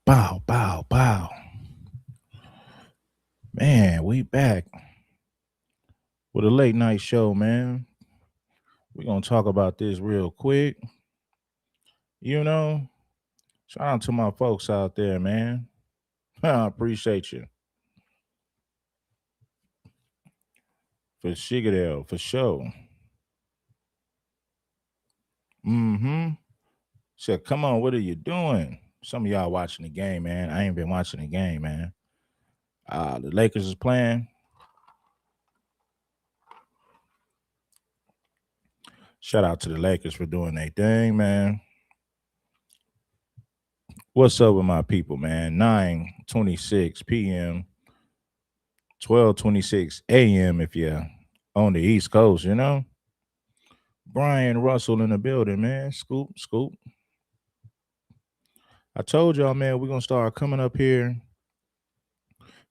Bow, bow, bow. Man, we back with a late night show, man. We're gonna talk about this real quick. You know, shout out to my folks out there, man. I appreciate you. For Shigadale, for sure. Mm-hmm. Said, come on, what are you doing? Some of y'all watching the game, man. I ain't been watching the game, man. The Lakers is playing. Shout out to the Lakers for doing their thing, man. What's up with my people, man? 9:26 p.m. 12:26 a.m. if you're on the East Coast, you know. Brian Russell in the building, man. Scoop, scoop. I told y'all, man, we're gonna start coming up here,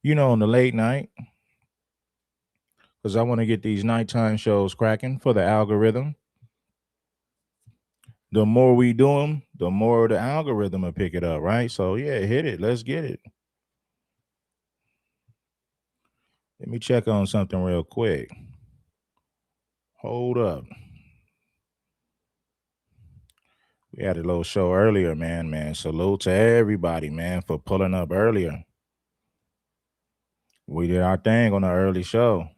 on the late night, because I want to get these nighttime shows cracking for the algorithm. The more we do them, the more the algorithm will pick it up, right? So yeah, hit it. Let's get it. Let me check on something real quick. Hold up. We had a little show earlier, man. Man, salute to everybody, man, for pulling up earlier. We did our thing on the early show.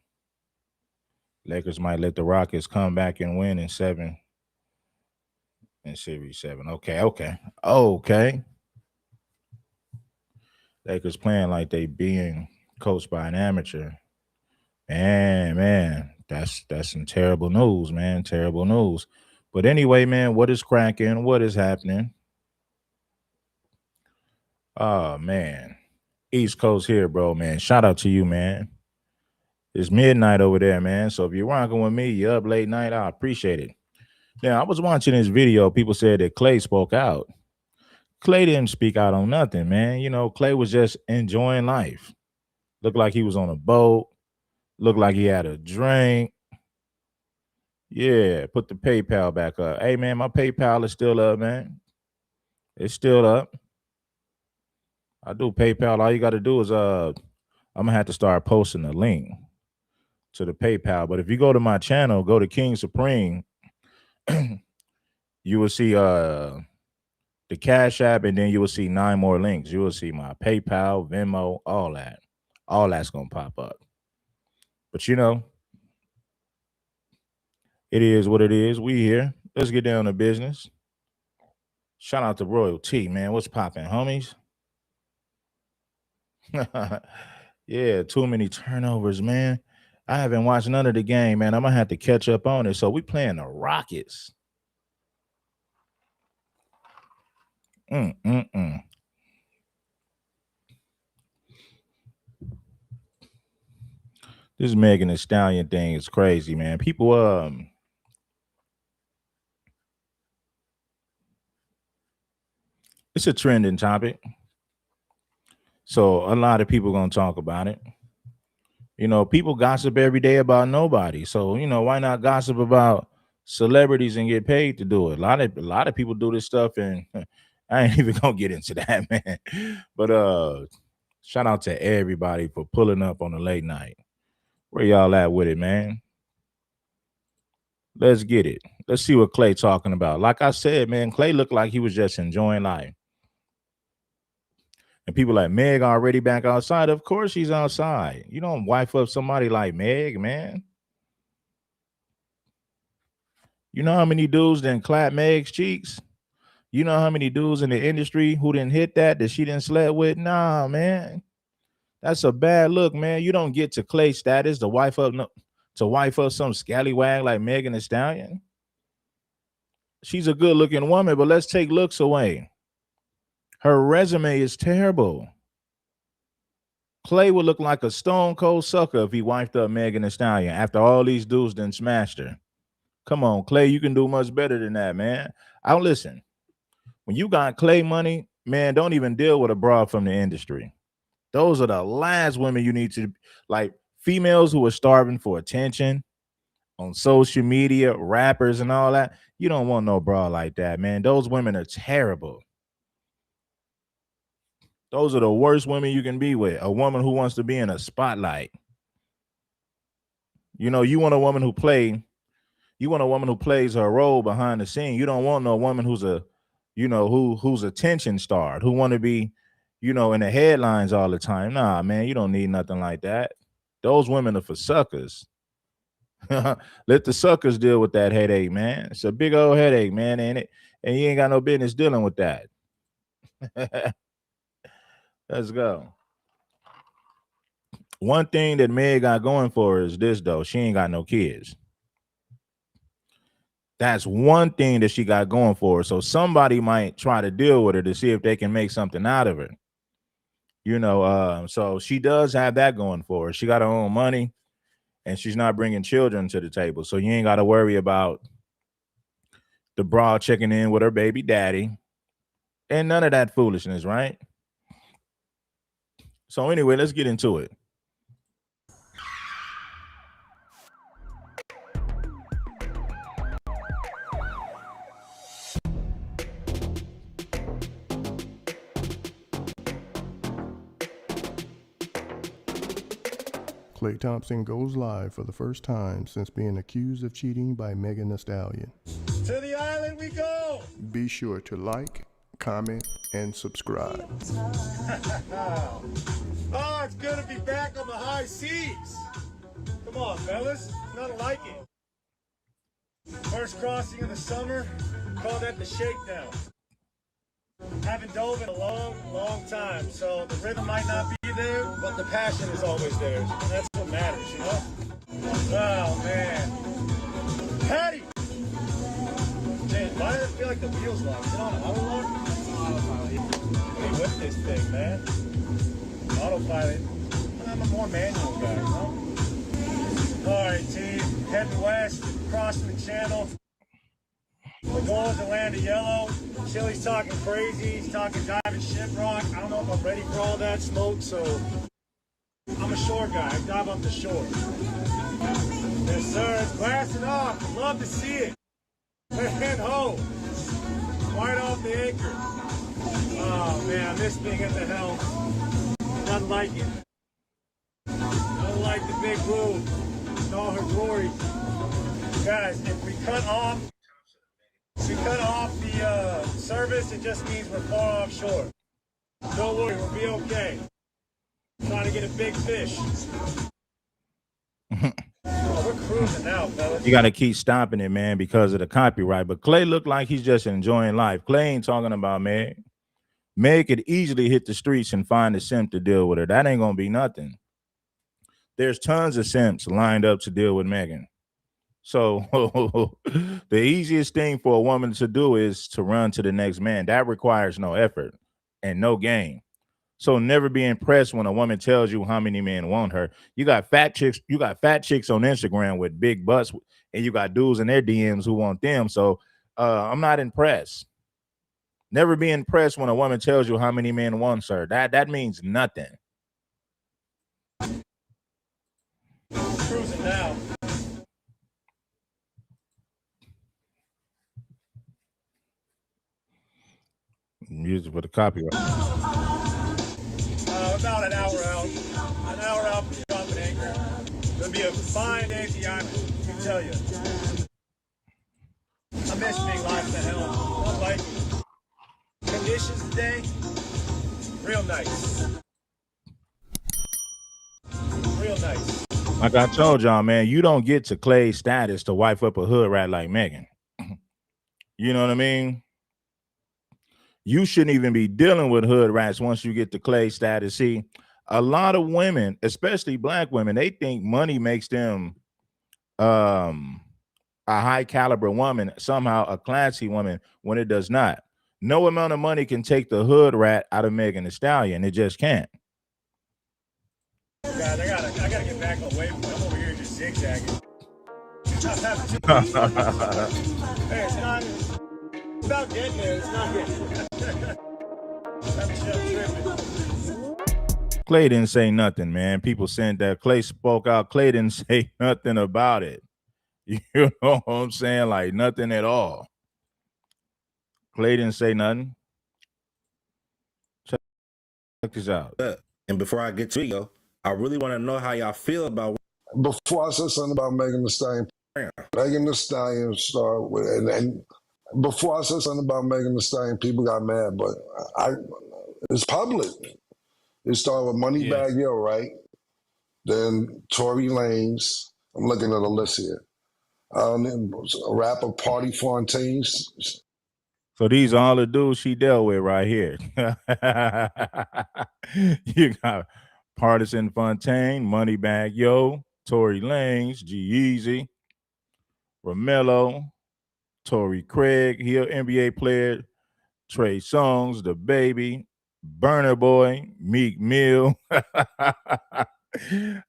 Lakers might let the Rockets come back and win in seven in series seven. Okay, okay. Okay. Lakers playing like they being coached by an amateur. Man, that's some terrible news, man. Terrible news. But anyway, man, what is cracking? What is happening? Oh man. East Coast here, bro, man. Shout out to you, man. It's midnight over there, man. So if you're rocking with me, you're up late night, I appreciate it. Now, I was watching this video. People said that Clay spoke out. Clay didn't speak out on nothing, man. Clay was just enjoying life. Looked like he was on a boat. Looked like he had a drink. Yeah, put the PayPal back up. Hey, man, my PayPal is still up, man. It's still up. I do PayPal. All you got to do is I'm gonna have to start posting a link to the PayPal. But if you go to my channel, go to King Supreme, you will see the Cash App, and then you will see 9 more links. You will see my PayPal, Venmo, all that. All that's gonna pop up. But it is what it is. We here. Let's get down to business. Shout out to Royal T, man. What's popping, homies? Yeah, too many turnovers, man. I haven't watched none of the game, man. I'm gonna have to catch up on it. So we playing the Rockets. Mm-mm-mm. This Megan Thee Stallion thing is crazy, man. People, it's a trending topic. So a lot of people gonna talk about it. People gossip every day about nobody. So, why not gossip about celebrities and get paid to do it? A lot of people do this stuff, and I ain't even gonna get into that, man. But shout out to everybody for pulling up on the late night. Where y'all at with it, man? Let's get it. Let's see what Clay talking about. Like I said, man, Clay looked like he was just enjoying life. And people like Meg already back outside. Of course she's outside. You don't wife up somebody like Meg, man. You know how many dudes didn't clap Meg's cheeks? You know how many dudes in the industry who didn't hit that she didn't slept with? Nah, man. That's a bad look, man. You don't get to Clay status to wife up some scallywag like Megan Thee Stallion. She's a good looking woman, but let's take looks away. Her resume is terrible. Clay would look like a stone cold sucker if he wifed up Megan Thee Stallion after all these dudes done smashed her. Come on, Clay, you can do much better than that, man. I'll listen. When you got Clay money, man, don't even deal with a broad from the industry. Those are the last women you need to like. Females who are starving for attention on social media, rappers and all that. You don't want no broad like that, man. Those women are terrible. Those are the worst women you can be with. A woman who wants to be in a spotlight. You know, you want a woman who plays her role behind the scene. You don't want no woman who's who's attention starved, who want to be, in the headlines all the time. Nah, man, you don't need nothing like that. Those women are for suckers. Let the suckers deal with that headache, man. It's a big old headache, man, ain't it? And you ain't got no business dealing with that. Let's go. One thing that Meg got going for her is this, though. She ain't got no kids. That's one thing that she got going for her. So somebody might try to deal with her to see if they can make something out of her. So she does have that going for her. She got her own money, and she's not bringing children to the table. So you ain't got to worry about the broad checking in with her baby daddy and none of that foolishness, right? So anyway, let's get into it. Klay Thompson goes live for the first time since being accused of cheating by Megan Thee Stallion. To the island we go! Be sure to like, comment, and subscribe. Oh, it's good to be back on the high seas. Come on, fellas. Nothing like it. First crossing of the summer, call that the shakedown. Haven't dove in a long, long time, so the rhythm might not be there, but the passion is always there. And that's what matters, you know? Oh, man. Patty! James, why does it feel like the wheels lock? Is it on auto lock? Autopilot. Hey, what's this thing, man? Autopilot. I'm a more manual guy, you know? All right, team. Heading west, crossing the channel. The goal is to land a yellow. Chili's talking crazy. He's talking diving shiprock. I don't know if I'm ready for all that smoke, so I'm a shore guy. I dive off the shore. Yes, sir. It's blasting off. Love to see it. Man, ho. Right off the anchor. Oh, man. I miss being at the helm. Nothing like it. Nothing like the big blue in all her glory. Guys, if we cut off the service, it just means we're far offshore. Don't worry, we'll be okay. Trying to get a big fish. We're cruising now, fellas. You got to keep stopping it, man, because of the copyright. But Klay looked like he's just enjoying life. Klay ain't talking about Meg. Meg could easily hit the streets and find a simp to deal with her. That ain't going to be nothing. There's tons of simps lined up to deal with Megan. So the easiest thing for a woman to do is to run to the next man. That requires no effort and no game. So never be impressed when a woman tells you how many men want her. You got fat chicks on Instagram with big butts, and you got dudes in their DMs who want them. So I'm not impressed. Never be impressed when a woman tells you how many men wants her. That means nothing. Cruising now. Music for the copyright. About an hour out. An hour out from dropping anchor. It'll be a fine day at the island, I can tell you. I miss being live at the helm. Not like it. Conditions today, real nice. Real nice. Like I told y'all, man, you don't get to Klay's status to wife up a hood rat like Megan. You know what I mean? You shouldn't even be dealing with hood rats once you get to Klay status. See, a lot of women, especially black women, they think money makes them a high caliber woman, somehow a classy woman, when it does not. No amount of money can take the hood rat out of Megan Thee Stallion. It just can't. God, I gotta get back away from I'm over here just zigzagging. Hey, it's not about getting there, it's not getting there. Klay didn't say nothing, man. People saying that Klay spoke out. Klay didn't say nothing about it. You know what I'm saying? Like nothing at all. Klay didn't say nothing. Check this out. And before I get to video, I really want to know how y'all feel about. Before I said something about Megan Thee Stallion, Megan Thee Stallion started with, and before I said something about Megan Thee Stallion, people got mad, but it's public. It started with Moneybagg Yo, right? Then Tory Lanez. I'm looking at a list here. A rapper, Party Fontaines. So these are all the dudes she dealt with right here. You got Partisan Fontaine, Moneybagg Yo, Tory Lanez, G-Eazy, Romello, Torrey Craig, he an NBA player, Trey Songz, The Baby, Burner Boy, Meek Mill.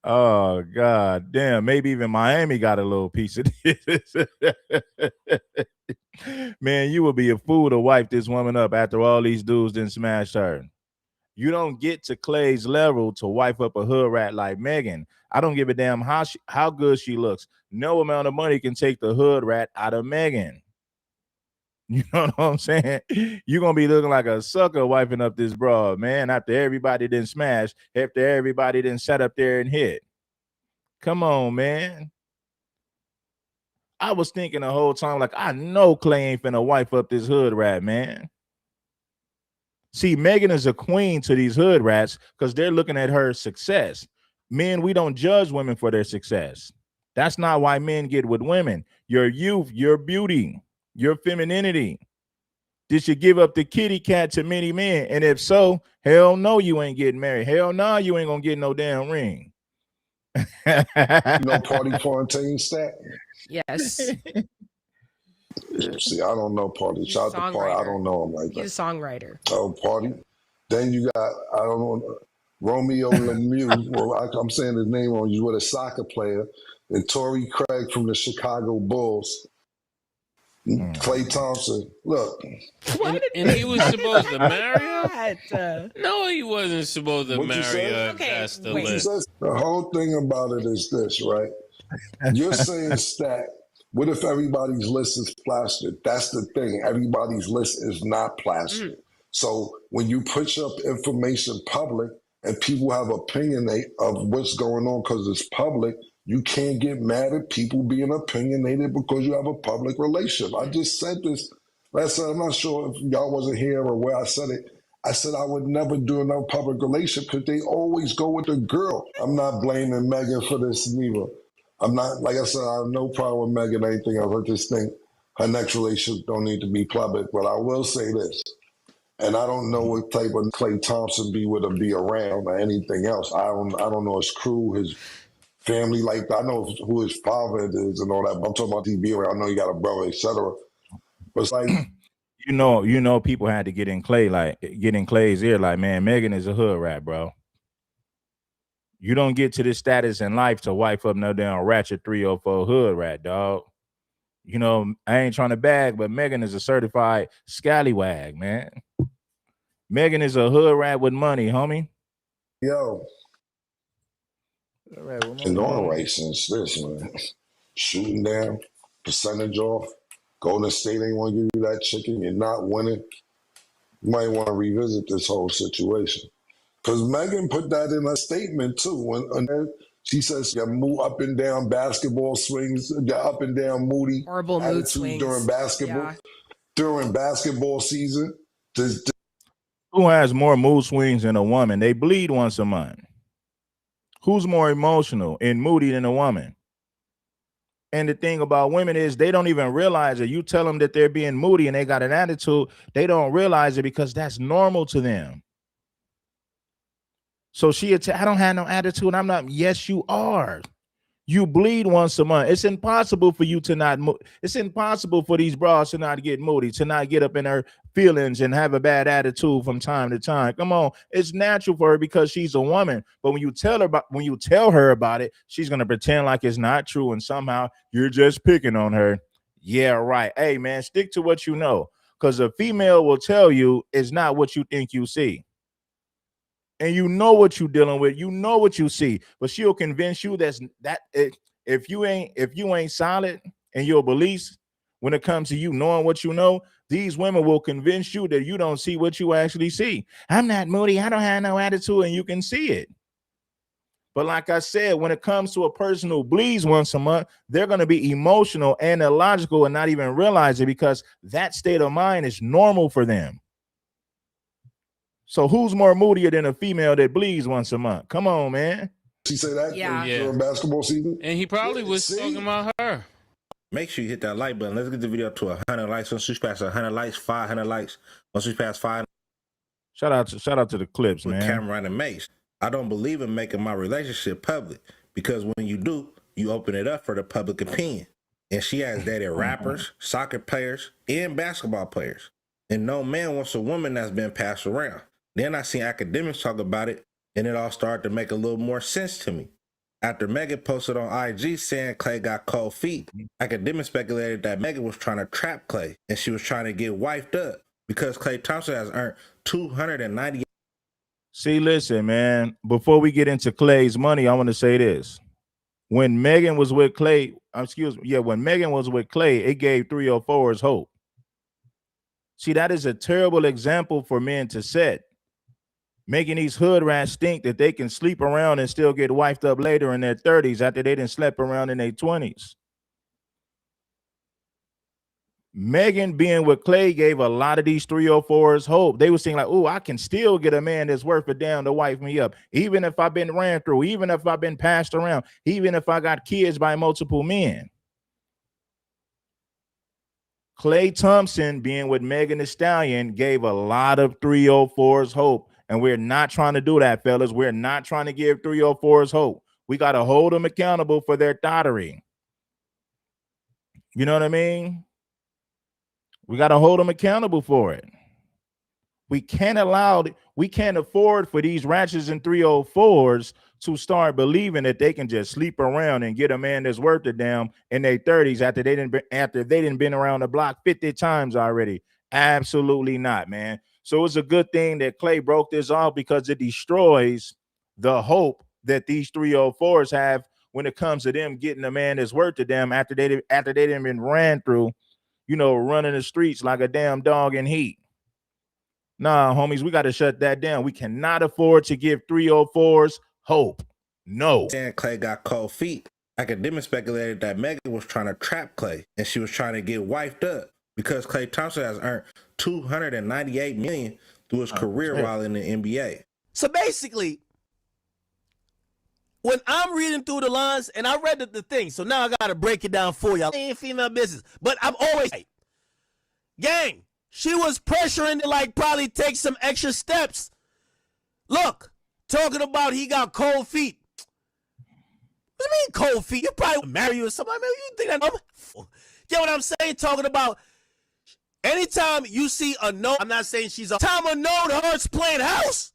Oh, God damn. Maybe even Miami got a little piece of this. Man, you would be a fool to wipe this woman up after all these dudes didn't smash her. You don't get to Clay's level to wipe up a hood rat like Megan. I don't give a damn how good she looks. No amount of money can take the hood rat out of Megan. You know what I'm saying? You're going to be looking like a sucker wiping up this broad, man, after everybody didn't smash, after everybody didn't sat up there and hit. Come on, man. I was thinking the whole time, like, I know Clay ain't finna wipe up this hood rat, man. See, Megan is a queen to these hood rats because they're looking at her success. Men, we don't judge women for their success. That's not why men get with women. Your youth, your beauty, your femininity. Did you give up the kitty cat to many men? And if so, hell no, you ain't getting married. Hell no, you ain't gonna get no damn ring. You know Party Fontaine stat? Yes. See, I don't know Party. Shout out to Party. I don't know him like that. He's a songwriter. Oh, Party. Then you got, I don't know, Romeo Lemieux. Well, I'm saying his name wrong. He's with a soccer player. And Torrey Craig from the Chicago Bulls. Clay Thompson. Look. And he was supposed to marry her? No, he wasn't supposed to marry her. Okay, That's the wait. list. The whole thing about it is this, right? You're saying stat. What if everybody's list is plastered? That's the thing. Everybody's list is not plastered. So when you push up information public and people have opinion of what's going on because it's public, you can't get mad at people being opinionated because you have a public relationship. I just said this last time. I'm not sure if y'all wasn't here or where I said it. I said I would never do no public relationship because they always go with the girl. I'm not blaming Megan for this neither. I'm not, like I said, I have no problem with Megan or anything else. I just think her next relationship don't need to be public. But I will say this, and I don't know what type of Clay Thompson be with or be around or anything else. I don't know his crew, his family, like I know who his father is and all that. But I'm talking about TV. I know he got a brother, etc. But it's like you know, people had to get in Clay's ear, like, man, Megan is a hood rat, bro. You don't get to this status in life to wipe up no damn ratchet 304 hood rat, dog. You know, I ain't trying to bag, but Megan is a certified scallywag, man. Megan is a hood rat with money, homie. Yo. In all races, this, man. Shooting down, percentage off. Golden State ain't want to give you that chicken. You're not winning. You might want to revisit this whole situation. Because Megan put that in her statement, too. When she says, you move up and down basketball swings, up and down moody horrible mood swings during basketball, during basketball season. Who has more mood swings than a woman? They bleed once a month. Who's more emotional and moody than a woman? And the thing about women is they don't even realize it. You tell them that they're being moody and they got an attitude, they don't realize it because that's normal to them. So I don't have no attitude. I'm not. Yes, you are. You bleed once a month. It's impossible for you to not. It's impossible for these bras to not get moody, to not get up in her feelings and have a bad attitude from time to time. Come on, it's natural for her because she's a woman. But when you tell her about it, she's gonna pretend like it's not true, and somehow you're just picking on her. Yeah, right. Hey, man, stick to what you know, because a female will tell you it's not what you think you see. And you know what you're dealing with, you know what you see, but she'll convince you if you ain't solid in your beliefs when it comes to you knowing what you know, These women will convince you that you don't see what you actually see. I'm not moody. I don't have no attitude, and you can see it. But like I said, when it comes to a person who bleeds once a month, they're going to be emotional and illogical and not even realize it because that state of mind is normal for them. So who's more moodier than a female that bleeds once a month? Come on, man. She say that during basketball season? And he probably was talking about her. Make sure you hit that like button. Let's get the video to 100 likes. Once we pass 100 likes, 500 likes. Once we pass 500, shout out to the clips, with man. Cameron and Mace. I don't believe in making my relationship public because when you do, you open it up for the public opinion. And she has dated rappers, soccer players, and basketball players. And no man wants a woman that's been passed around. Then I seen academics talk about it, and it all started to make a little more sense to me. After Megan posted on IG saying Clay got cold feet, academics speculated that Megan was trying to trap Clay, and she was trying to get wifed up because Klay Thompson has earned $298. See, listen, man, before we get into Clay's money, I want to say this. When Megan was with Clay, when Megan was with Clay, it gave 304s hope. See, that is a terrible example for men to set. Making these hood rats think that they can sleep around and still get wifed up later in their 30s after they didn't sleep around in their 20s. Megan being with Clay gave a lot of these 304s hope. They were saying like, oh, I can still get a man that's worth a damn to wife me up. Even if I've been ran through, even if I've been passed around, even if I got kids by multiple men. Klay Thompson being with Megan Thee Stallion gave a lot of 304s hope. And we're not trying to do that, fellas. We're not trying to give 304s hope. We got to hold them accountable for their thottery. You know what I mean? We got to hold them accountable for it. We can't afford for these ratchets and 304s to start believing that they can just sleep around and get a man that's worth a damn in their 30s after they didn't been around the block 50 times already. Absolutely not, man. So it's a good thing that Clay broke this off because it destroys the hope that these 304s have when it comes to them getting a man that's worth to them after they didn't been ran through, running the streets like a damn dog in heat. Nah, homies, we got to shut that down. We cannot afford to give 304s hope. No. Saying Clay got cold feet. Academics speculated that Megan was trying to trap Clay and she was trying to get wifed up because Klay Thompson has earned $298 million through his career while in the NBA. So basically, when I'm reading through the lines, and I read the thing, so now I got to break it down for y'all. Ain't female business, but I'm always like, gang, she was pressuring to probably take some extra steps. Look, talking about he got cold feet. What do you mean cold feet? You probably would marry you or something. I mean, you think that? Get what I'm saying? Talking about anytime you see a no, I'm not saying she's a time a no to her playing house.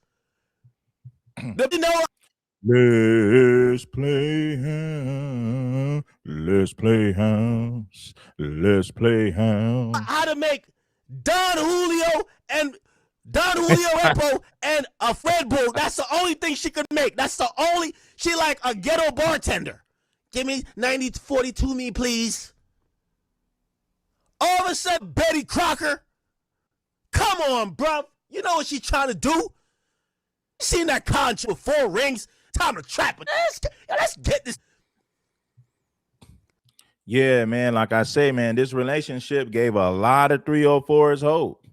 Let's play house. Let's play house. Let's play house. How to make Don Julio Repo and a Fred Bull. That's the only thing she could make. She like a ghetto bartender. Give me 90-42 me, please. All of a sudden, Betty Crocker. Come on, bro. You know what she's trying to do? You seen that contract with 4 rings? Time to trap it. Let's get this. Yeah, man. Like I say, man, this relationship gave a lot of 304s hope.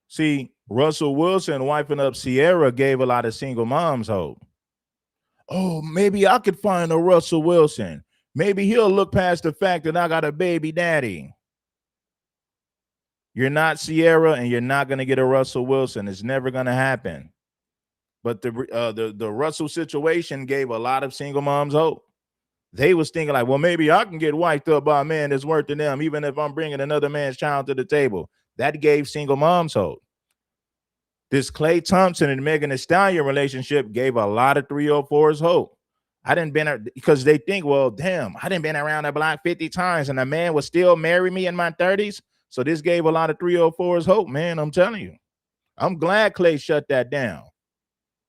See, Russell Wilson wiping up Sierra gave a lot of single moms hope. Oh, maybe I could find a Russell Wilson. Maybe he'll look past the fact that I got a baby daddy. You're not Sierra, and you're not going to get a Russell Wilson. It's never going to happen. But the Russell situation gave a lot of single moms hope. They was thinking like, well, maybe I can get wiped up by a man that's worth to them, even if I'm bringing another man's child to the table. That gave single moms hope. This Klay Thompson and Megan Thee Stallion relationship gave a lot of 304s hope. Because they think, well, damn, I didn't been around the block 50 times and a man would still marry me in my 30s. So this gave a lot of 304s hope, man. I'm telling you. I'm glad Klay shut that down.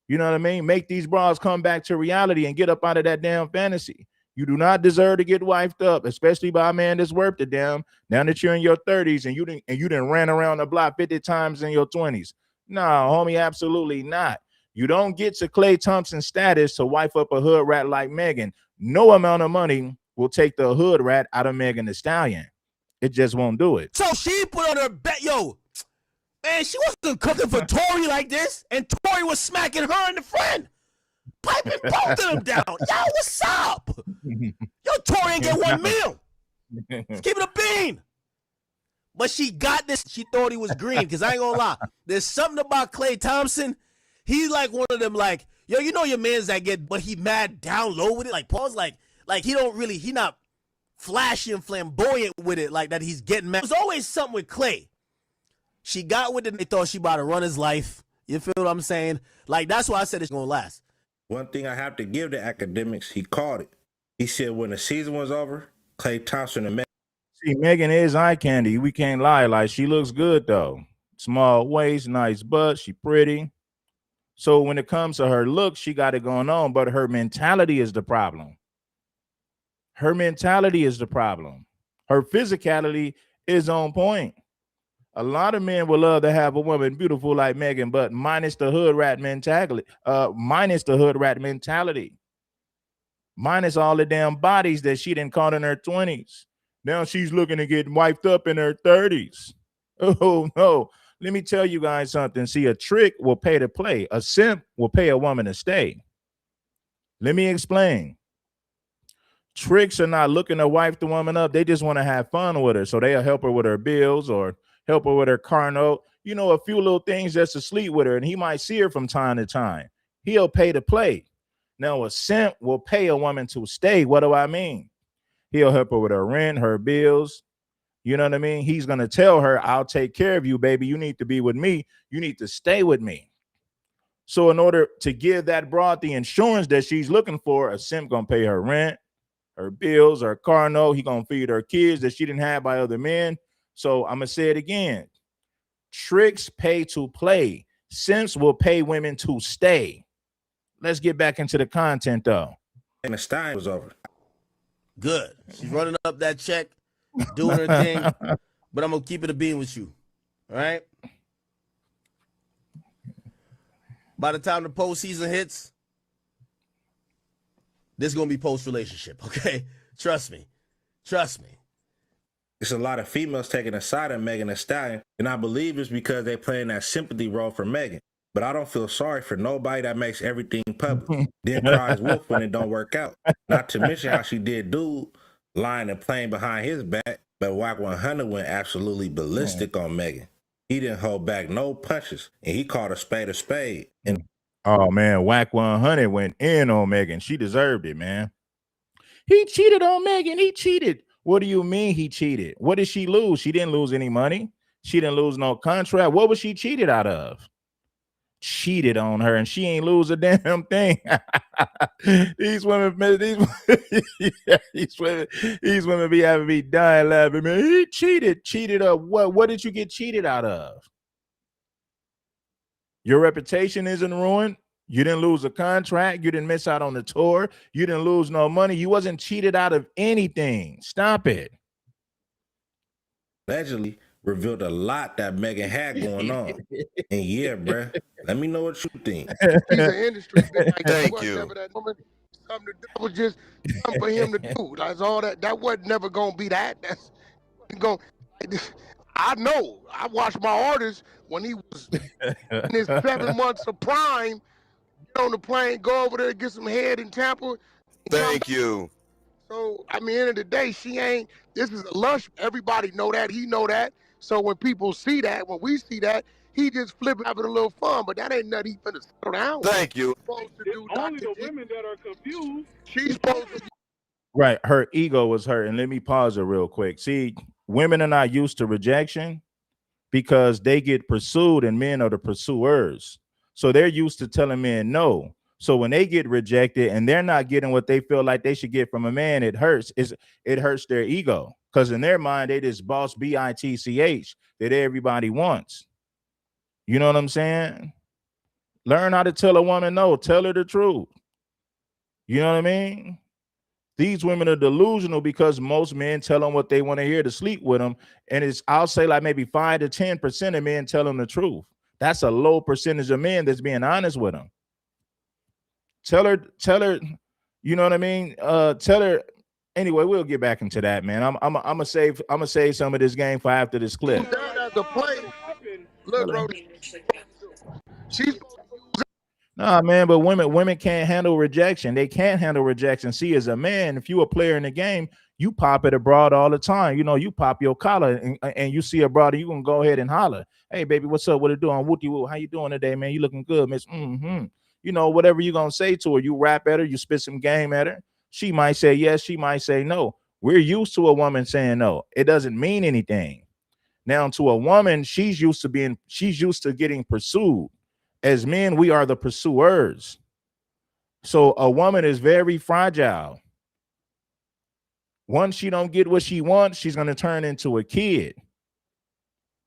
You know what I mean? Make these bras come back to reality and get up out of that damn fantasy. You do not deserve to get wifed up, especially by a man that's worth it. Damn, now that you're in your 30s and you didn't ran around the block 50 times in your 20s. No, homie, absolutely not. You don't get to Klay Thompson status to wife up a hood rat like Megan. No amount of money will take the hood rat out of Megan Thee Stallion. It just won't do it. So she put on her bet, yo, man, she wasn't cooking for Tory like this, and Tory was smacking her and the friend, piping both of them down. Yo, what's up? Yo, Tory ain't get 1 mil. Keep it a bean. But she got this. She thought he was green, because I ain't gonna lie. There's something about Klay Thompson. He's like one of them, like, yo, you know your man's that get, but he mad down low with it. Like, Paul's like he not flashy and flamboyant with it like that. He's getting mad. There's always something with Klay. She got with it. They thought she about to run his life. You feel what I'm saying? Like, that's why I said it's going to last. One thing I have to give the academics, he called it. He said when the season was over, Klay Thompson and Megan. See, Megan is eye candy. We can't lie. Like, she looks good, though. Small waist, nice butt. She pretty. So when it comes to her look, she got it going on, but her mentality is the problem. Her mentality is the problem. Her physicality is on point. A lot of men would love to have a woman beautiful like Megan, but minus the hood rat mentality, minus all the damn bodies that she didn't caught in her 20s. Now she's looking to get wiped up in her 30s. Oh, no. Let me tell you guys something. See, a trick will pay to play. A simp will pay a woman to stay. Let me explain. Tricks are not looking to wipe the woman up. They just want to have fun with her. So they'll help her with her bills or help her with her car note. You know, a few little things just to sleep with her. And he might see her from time to time. He'll pay to play. Now, a simp will pay a woman to stay. What do I mean? He'll help her with her rent, her bills. You know what I mean? He's going to tell her, I'll take care of you, baby. You need to be with me. You need to stay with me. So in order to give that broad the insurance that she's looking for, a simp going to pay her rent, her bills, her car note. He going to feed her kids that she didn't have by other men. So I'm going to say it again. Tricks pay to play. Simps will pay women to stay. Let's get back into the content, though. And the Stein was over. Good. She's running up that check, doing her thing, but I'm going to keep it a bean with you. All right? By the time the postseason hits, this is going to be post-relationship, okay? Trust me. Trust me. It's a lot of females taking a side of Megan Thee Stallion, and I believe it's because they're playing that sympathy role for Megan. But I don't feel sorry for nobody that makes everything public. Then cries wolf when it don't work out. Not to mention how she did dude lying and playing behind his back, but Wack 100 went absolutely ballistic on Megan. He didn't hold back no punches, and he called a spade a spade. And oh, man, Wack 100 went in on Megan. She deserved it, man. He cheated on Megan. He cheated. What do you mean he cheated? What did she lose? She didn't lose any money. She didn't lose no contract. What was she cheated out of? Cheated on her, and she ain't lose a damn thing. These women be having me dying laughing, man. He cheated of what? What did you get cheated out of? Your reputation isn't ruined. You didn't lose a contract. You didn't miss out on the tour. You didn't lose no money. You wasn't cheated out of anything. Stop it. allegedly revealed a lot that Megan had going on. And yeah, bruh, let me know what you think. She's an industry thing. Like, Thank you. That woman, something to do, was just something for him to do. That's all that. That wasn't never gonna be that. That's going. I know. I watched my artist when he was in his 7 months of prime. Get on the plane, go over there, get some head in Tampa. Thank you. So I mean, end of the day, she ain't. This is a lush. Everybody know that. He know that. So when people see that, when we see that, he just flipping, having a little fun. But that ain't nothing he finna settle down. Thank you. Supposed to do, Only Dr. the G. women that are confused. She's supposed to. Right. Her ego was hurt. And let me pause it real quick. See, women are not used to rejection because they get pursued and men are the pursuers. So they're used to telling men no. So when they get rejected and they're not getting what they feel like they should get from a man, it hurts. It hurts their ego because in their mind, they just boss bitch that everybody wants. You know what I'm saying? Learn how to tell a woman no. Tell her the truth. You know what I mean? These women are delusional because most men tell them what they want to hear to sleep with them. And it's, I'll say like maybe 5 to 10% of men tell them the truth. That's a low percentage of men that's being honest with them. Tell her, you know what I mean? Tell her. Anyway, we'll get back into that, man. I'm gonna save some of this game for after this clip. Down as a play. Look, bro. She's Nah, man, but women can't handle rejection. They can't handle rejection. See, as a man, if you a player in the game, you pop it abroad all the time. You know, you pop your collar and you see a broad, you can go ahead and holler. Hey, baby, what's up? What it doing? Wooty woo. How you doing today, man? You looking good, miss. You know, whatever you gonna say to her, you rap at her, you spit some game at her. She might say yes, she might say no. We're used to a woman saying no. It doesn't mean anything. Now, to a woman, she's used to getting pursued. As men, we are the pursuers. So a woman is very fragile. Once she don't get what she wants, she's going to turn into a kid.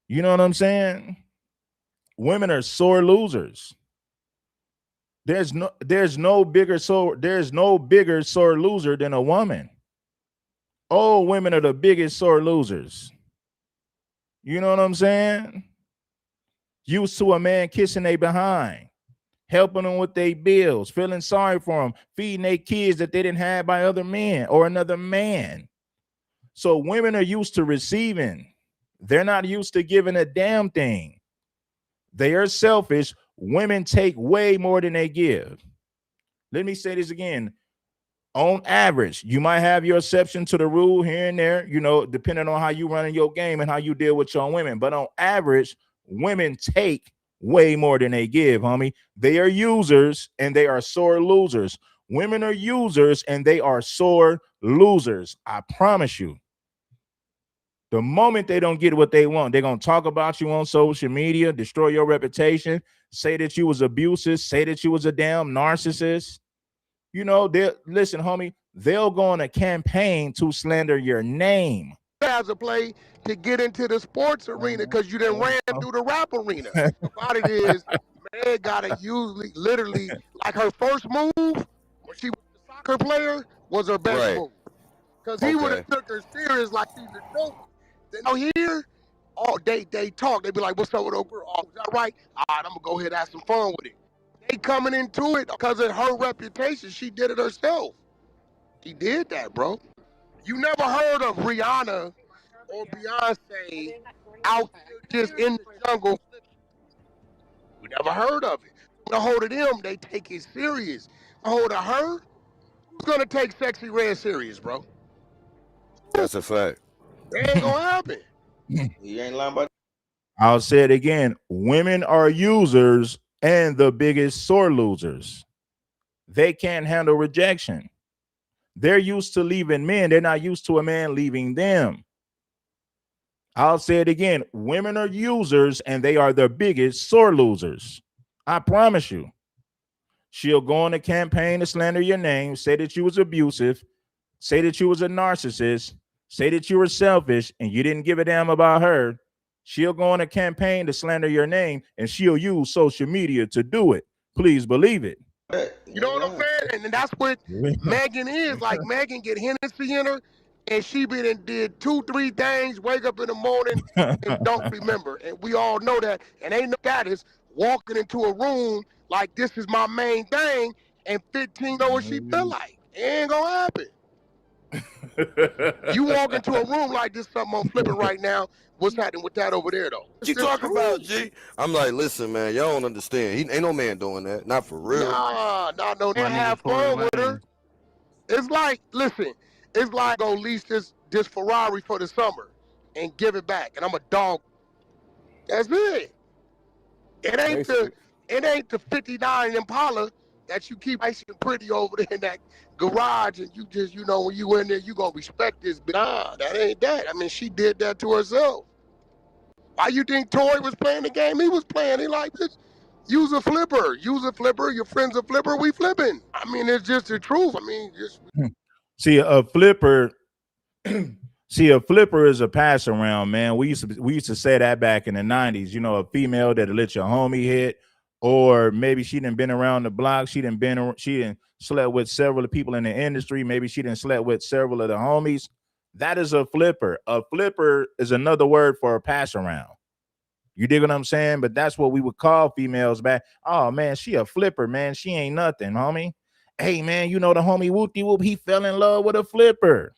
You know what I'm saying? Women are sore losers. There's no bigger sore loser than a woman. Oh, women are the biggest sore losers. You know what I'm saying? Used to a man kissing they behind, helping them with their bills, feeling sorry for them, feeding their kids that they didn't have by other men or another man. So women are used to receiving. They're not used to giving a damn thing. They are selfish. Women take way more than they give. Let me say this again. On average, you might have your exception to the rule here and there, you know, depending on how you run in your game and how you deal with your women. But on average, women take way more than they give, homie. They are users and they are sore losers. Women are users and they are sore losers. I promise you. The moment they don't get what they want, they're going to talk about you on social media, destroy your reputation, say that you was abusive, say that you was a damn narcissist. You know, listen, homie, they'll go on a campaign to slander your name. as a play to get into the sports arena because you done ran through the rap arena. About it is, man, gotta usually, literally, like her first move when she was a soccer player was her best move. Because he would have took her serious like she's a joke. Then out here, they talk. They be like, what's up with old girl? Oh, is that right? All right, I'm gonna go ahead and have some fun with it. They coming into it because of her reputation. She did it herself. She did that, bro. You never heard of Rihanna or Beyonce out there just in the jungle. You never heard of it. When a hold of them, they take it serious. A hold of her, who's gonna take Sexy Red serious, bro? That's a fact. That ain't gonna happen. You ain't lying about. I'll say it again. Women are users and the biggest sore losers. They can't handle rejection. They're used to leaving men. They're not used to a man leaving them. I'll say it again. Women are users and they are the biggest sore losers. I promise you. She'll go on a campaign to slander your name, say that you was abusive, say that you was a narcissist, say that you were selfish and you didn't give a damn about her. She'll go on a campaign to slander your name and she'll use social media to do it. Please believe it. You know what I'm saying? And that's what Megan is. Like, Megan get Hennessy in her, and she been and did 2-3 things, wake up in the morning and don't remember. And we all know that. And ain't no status walking into a room like this is my main thing, and 15 know what she feel like. It ain't gonna happen. You walk into a room like this, something I'm flipping right now. What's happening with that over there, though? What you talking about, G? I'm like, listen, man, y'all don't understand. Ain't no man doing that. Not for real. Nah, no, they have fun with her. It's like, listen, it's like go lease this Ferrari for the summer and give it back, and I'm a dog. That's it. It ain't the 59 Impala that you keep nice and pretty over there in that garage, and you just, you know, when you in there, you gonna respect this. But nah, that ain't that. I mean, she did that to herself. Why you think Toy was playing the game? He was playing. He like this. Use a flipper. Use a flipper. Your friend's a flipper. We flipping. I mean, it's just the truth. I mean, just see a flipper. See, a flipper is a pass around, man. We used to say that back in the 90s. You know, a female that'll let your homie hit, or maybe she done been around the block. She done slept with several people in the industry. Maybe she done slept with several of the homies. That is a flipper. A flipper is another word for a pass around. You dig what I'm saying? But that's what we would call females back. Oh man, she a flipper, man. She ain't nothing, homie. Hey man, you know the homie Whoopty Whoop, he fell in love with a flipper.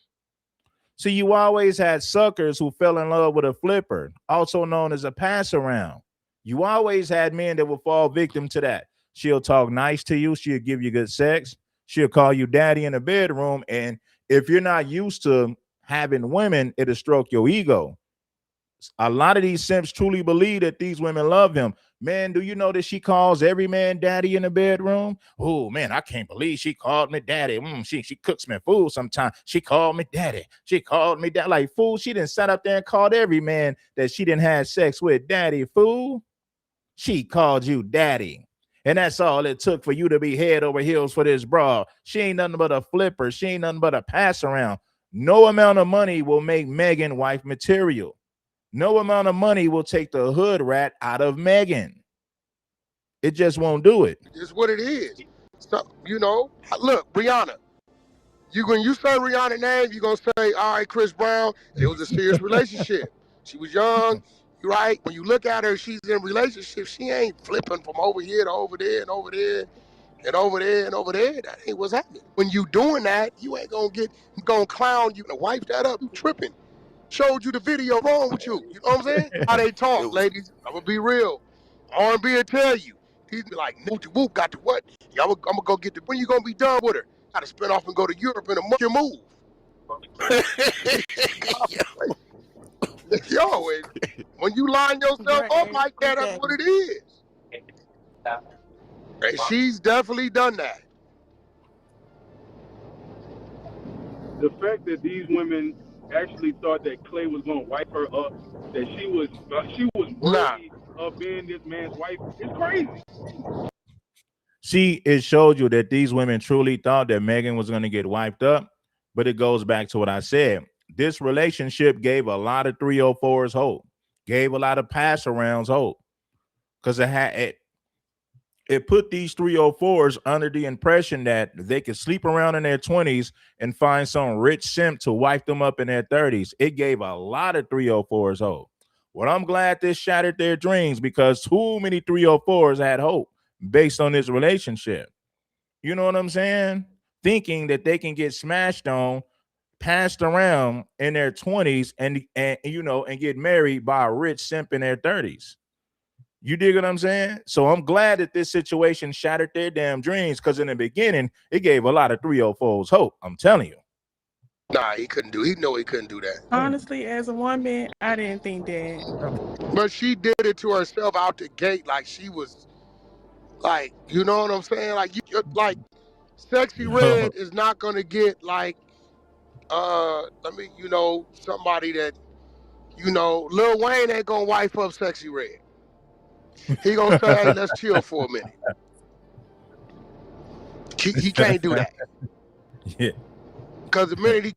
See, you always had suckers who fell in love with a flipper, also known as a pass around. You always had men that would fall victim to that. She'll talk nice to you. She'll give you good sex. She'll call you daddy in the bedroom. And if you're not used to having women, it'll stroke your ego. A lot of these simps truly believe that these women love him. Man, do you know that she calls every man daddy in the bedroom? Oh man, I can't believe she called me daddy. She cooks me food sometimes. She called me daddy. She called me daddy. Like fool, she didn't sat up there and called every man that she didn't have sex with daddy, fool. She called you daddy. And that's all it took for you to be head over heels for this broad. She ain't nothing but a flipper. She ain't nothing but a pass around. No amount of money will make Megan wife material. No amount of money will take the hood rat out of Megan. It just won't do it. It's what it is. So, you know, look, Rihanna. When you say Rihanna's name, you're going to say, all right, Chris Brown, it was a serious relationship. She was young, right? When you look at her, she's in a relationship. She ain't flipping from over here to over there and over there and over there and over there. That ain't what's happening. When you doing that, you ain't going to clown you and wipe that up. You tripping. Showed you the video wrong with you. You know what I'm saying? How they talk, ladies. I'm going to be real. R&B will tell you. He's like, whoop, got to what? Yeah, I'm going to go get the, when you going to be done with her? Got to spin off and go to Europe in a month. Your move. Yo, when you line yourself up like that, that's what it is. And she's definitely done that. The fact that these women actually thought that Clay was going to wipe her up, that she was worthy of being this man's wife, is crazy. See, it showed you that these women truly thought that Megan was going to get wiped up, but it goes back to what I said. This relationship gave a lot of 304s hope, gave a lot of pass arounds hope, because it put these 304s under the impression that they could sleep around in their 20s and find some rich simp to wipe them up in their 30s. It gave a lot of 304s hope. Well, I'm glad this shattered their dreams, because too many 304s had hope based on this relationship. You know what I'm saying? Thinking that they can get smashed on, passed around in their 20s and get married by a rich simp in their 30s. You dig what I'm saying? So I'm glad that this situation shattered their damn dreams, because in the beginning, it gave a lot of 304s hope. I'm telling you. Nah, he couldn't do. He know he couldn't do that. Honestly, as a woman, I didn't think that. But she did it to herself out the gate, like she was, like, you know what I'm saying? Like, Sexy Red is not gonna get like, somebody that, Lil Wayne ain't gonna wife up Sexy Red. He gonna say, hey, let's chill for a minute. He can't do that. Yeah. Because the minute he...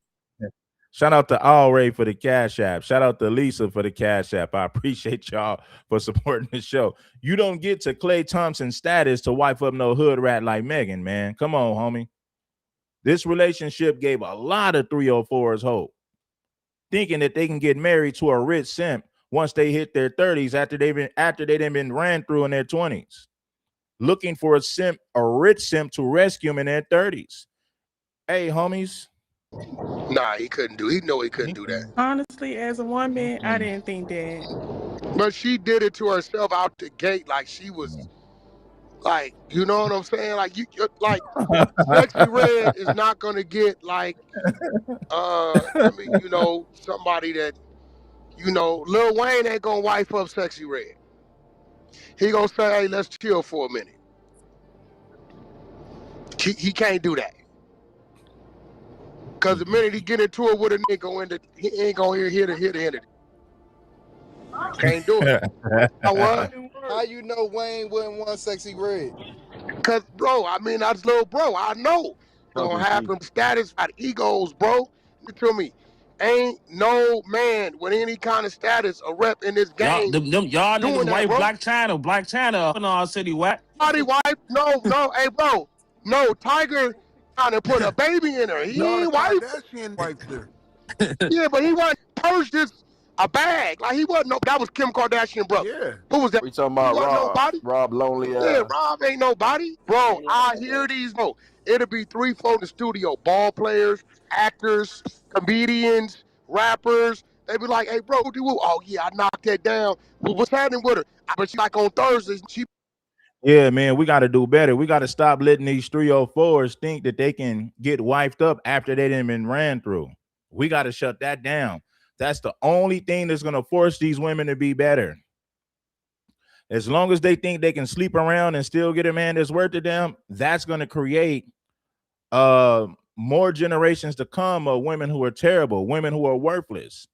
Shout out to All Ray for the Cash App. Shout out to Lisa for the Cash App. I appreciate y'all for supporting the show. You don't get to Klay Thompson status to wipe up no hood rat like Megan, man. Come on, homie. This relationship gave a lot of 304s hope, thinking that they can get married to a rich simp once they hit their 30s after they've been ran through in their 20s, looking for a rich simp to rescue them in their 30s. Hey, homies. Nah, he couldn't do. He know he couldn't do that. Honestly, as a woman, I didn't think that. But she did it to herself out the gate, like she was, like, you know what I'm saying? Like Sexy Red is not gonna get like, somebody that, Lil Wayne ain't gonna wife up Sexy Red. He gonna say, hey, let's chill for a minute. He can't do that. Because the minute he get into it with a nigga, he ain't gonna hear the end of it. Can't do it. How you know Wayne wouldn't want Sexy Red? Because, bro, that's little bro. I know. Gonna have them status, got egos, bro. Tell me, Ain't no man with any kind of status or rep in this game Y'all doing niggas that, white bro. Black China in our city, what? Body wife? No, hey, bro. No, Tiger trying to put a baby in her. He ain't wife. Kardashian wiped her. Yeah, but he wasn't purged this a bag. Like he wasn't no. That was Kim Kardashian brother. Yeah. Who was that? We talking He about wasn't Rob. nobody. Rob Lonely. Yeah, Rob ain't nobody. Bro, I hear these. Bro, it'll be 3, 4 in the studio. Ball players, actors, comedians, rappers. They be like, hey, bro, oh, yeah, I knocked that down. Well, what's happening with her? But she like on Thursdays, she. Yeah, man, we got to do better. We got to stop letting these 304s think that they can get wiped up after they done been ran through. We got to shut that down. That's the only thing that's going to force these women to be better. As long as they think they can sleep around and still get a man that's worth to them, that's going to create more generations to come of women who are terrible, women who are worthless.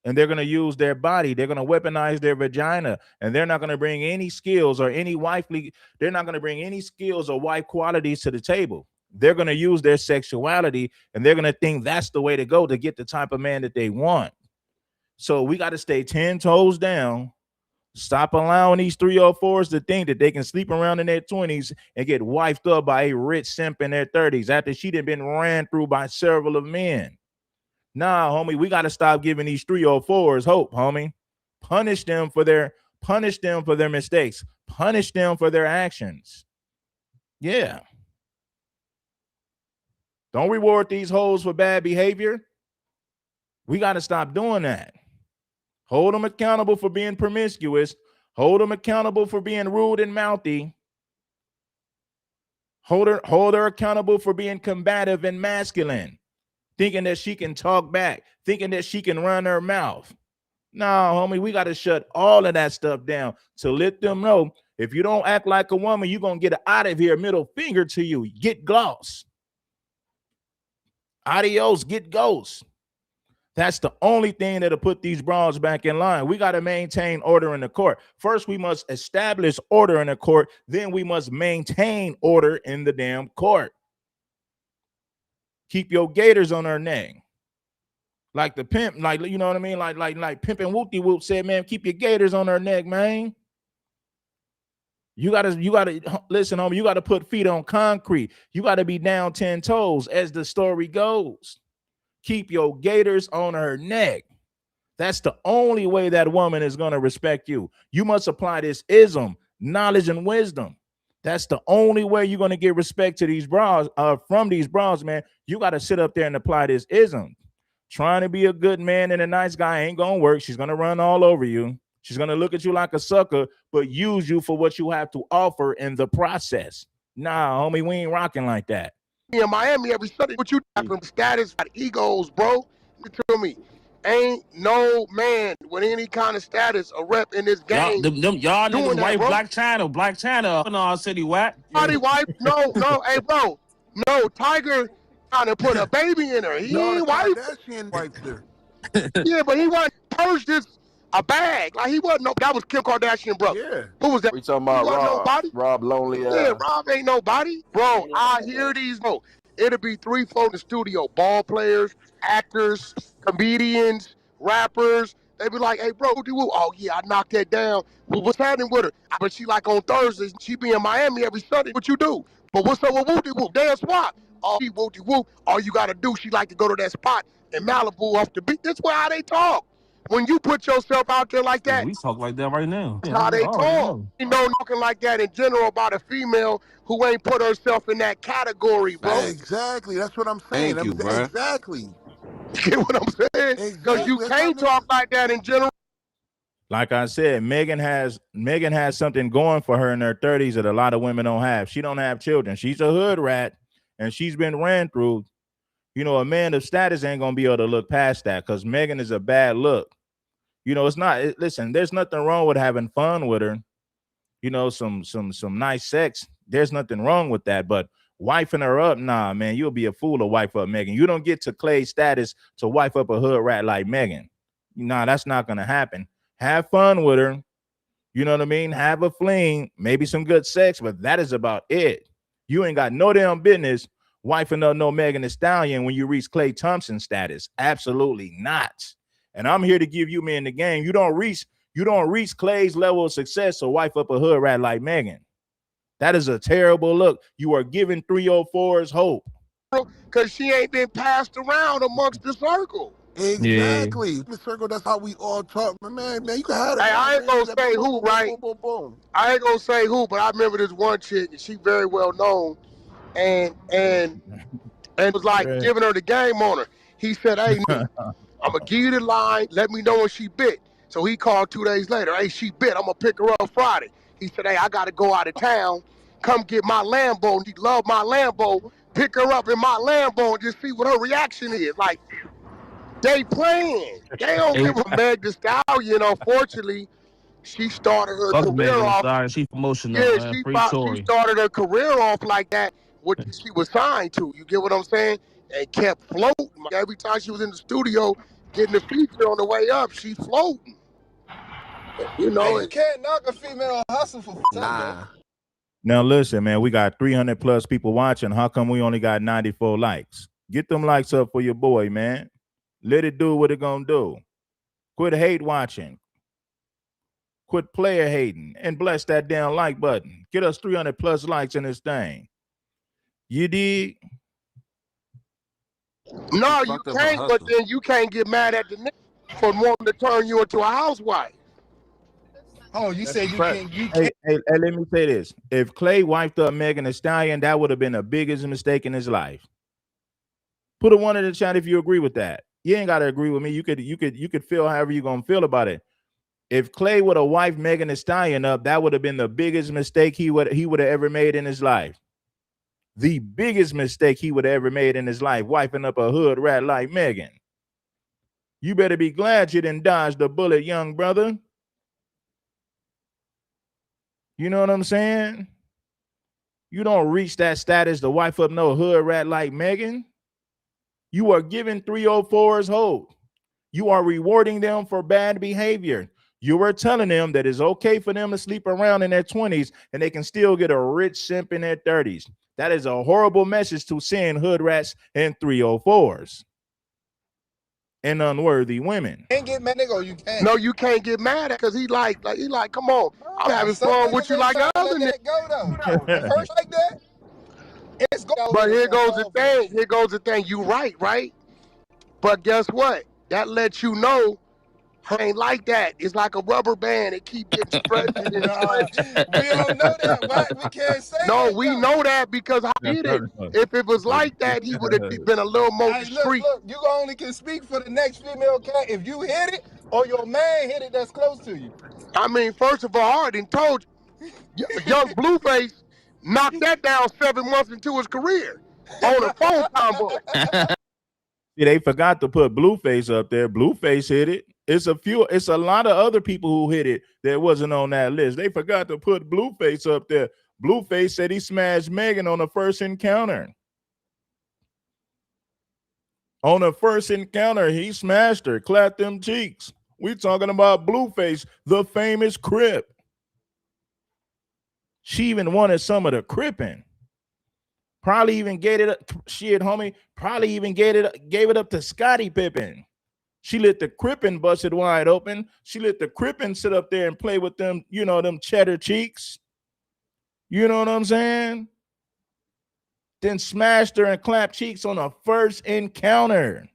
And they're going to use their body. They're going to weaponize their vagina. And they're not going to bring any skills or any wifely. They're not going to bring any skills or wife qualities to the table. They're going to use their sexuality. And they're going to think that's the way to go to get the type of man that they want. So we got to stay 10 toes down. Stop allowing these 304s to think that they can sleep around in their 20s and get wifed up by a rich simp in their 30s after she done been ran through by several of men. Nah, homie, we got to stop giving these 304s hope, homie. Punish them for their mistakes. Punish them for their actions. Yeah. Don't reward these hoes for bad behavior. We got to stop doing that. Hold them accountable for being promiscuous. Hold them accountable for being rude and mouthy. Hold her accountable for being combative and masculine. Thinking that she can talk back, thinking that she can run her mouth. No, homie, we got to shut all of that stuff down to let them know if you don't act like a woman, you're going to get out of here. Middle finger to you. Get gloss. Adios, get ghost. That's the only thing that'll put these bras back in line. We got to maintain order in the court. First, we must establish order in the court. Then we must maintain order in the damn court. Keep your gators on her neck. Like the pimp, like, you know what I mean? Like Pimp and Whoopty Whoop said, man, keep your gators on her neck, man. You gotta listen, homie, you gotta put feet on concrete. You gotta be down 10 toes as the story goes. Keep your gators on her neck. That's the only way that woman is gonna respect you. You must apply this ism, knowledge and wisdom. That's the only way you're going to get respect to these bras, from these bras, man. You got to sit up there and apply this ism. Trying to be a good man and a nice guy ain't going to work. She's going to run all over you. She's going to look at you like a sucker, but use you for what you have to offer in the process. Nah, homie, we ain't rocking like that. In Miami every Sunday, what you talking status, egos, bro? You tell me. Ain't no man with any kind of status or rep in this game. Y'all niggas white Black China in our city, what? Body wife? No, hey, bro. No, Tiger trying to put a baby in her. He ain't wife. Kardashian wiped her. Yeah, but he wasn't purged this a bag. Like he wasn't no. That was Kim Kardashian brother. Yeah. Who was that? We talking about Rob. Nobody. Rob Lonely. Yeah, Rob ain't nobody. Bro, I hear these. Bro, it'll be 3, 4 in the studio. Ball players, actors, comedians, rappers. They be like, hey, bro, oh, yeah, I knocked that down. Well, what's happening with her? But she like on Thursdays, she be in Miami every Sunday. What you do? But what's up with whoop-de-whoop? Dance what? Oh, whoop-de-whoop. All you got to do, she like to go to that spot in Malibu off the beach. That's why how they talk. When you put yourself out there like that. We talk like that right now. That's how they talk. You know, talking like that in general about a female who ain't put herself in that category, bro. Exactly. That's what I'm saying. Thank you, bro. Exactly. You get what I'm saying? Because you can't talk like that in general. Like I said, Megan has something going for her in her 30s that a lot of women don't have. She don't have children. She's a hood rat, and she's been ran through. You know, a man of status ain't gonna be able to look past that because Megan is a bad look. You know, it's not. Listen, there's nothing wrong with having fun with her. You know, some nice sex. There's nothing wrong with that. But wifing her up, nah, man, you'll be a fool to wife up Megan. You don't get to Clay's status to wife up a hood rat like Megan. Nah, that's not gonna happen. Have fun with her. You know what I mean? Have a fling, maybe some good sex, but that is about it. You ain't got no damn business wifing up no Megan Thee Stallion when you reach Klay Thompson status. Absolutely not. And I'm here to give you men the game. You don't reach Klay's level of success or wife up a hood rat like Megan. That is a terrible look. You are giving 304s hope. Because she ain't been passed around amongst the circle. Exactly. Yeah. The circle, that's how we all talk. Man, you can have it. Hey, I ain't gonna say who, right? I ain't gonna say who, but I remember this one chick, and she very well known, and was like giving her the game on her. He said, hey, I'm gonna give you the line, let me know when she bit. So he called 2 days later, hey, she bit, I'm gonna pick her up Friday. He said, hey, I gotta go out of town, come get my Lambo. She loved my Lambo, pick her up in my Lambo and just see what her reaction is. Like, they playing. They don't give a Meg Thee Stallion. Unfortunately, she started her career off. Sorry, she promotional. Yeah, she started her career off like that, what she was signed to. You get what I'm saying? And kept floating. Every time she was in the studio getting the feature on the way up, she's floating. You know, you can't knock a female hustle for nah. Now listen, man, we got 300 plus people watching. How come we only got 94 likes? Get them likes up for your boy, man. Let it do what it gonna do. Quit hate watching. Quit player hating and bless that damn like button. Get us 300 plus likes in this thing. You dig? No, you can't, but then you can't get mad at the nigga for wanting to turn you into a housewife. Oh, you said you can't. Hey, let me say this. If Klay wiped up Megan Thee Stallion, that would have been the biggest mistake in his life. Put a 1 in the chat if you agree with that. You ain't gotta agree with me. You could feel however you're gonna feel about it. If Klay would have wiped Megan Thee Stallion up, that would have been the biggest mistake he would have ever made in his life. The biggest mistake he would have ever made in his life, wiping up a hood rat like Megan. You better be glad you didn't dodge the bullet, young brother. You know what I'm saying? You don't reach that status to wife up no hood rat like Megan. You are giving 304s hope. You are rewarding them for bad behavior. You are telling them that it's okay for them to sleep around in their 20s and they can still get a rich simp in their 30s. That is a horrible message to send hood rats and 304s and unworthy women. Can't get mad, nigga. You can't. No, you can't get mad at because he like, come on, I'm having fun with you like other niggas. Go though. First like that. It's go. But here goes the thing. Here goes the thing. You right? But guess what? That lets you know her ain't like that. It's like a rubber band. It keep getting stretched and stretched. We don't know that. Why? We can't say no, that. We know that because I did it. If it was like that, he would have been a little more discreet. Look, you only can speak for the next female cat if you hit it or your man hit it that's close to you. I mean, first of all, I already told you, young Blueface knocked that down 7 months into his career on a phone combo. See, they forgot to put Blueface up there. Blueface hit it. It's a lot of other people who hit it that wasn't on that list. They forgot to put Blueface up there. Blueface said he smashed Megan on the first encounter. On the first encounter, he smashed her, clapped them cheeks. We talking about Blueface, the famous Crip. She even wanted some of the cripping. Probably even gave it up. Shit, homie. Probably even gave it up to Scottie Pippen. She let the crippin' bust it wide open. She let the crippin' sit up there and play with them, them cheddar cheeks. You know what I'm saying? Then smashed her and clapped cheeks on a first encounter.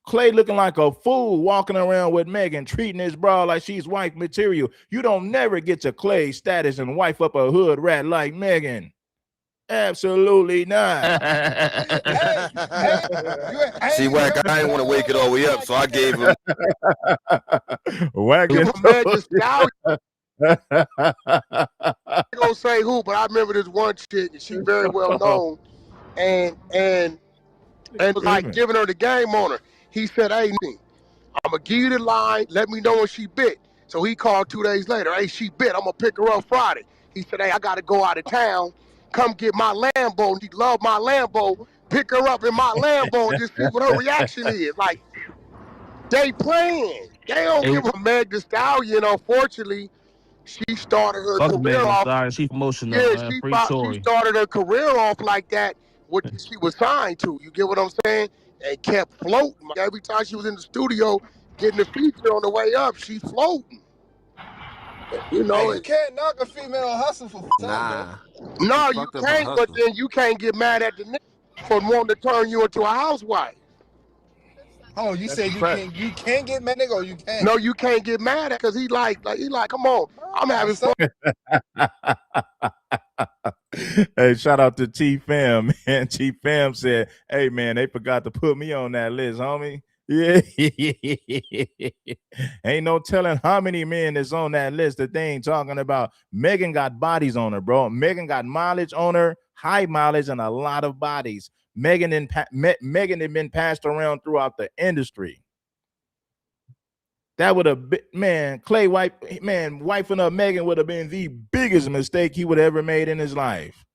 Klay looking like a fool walking around with Megan, treating his bra like she's wife material. You don't never get to Klay's status and wife up a hood rat like Megan. Absolutely not. See, Wack, I didn't want to wake it all the way up, so I gave him. Wack is I ain't gonna say who, but I remember this one chick, and she very well known, and was like giving her the game on her. He said, hey, I'm gonna give you the line, let me know when she bit. So he called 2 days later, hey, she bit, I'm gonna pick her up Friday. He said, hey, I gotta go out of town, come get my Lambo. She loved my Lambo, pick her up in my Lambo and just see what her reaction is. Like, they playing. They don't give a Meg Thee Stallion. Unfortunately, She started her Fuck career Megan, off. sorry, she emotional. Yeah, Free she Tory. started her career off like that, what she was signed to. You get what I'm saying? And kept floating. Every time she was in the studio getting the feature on the way up, she floating. You know, Hey, you can't knock a female hustle for Nah. no, It's you fucked up her can't. But hustle. then you can't get mad at the nigga for wanting to turn you into a housewife. Oh, you said you can't get mad, nigga, or you can't? No, you can't get mad at because he like, come on, I'm having fun. Hey, shout out to T Fam, man. T Fam said, "Hey, man, they forgot to put me on that list, homie." Yeah, ain't no telling how many men is on that list that they ain't talking about. Megan got bodies on her, bro. Megan got mileage on her, high mileage, and a lot of bodies. Megan had been passed around throughout the industry. That would have been, man, wifing up Megan would have been the biggest mistake he would have ever made in his life.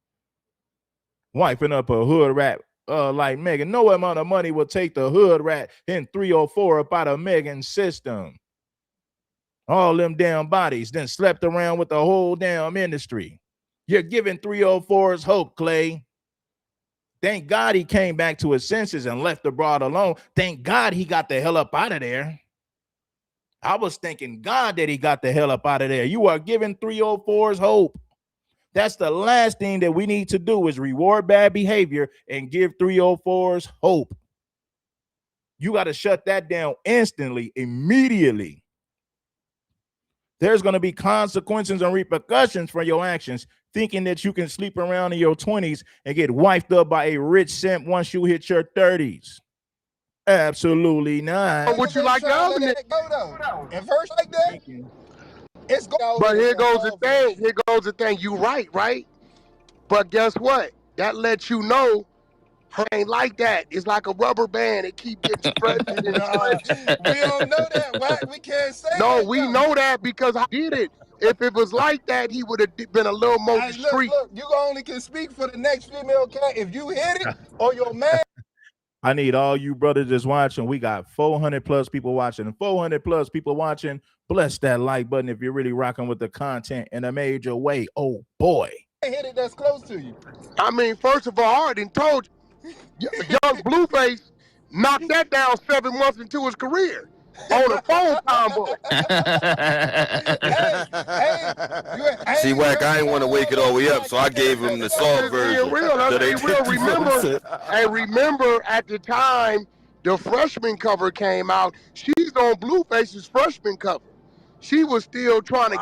Wifing up a hood rat like Megan. No amount of money will take the hood rat in 304 up out of Megan's system. All them damn bodies then slept around with the whole damn industry. You're giving 304s hope, Clay. Thank God he came back to his senses and left the broad alone. Thank God he got the hell up out of there. I was thanking God that he got the hell up out of there. You are giving 304s hope. That's the last thing that we need to do is reward bad behavior and give 304s hope. You got to shut that down instantly, immediately. There's going to be consequences and repercussions for your actions, thinking that you can sleep around in your 20s and get wifed up by a rich simp once you hit your 30s. Absolutely not. Would you like the other nigga? Go though. And first like that, it's go. But here goes the thing. Here goes the thing. You right? But guess what? That lets you know her ain't like that. It's like a rubber band. It keep getting stretched and stretched. We don't know that. Why? We can't say that. No, we know that because I did it. If it was like that, he would have been a little more discreet. Look, you only can speak for the next female cat if you hit it or your man. I need all you brothers that's watching. We got 400 plus people watching. 400 plus people watching. Bless that like button if you're really rocking with the content in a major way. Oh, boy. Hit it that's close to you. I mean, first of all, I already told you, young Blueface knocked that down 7 months into his career on a phone combo. See, Wack, I ain't want to wake it all the way up, so I gave him the soft version. Remember at the time the freshman cover came out, she's on Blueface's freshman cover. She was still trying to.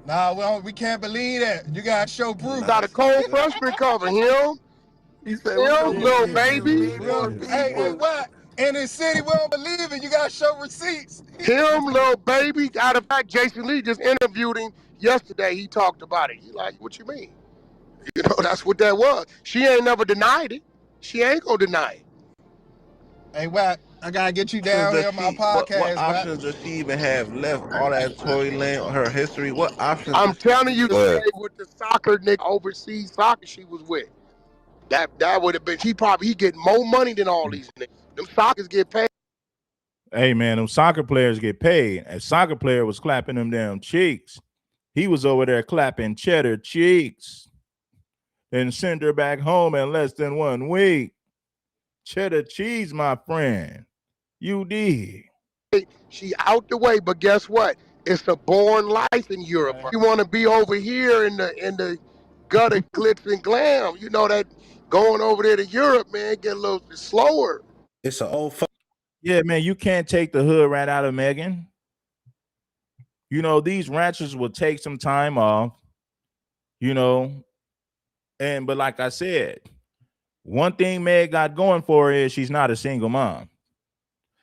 Nah, well, we can't believe that. You gotta show proof. Got a cold freshman cover, him. He said, little baby. Hey, what? In the city, we don't believe it. You gotta show receipts. Him, little baby. Out of fact, Jason Lee just interviewed him yesterday. He talked about it. He like, what you mean? You know, that's what that was. She ain't never denied it. She ain't gonna deny it. Hey, what? I gotta get you down here on my podcast. What options does she even have left? All that Tory Lane, her history. What options? I'm telling you, to stay with the soccer nigga, overseas soccer she was with. That would have been. He getting more money than all these niggas. Them soccers get paid. Hey, man, them soccer players get paid. A soccer player was clapping them damn cheeks. He was over there clapping cheddar cheeks. Then sent her back home in less than 1 week. Cheddar cheese, my friend. You did. She out the way, but guess what? It's a born life in Europe. You want to be over here in the gutter glitz and glam. You know that going over there to Europe, man, get a little slower. It's an old fuck. Yeah, man, you can't take the hood rat out of Megan. You know, these ranchers will take some time off, you know, but like I said, one thing Meg got going for her is she's not a single mom.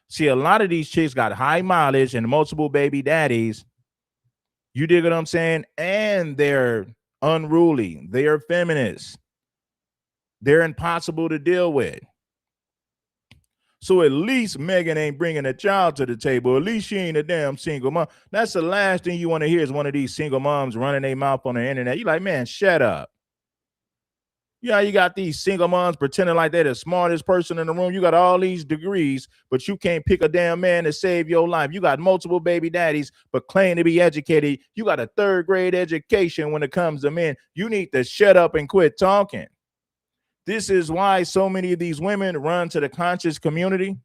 See, a lot of these chicks got high mileage and multiple baby daddies. You dig what I'm saying? And they're unruly. They're feminists. They're impossible to deal with. So at least Megan ain't bringing a child to the table. At least she ain't a damn single mom. That's the last thing you want to hear is one of these single moms running their mouth on the internet. You're like, man, shut up. Yeah, you got these single moms pretending like they're the smartest person in the room. You got all these degrees, but you can't pick a damn man to save your life. You got multiple baby daddies, but claim to be educated. You got a 3rd grade education when it comes to men. You need to shut up and quit talking. This is why so many of these women run to the conscious community,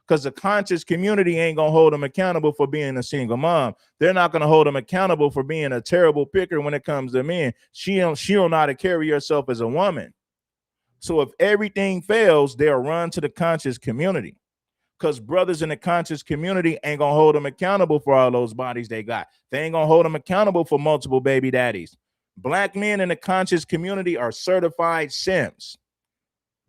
because the conscious community ain't going to hold them accountable for being a single mom. They're not going to hold them accountable for being a terrible picker when it comes to men. She don't know how to carry herself as a woman. So if everything fails, they'll run to the conscious community, because brothers in the conscious community ain't going to hold them accountable for all those bodies they got. They ain't going to hold them accountable for multiple baby daddies. Black men in the conscious community are certified simps.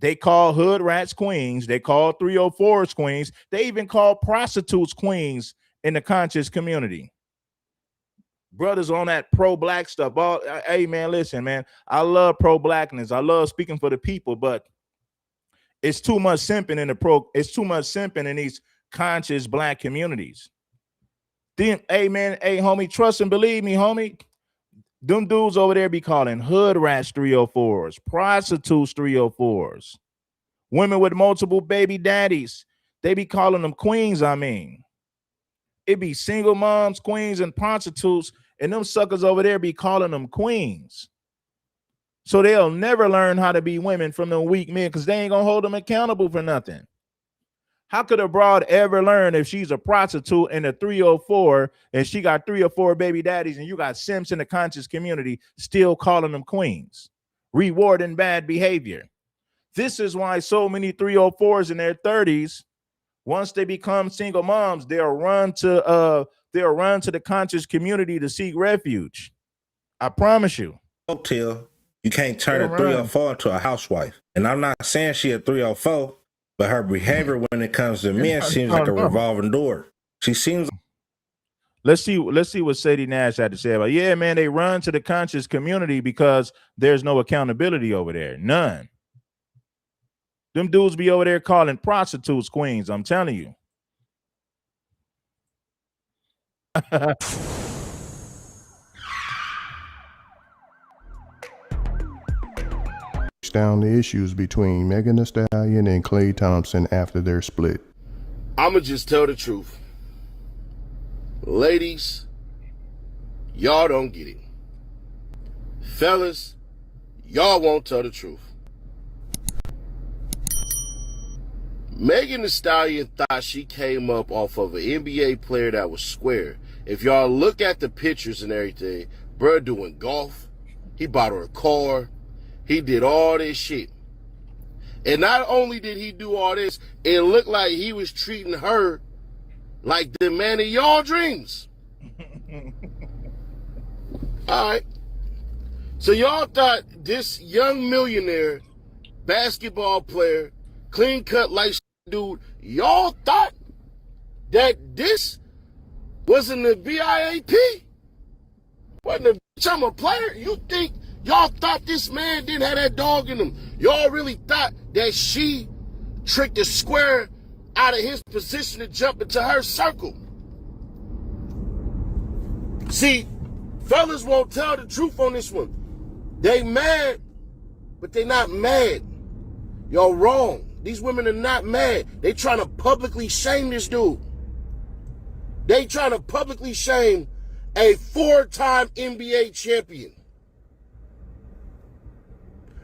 They call hood rats queens. They call 304s queens. They even call prostitutes queens in the conscious community. Brothers on that pro-black stuff. Hey, man, listen, man. I love pro-blackness. I love speaking for the people, but it's too much simping it's too much simping in these conscious black communities. Then, hey, man, hey, homie, trust and believe me, homie. Them dudes over there be calling hood rats 304s, prostitutes 304s, women with multiple baby daddies. They be calling them queens, I mean. It be single moms, queens, and prostitutes, and them suckers over there be calling them queens. So they'll never learn how to be women from them weak men, because they ain't gonna hold them accountable for nothing. How could a broad ever learn if she's a prostitute in a 304 and she got 3 or 4 baby daddies and you got simps in the conscious community still calling them queens, rewarding bad behavior? This is why so many 304s in their 30s, once they become single moms, they'll run to the conscious community to seek refuge. I promise you. Till you can't turn a 304 into a housewife. And I'm not saying she a 304. But her behavior when it comes to men seems like a revolving door. She seems. Let's see what Sadie Nash had to say about it. Yeah, man, they run to the conscious community because there's no accountability over there. None. Them dudes be over there calling prostitutes queens. I'm telling you. Down the issues between Megan Thee Stallion and Klay Thompson after their split. I'ma just tell the truth. Ladies, y'all don't get it. Fellas, y'all won't tell the truth. Megan Thee Stallion thought she came up off of an NBA player that was square. If y'all look at the pictures and everything, bruh doing golf, he bought her a car, he did all this shit. And not only did he do all this, it looked like he was treating her like the man of y'all dreams. All right. So y'all thought this young millionaire, basketball player, clean-cut light dude, y'all thought that this wasn't the BIP? Wasn't a bitch, I'm a player? You think y'all thought this man didn't have that dog in him? Y'all really thought that she tricked the square out of his position to jump into her circle? See, fellas won't tell the truth on this one. They mad, but they not mad. Y'all wrong. These women are not mad. They trying to publicly shame this dude. They trying to publicly shame a 4-time NBA champion.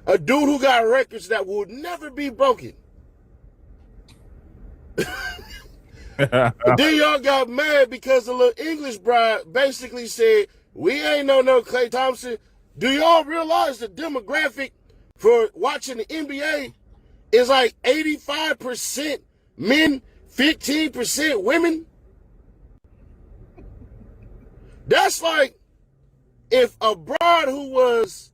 A dude who got records that will never be broken. Then y'all got mad because a little English bride basically said, we ain't no Klay Thompson. Do y'all realize the demographic for watching the NBA is like 85% men, 15% women? That's like if a bride who was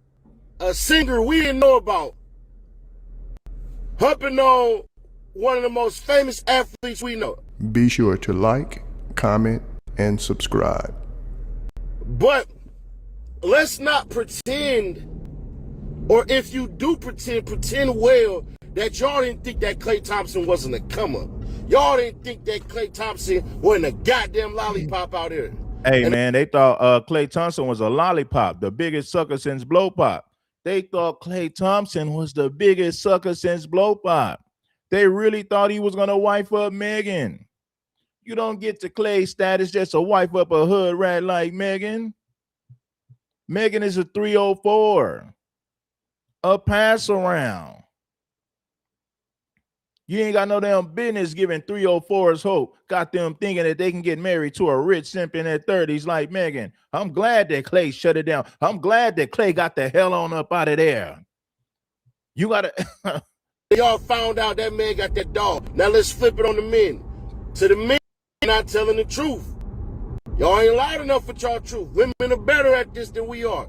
a singer we didn't know about humping on one of the most famous athletes we know. Be sure to like, comment, and subscribe. But let's not pretend, or if you do pretend well that y'all didn't think that Klay Thompson wasn't a come-up. Y'all didn't think that Klay Thompson wasn't a goddamn lollipop out here. Hey, man, they thought Klay Thompson was a lollipop, the biggest sucker since Blow Pop. They thought Klay Thompson was the biggest sucker since Blow Pop. They really thought he was gonna wife up Megan. You don't get to Klay status just to wife up a hood rat like Megan. Megan is a 304, a pass around. You ain't got no damn business giving 304s hope. Got them thinking that they can get married to a rich simp in their 30s like Megan. I'm glad that Klay shut it down. I'm glad that Klay got the hell on up out of there. You gotta Y'all found out that man got that dog. Now let's flip it on the men. To the men not telling the truth. Y'all ain't loud enough for y'all truth. Women are better at this than we are.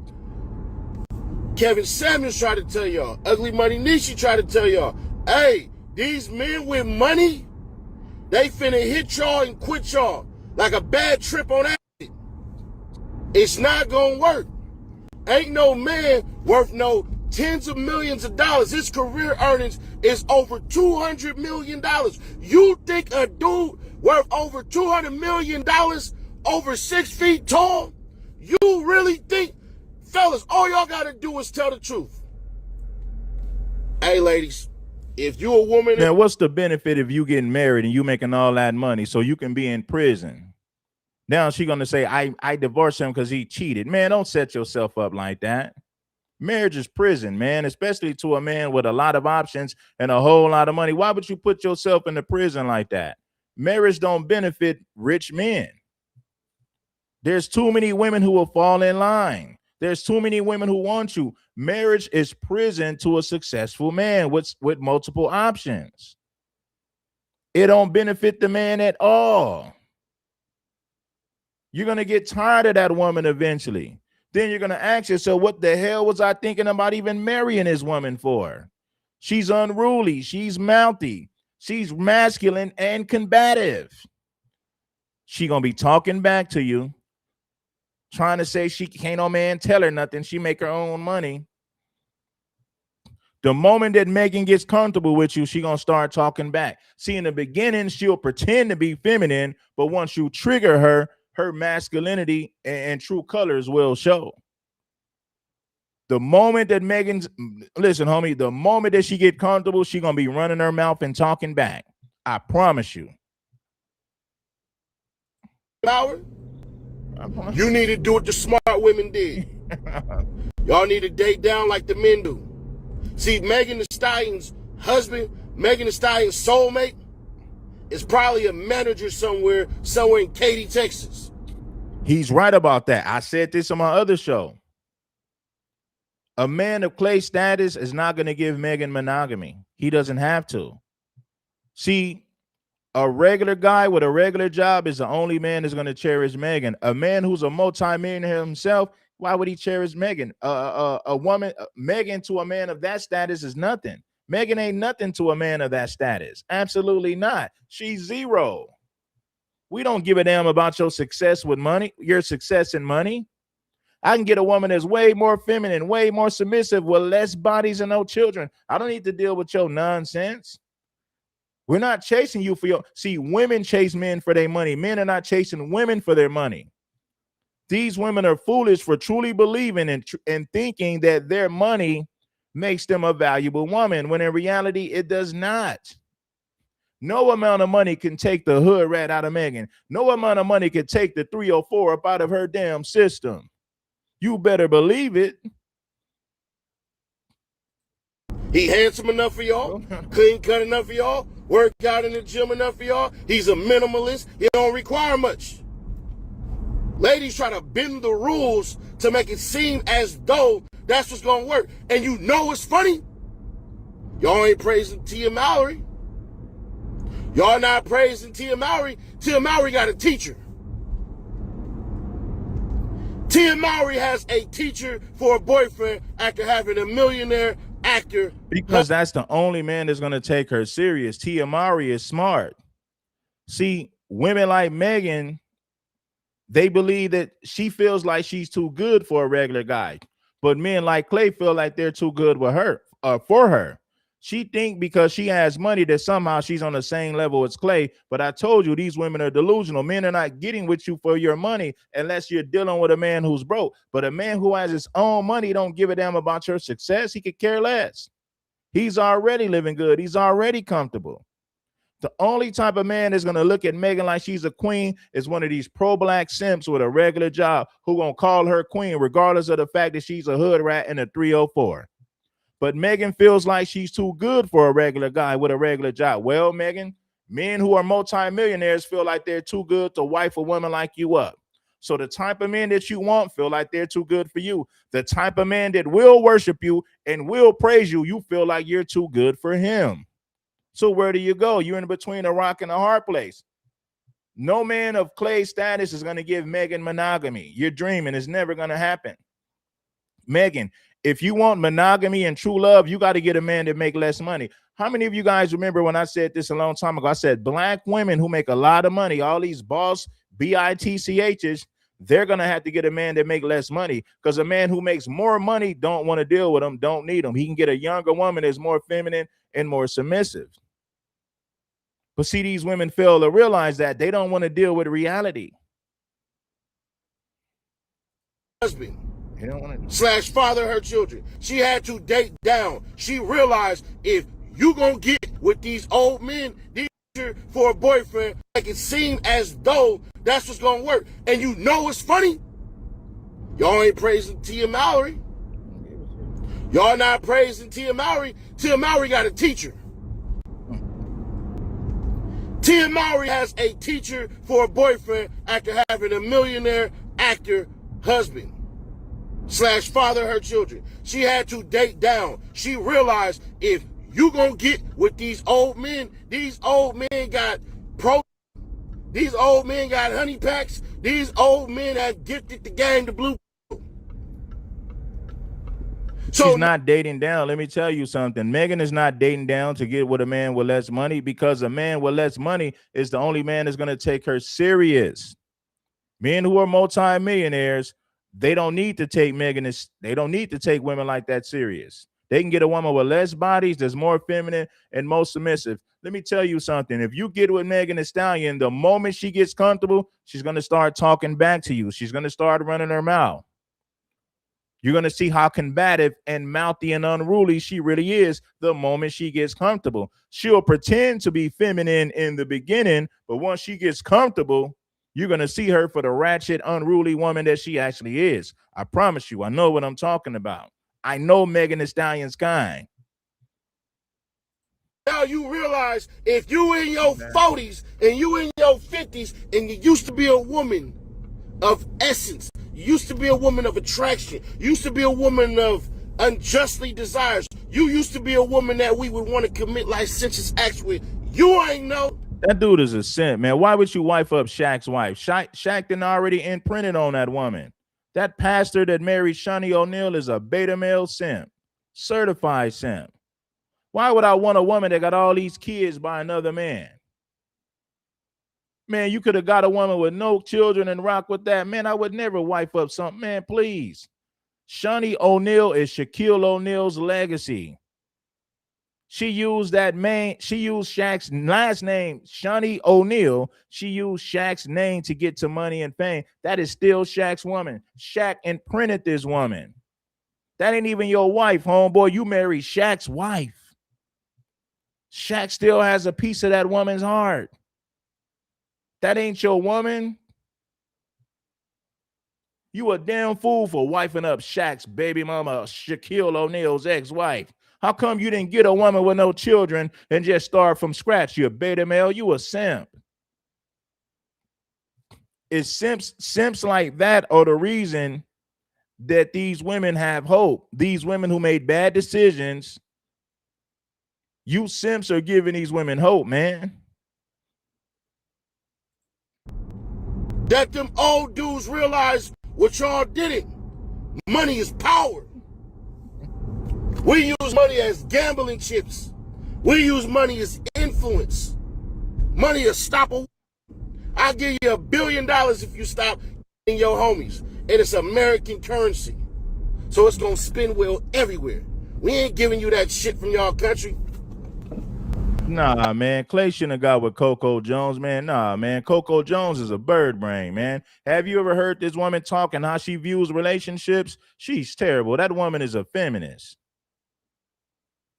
Kevin Samuels tried to tell y'all. Ugly Money Nishi tried to tell y'all. Hey, these men with money, they finna hit y'all and quit y'all like a bad trip on acid. It's not gonna work. Ain't no man worth no tens of millions of dollars. His career earnings is over $200 million. You think a dude worth over $200 million over 6 feet tall? You really think, fellas, all y'all gotta do is tell the truth. Hey, ladies, if you a woman... Man, what's the benefit of you getting married and you making all that money so you can be in prison? Now she gonna say, I divorced him because he cheated. Man, don't set yourself up like that. Marriage is prison, man, especially to a man with a lot of options and a whole lot of money. Why would you put yourself in a prison like that? Marriage don't benefit rich men. There's too many women who will fall in line. There's too many women who want you. Marriage is prison to a successful man with multiple options. It don't benefit the man at all. You're going to get tired of that woman eventually. Then you're going to ask yourself, what the hell was I thinking about even marrying this woman for? She's unruly. She's mouthy. She's masculine and combative. She going to be talking back to you, trying to say she can't no man tell her nothing. She make her own money. The moment that Megan gets comfortable with you, she going to start talking back. See, in the beginning, she'll pretend to be feminine, but once you trigger her, her masculinity and true colors will show. The moment that listen, homie, the moment that she get comfortable, she going to be running her mouth and talking back. I promise you. You need to do what the smart women did. Y'all need to date down like the men do. See, Megan Thee Stallion's husband, Megan Thee Stallion's soulmate, is probably a manager somewhere in Katy, Texas. He's right about that. I said this on my other show. A man of Klay status is not going to give Megan monogamy. He doesn't have to. See, a regular guy with a regular job is the only man that's going to cherish Megan. A man who's a multi-millionaire himself, why would he cherish Megan? A woman, Megan to a man of that status is nothing. Megan ain't nothing to a man of that status. Absolutely not. She's zero. We don't give a damn about your success with money, your success in money. I can get a woman that's way more feminine, way more submissive with less bodies and no children. I don't need to deal with your nonsense. We're not chasing you for your... See, women chase men for their money. Men are not chasing women for their money. These women are foolish for truly believing and thinking that their money makes them a valuable woman, when in reality, it does not. No amount of money can take the hood rat out of Megan. No amount of money can take the 304 up out of her damn system. You better believe it. He handsome enough for y'all, clean cut enough for y'all, work out in the gym enough for y'all. He's a minimalist. He don't require much. Ladies try to bend the rules to make it seem as though that's what's gonna work. And you know what's funny? Y'all ain't praising Tia Mowry. Y'all not praising Tia Mowry. Tia Mowry got a teacher. Tia Mowry has a teacher for a boyfriend after having a millionaire actor. Because that's the only man that's going to take her serious. Tia Mowry is smart. See, women like Megan, they believe that she feels like she's too good for a regular guy. But men like Klay feel like they're too good with her, for her. She think because she has money that somehow she's on the same level as Clay. But I told you, these women are delusional. Men are not getting with you for your money unless you're dealing with a man who's broke. But a man who has his own money don't give a damn about your success. He could care less. He's already living good. He's already comfortable. The only type of man that's going to look at Megan like she's a queen is one of these pro-black simps with a regular job who going to call her queen regardless of the fact that she's a hood rat in a 304. But Megan feels like she's too good for a regular guy with a regular job. Well, Megan, men who are multimillionaires feel like they're too good to wife a woman like you up. So the type of men that you want feel like they're too good for you. The type of man that will worship you and will praise you, you feel like you're too good for him. So where do you go? You're in between a rock and a hard place. No man of Clay's status is going to give Megan monogamy. You're dreaming. It's never going to happen. Megan, if you want monogamy and true love, you got to get a man that make less money. How many of you guys remember when I said this a long time ago? I said black women who make a lot of money, all these boss BITCHs, they're going to have to get a man that make less money because a man who makes more money don't want to deal with them, don't need them. He can get a younger woman that's more feminine and more submissive. But see, these women fail to realize that they don't want to deal with reality. Husband / father her children. She had to date down. She realized if you gonna get with these old men, these for a boyfriend, like it seemed as though that's what's gonna work. And you know what's funny? Y'all ain't praising Tia Mallory. Y'all not praising Tia Mallory. Tia Mallory got a teacher. Tia Mallory has a teacher for a boyfriend after having a millionaire actor husband / father her children. She had to date down. She realized if you gonna get with these old men got these old men got honey packs, these old men have gifted the game to blue. So she's not dating down. Let me tell you something. Megan is not dating down to get with a man with less money because a man with less money is the only man that's going to take her serious. Men who are multimillionaires, they don't need to take they don't need to take women like that serious. They can get a woman with less bodies that's more feminine and more submissive. Let me tell you something. If you get with Megan Thee Stallion, the moment she gets comfortable, she's going to start talking back to you. She's going to start running her mouth. You're going to see how combative and mouthy and unruly she really is the moment she gets comfortable. She'll pretend to be feminine in the beginning, but once she gets comfortable, you're going to see her for the ratchet, unruly woman that she actually is. I promise you, I know what I'm talking about. I know Megan Thee Stallion's kind. Now you realize if you in your 40s and you in your 50s and you used to be a woman of essence, you used to be a woman of attraction, you used to be a woman of unjustly desires, you used to be a woman that we would want to commit licentious acts with, you ain't know. That dude is a simp, man. Why would you wife up Shaq's wife? Shaq done already imprinted on that woman. That pastor that married Shani O'Neal is a beta male simp, certified simp. Why would I want a woman that got all these kids by another man? Man, you could have got a woman with no children and rock with that. Man, I would never wife up something. Man, please. Shani O'Neal is Shaquille O'Neal's legacy. She used Shaq's last name, Shani O'Neal. She used Shaq's name to get to money and fame. That is still Shaq's woman. Shaq imprinted this woman. That ain't even your wife, homeboy. You married Shaq's wife. Shaq still has a piece of that woman's heart. That ain't your woman. You a damn fool for wifing up Shaq's baby mama, Shaquille O'Neal's ex-wife. How come you didn't get a woman with no children and just start from scratch? You a beta male, you a simp. It's simps like that are the reason that these women have hope. These women who made bad decisions, you simps are giving these women hope, man. That them old dudes realize what y'all didn't. Money is power. We use money as gambling chips. We use money as influence. Money is stop. I'll give you $1 billion if you stop in your homies. And it's American currency. So it's going to spin well everywhere. We ain't giving you that shit from y'all country. Nah, man. Clay shouldn't have got with Coco Jones, man. Nah, man. Coco Jones is a bird brain, man. Have you ever heard this woman talk and how she views relationships? She's terrible. That woman is a feminist.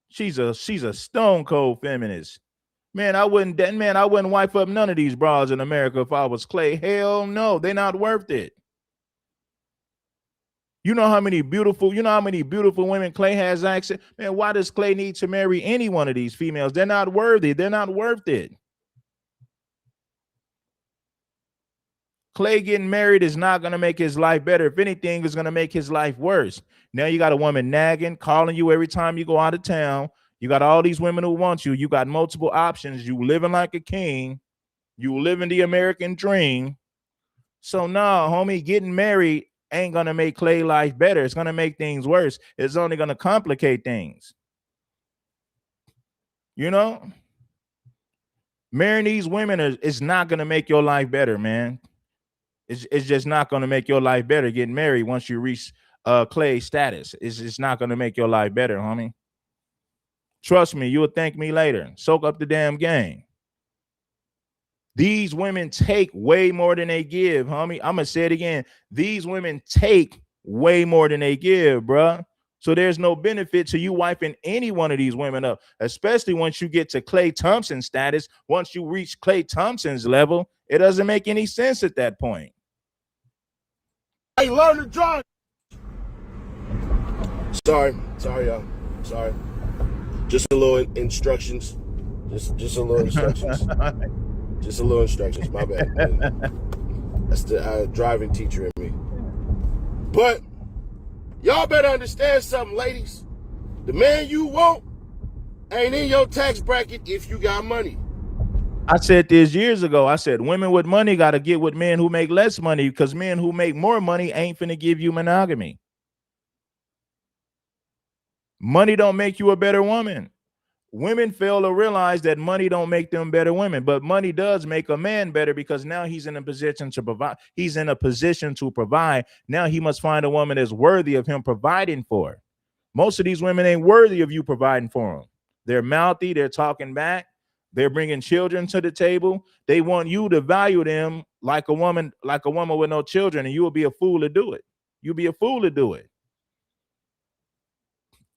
She's a stone cold feminist. Man, I wouldn't wife up none of these bras in America if I was Clay. Hell no, they're not worth it. You know how many beautiful women Clay has access? Man, why does Clay need to marry any one of these females? They're not worthy. They're not worth it. Clay getting married is not going to make his life better. If anything, it's going to make his life worse. Now you got a woman nagging, calling you every time you go out of town. You got all these women who want you. You got multiple options. You living like a king. You living the American dream. So nah, homie, getting married ain't going to make Clay life better. It's going to make things worse. It's only going to complicate things. You know? Marrying these women is not going to make your life better, man. It's just not going to make your life better getting married once you reach Clay status. It's not going to make your life better, homie. Trust me, you'll thank me later. Soak up the damn game. These women take way more than they give, homie. I'm going to say it again. These women take way more than they give, bruh. So there's no benefit to you wiping any one of these women up, especially once you get to Klay Thompson status. Once you reach Klay Thompson's level, it doesn't make any sense at that point. Hey, learn to drive. Sorry, y'all. Sorry. Just a little instructions. Just a little instructions. Just a little instructions. My bad. That's the driving teacher in me. But y'all better understand something, ladies. The man you want ain't in your tax bracket if you got money. I said this years ago. I said women with money got to get with men who make less money, because men who make more money ain't finna give you monogamy. Money don't make you a better woman. Women fail to realize that money don't make them better women, but money does make a man better, because now he's in a position to provide. He's in a position to provide. Now he must find a woman that's worthy of him providing for her. Most of these women ain't worthy of you providing for them. They're mouthy. They're talking back. They're bringing children to the table. They want you to value them like a woman with no children, and you will be a fool to do it. You'll be a fool to do it.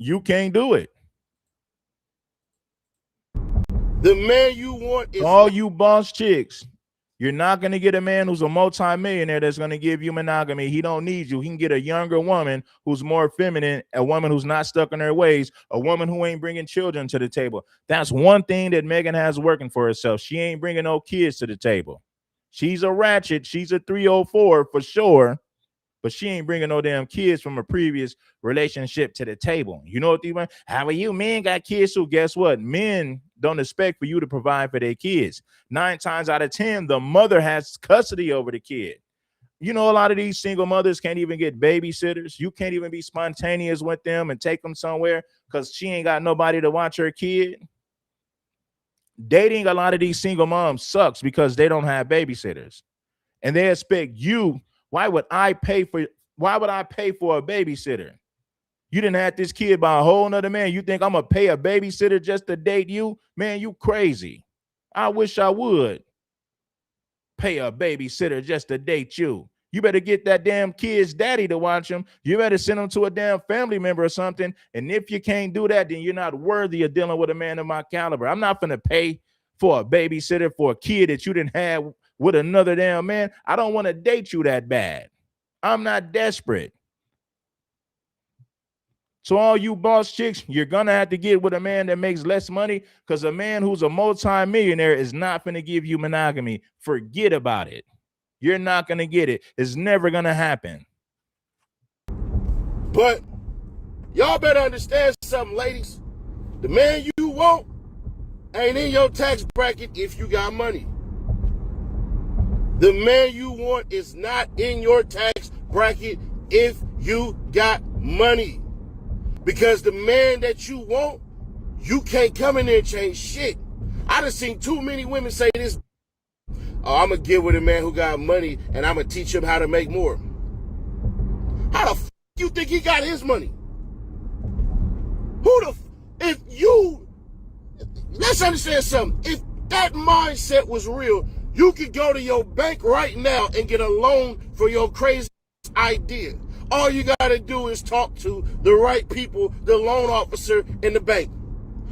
You can't do it. The man you want is all you boss chicks. You're not going to get a man who's a multi-millionaire that's going to give you monogamy. He don't need you. He can get a younger woman who's more feminine, a woman who's not stuck in her ways, a woman who ain't bringing children to the table. That's one thing that Megan has working for herself. She ain't bringing no kids to the table. She's a ratchet. She's a 304 for sure, but she ain't bringing no damn kids from a previous relationship to the table. You know what they want? How are you? Men got kids, so guess what? Men don't expect for you to provide for their kids. 9 times out of 10, the mother has custody over the kid. You know, a lot of these single mothers can't even get babysitters. You can't even be spontaneous with them and take them somewhere because she ain't got nobody to watch her kid. Dating a lot of these single moms sucks because they don't have babysitters. And they expect you. Why would I pay for a babysitter? You didn't have this kid by a whole nother man. You think I'm gonna pay a babysitter just to date you? Man, you crazy. I wish I would pay a babysitter just to date you. You better get that damn kid's daddy to watch him. You better send him to a damn family member or something. And if you can't do that, then you're not worthy of dealing with a man of my caliber. I'm not gonna pay for a babysitter for a kid that you didn't have with another damn man. I don't want to date you that bad. I'm not desperate. So all you boss chicks, you're going to have to get with a man that makes less money, because a man who's a multi-millionaire is not going to give you monogamy. Forget about it. You're not going to get it. It's never going to happen. But y'all better understand something, ladies. The man you want ain't in your tax bracket if you got money. The man you want is not in your tax bracket if you got money. Because the man that you want, you can't come in there and change shit. I done seen too many women say this. Oh, I'm going to get with a man who got money and I'm going to teach him how to make more. How the f*** you think he got his money? Let's Let's understand something. If that mindset was real, you could go to your bank right now and get a loan for your crazy idea. All you got to do is talk to the right people, the loan officer in the bank.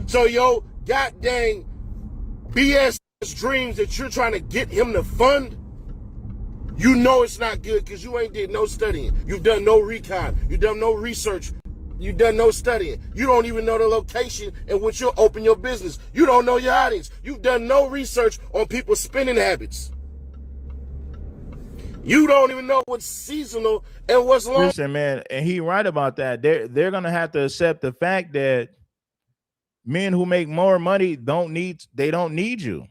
So your goddamn BS dreams that you're trying to get him to fund, you know it's not good because you ain't did no studying. You've done no recon. You've done no research. You've done no studying. You don't even know the location in which you'll open your business. You don't know your audience. You've done no research on people's spending habits. You don't even know what's seasonal and what's long. Listen, man, and he right about that. They're gonna have to accept the fact that men who make more money don't need you.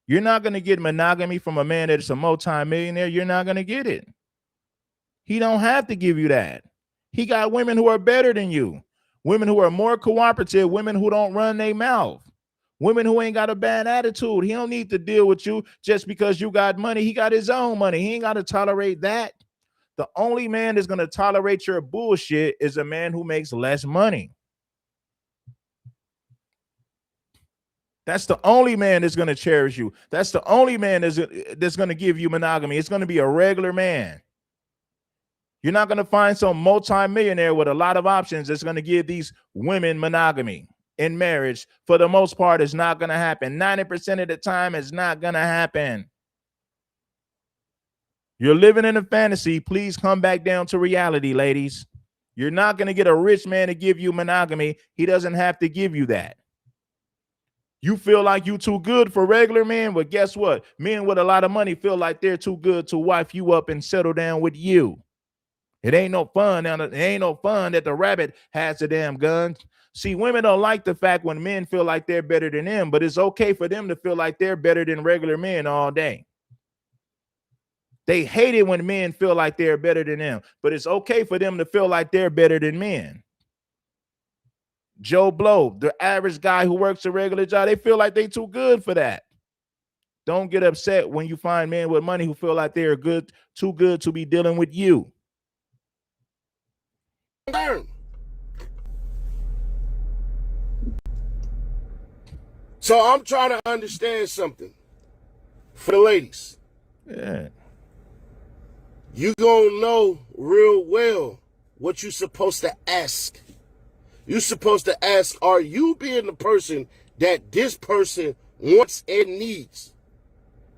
You're not gonna get monogamy from a man that's a multi-millionaire. You're not gonna get it. He don't have to give you that. He got women who are better than you, women who are more cooperative, women who don't run their mouth, women who ain't got a bad attitude. He don't need to deal with you just because you got money. He got his own money. He ain't got to tolerate that. The only man that's going to tolerate your bullshit is a man who makes less money. That's the only man that's going to cherish you. That's the only man that's going to give you monogamy. It's going to be a regular man. You're not going to find some multi-millionaire with a lot of options that's going to give these women monogamy in marriage. For the most part, it's not going to happen. 90% of the time, it's not going to happen. You're living in a fantasy. Please come back down to reality, ladies. You're not going to get a rich man to give you monogamy. He doesn't have to give you that. You feel like you too good for regular men, but guess what? Men with a lot of money feel like they're too good to wife you up and settle down with you. It ain't no fun. It ain't no fun that the rabbit has the damn gun. See, women don't like the fact when men feel like they're better than them, but it's okay for them to feel like they're better than regular men all day. They hate it when men feel like they're better than them, but it's okay for them to feel like they're better than men. Joe Blow, the average guy who works a regular job, they feel like they too good for that. Don't get upset when you find men with money who feel like they're too good to be dealing with you. Learn. So I'm trying to understand something for the ladies. Yeah. You gonna know real well what you're supposed to ask. You're supposed to ask, are you being the person that this person wants and needs?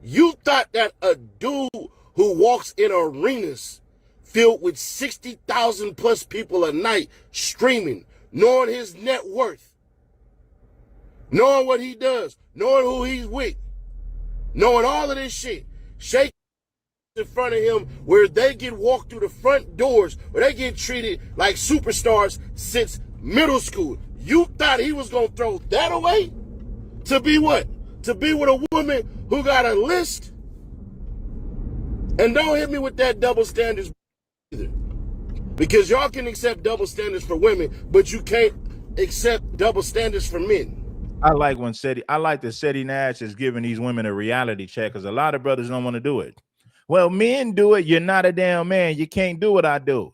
You thought that a dude who walks in arenas filled with 60,000 plus people a night streaming, knowing his net worth, knowing what he does, knowing who he's with, knowing all of this shit, shaking in front of him where they get walked through the front doors, where they get treated like superstars since middle school. You thought he was going to throw that away? To be what? To be with a woman who got a list? And don't hit me with that double standards either. Because y'all can accept double standards for women, but you can't accept double standards for men. I like that Seti Nash is giving these women a reality check because a lot of brothers don't want to do it. Well, men do it. You're not a damn man. You can't do what I do.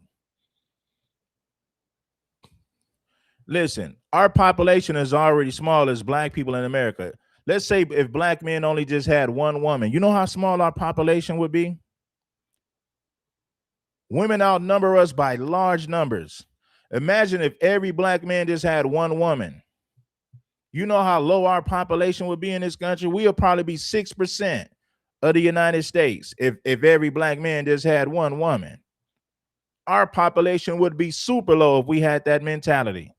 Listen, our population is already small as black people in America. Let's say if black men only just had one woman, you know how small our population would be? Women outnumber us by large numbers. Imagine if every black man just had one woman. You know how low our population would be in this country? We'll probably be 6% of the United States if every black man just had one woman. Our population would be super low if we had that mentality.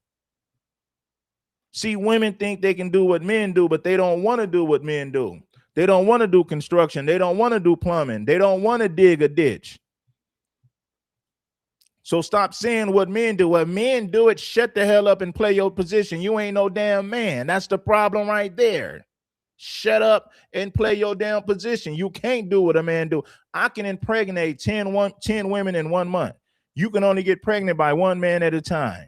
See, women think they can do what men do, but they don't want to do what men do. They don't want to do construction. They don't want to do plumbing. They don't want to dig a ditch. So stop saying what men do. What men do it, shut the hell up and play your position. You ain't no damn man. That's the problem right there. Shut up and play your damn position. You can't do what a man do. I can impregnate 10 women in 1 month. You can only get pregnant by one man at a time.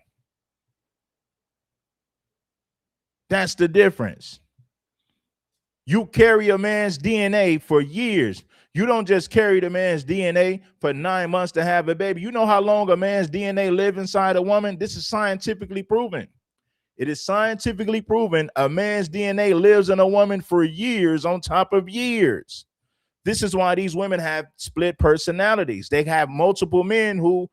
That's the difference. You carry a man's DNA for years. You don't just carry the man's DNA for 9 months to have a baby. You know how long a man's DNA lives inside a woman? This is scientifically proven. It is scientifically proven a man's DNA lives in a woman for years on top of years. This is why these women have split personalities. They have multiple men who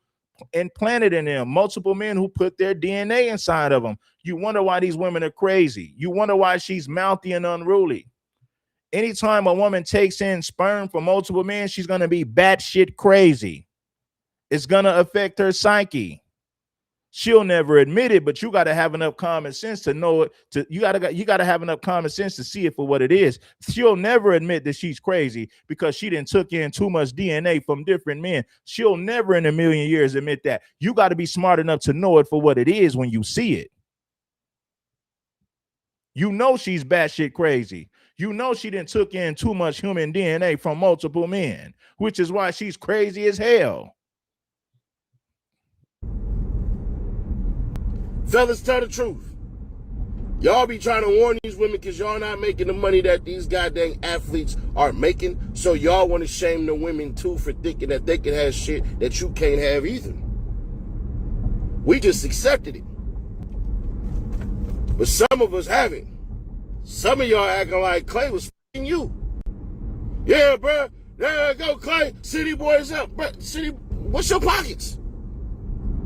implanted in them, multiple men who put their DNA inside of them. You wonder why these women are crazy. You wonder why she's mouthy and unruly. Anytime a woman takes in sperm from multiple men, she's going to be batshit crazy. It's going to affect her psyche. She'll never admit it, but you got to have enough common sense to know it. You got to have enough common sense to see it for what it is. She'll never admit that she's crazy because she didn't took in too much DNA from different men. She'll never in a million years admit that. You got to be smart enough to know it for what it is when you see it. You know she's batshit crazy. You know she didn't took in too much human DNA from multiple men, which is why she's crazy as hell. Fellas, tell the truth. Y'all be trying to warn these women because y'all not making the money that these goddamn athletes are making. So y'all want to shame the women too for thinking that they can have shit that you can't have either. We just accepted it. But some of us haven't. Some of y'all acting like Clay was f***ing you. Yeah, bro. There you go, Clay. City boys up. Bro, City, what's your pockets?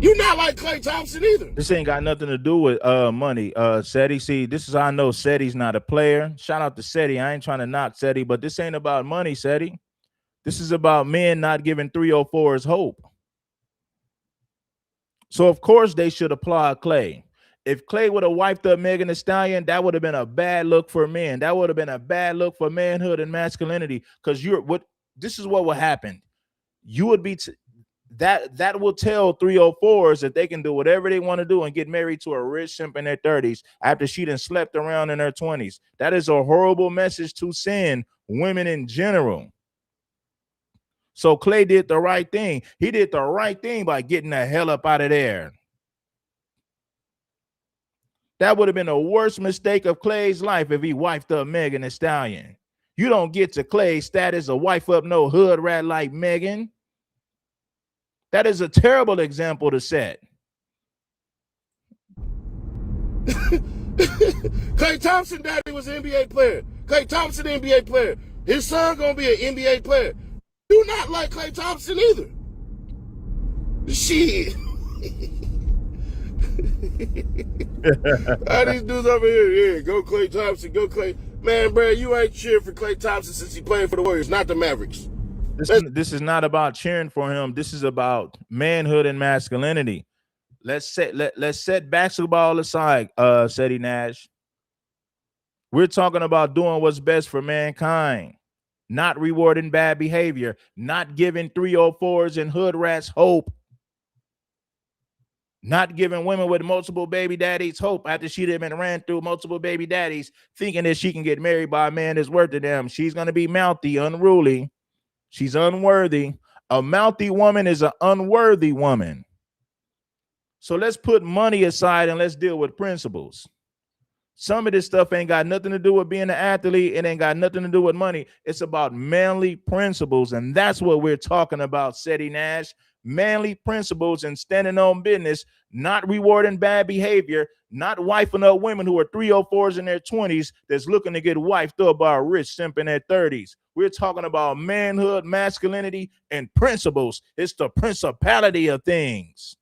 You not like Klay Thompson either. This ain't got nothing to do with money. Seti, see, this is how I know Seti's not a player. Shout out to Seti. I ain't trying to knock Seti, but this ain't about money, Seti. This is about men not giving 304s hope. So of course they should applaud Klay. If Klay would have wiped up Megan Thee Stallion, that would have been a bad look for men. That would have been a bad look for manhood and masculinity. Because this is what would happen. You would be that will tell 304s that they can do whatever they want to do and get married to a rich simp in their 30s after she done slept around in her 20s. That is a horrible message to send women in general. So Klay did the right thing. He did the right thing by getting the hell up out of there. That would have been the worst mistake of Klay's life if he wiped up Megan Thee Stallion. You don't get to Klay's status of wife up no hood rat like Megan. That is a terrible example to set. Klay Thompson daddy was an NBA player. Klay Thompson NBA player. His son gonna be an NBA player. You not like Klay Thompson either. Shit. All these dudes over here, yeah, go Klay Thompson, go Klay. Man, bro, you ain't cheering for Klay Thompson since he played for the Warriors, not the Mavericks. This is not about cheering for him. This is about manhood and masculinity. Let's set basketball aside, Seti Nash. We're talking about doing what's best for mankind, not rewarding bad behavior, not giving 304s and hood rats hope, not giving women with multiple baby daddies hope after she done been ran through multiple baby daddies, thinking that she can get married by a man that's worth to them. She's going to be mouthy, unruly. She's unworthy. A mouthy woman is an unworthy woman. So let's put money aside and let's deal with principles. Some of this stuff ain't got nothing to do with being an athlete. It ain't got nothing to do with money. It's about manly principles. And that's what we're talking about, Seti Nash. Manly principles and standing on business, not rewarding bad behavior, not wifing up women who are 304s in their 20s that's looking to get wifed up by a rich simp in their 30s. We're talking about manhood, masculinity, and principles. It's the principality of things.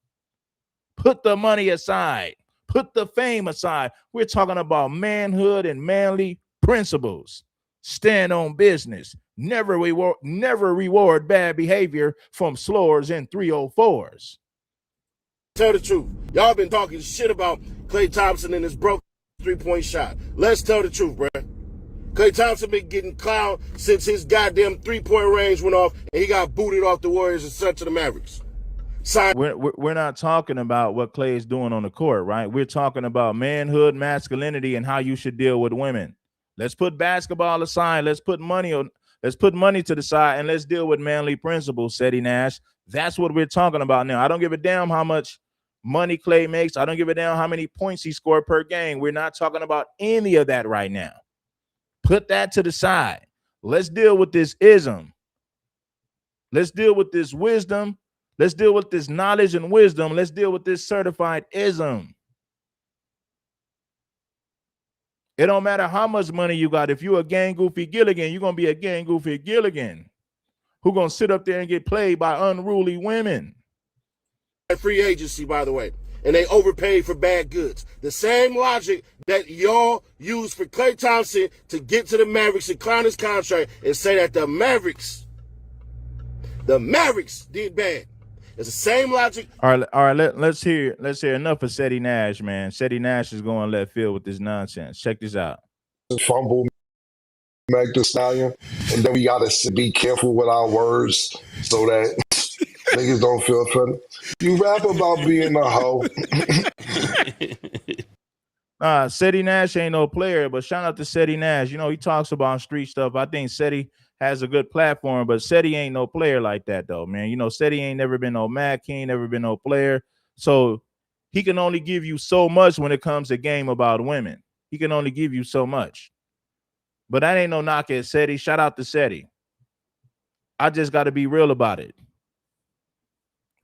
Put the money aside. Put the fame aside. We're talking about manhood and manly principles. Stand on business. Never reward bad behavior from slores and 304s. Tell the truth. Y'all been talking shit about Klay Thompson and his broke three-point shot. Let's tell the truth, bruh. Klay Thompson been getting clowned since his goddamn three-point range went off and he got booted off the Warriors and sent to the Mavericks. We're not talking about what Klay is doing on the court, right? We're talking about manhood, masculinity, and how you should deal with women. Let's put basketball aside. Let's put money to the side, and let's deal with manly principles, Seti Nash. That's what we're talking about now. I don't give a damn how much money Klay makes. I don't give a damn how many points he scored per game. We're not talking about any of that right now. Put that to the side. Let's deal with this ism. Let's deal with this wisdom. Let's deal with this knowledge and wisdom. Let's deal with this certified ism. It don't matter how much money you got. If you a gang goofy Gilligan, you're gonna be a gang goofy Gilligan who gonna sit up there and get played by unruly women. Free agency, by the way, and they overpaid for bad goods. The same logic that y'all use for Klay Thompson to get to the Mavericks and clown his contract and say that the Mavericks did bad. It's the same logic. All right. Let's hear enough of Seti Nash, man. Seti Nash is going left field with this nonsense. Check this out. Fumble, Meg the Stallion, and then we gotta be careful with our words so that niggas don't feel offended. You rap about being a hoe. Seti Nash ain't no player, but shout out to Seti Nash. You know, he talks about street stuff. I think Seti has a good platform, but Seti ain't no player like that, though, man. You know, Seti ain't never been no Mad King, never been no player. So he can only give you so much when it comes to game about women. He can only give you so much. But that ain't no knock at Seti. Shout out to Seti. I just got to be real about it.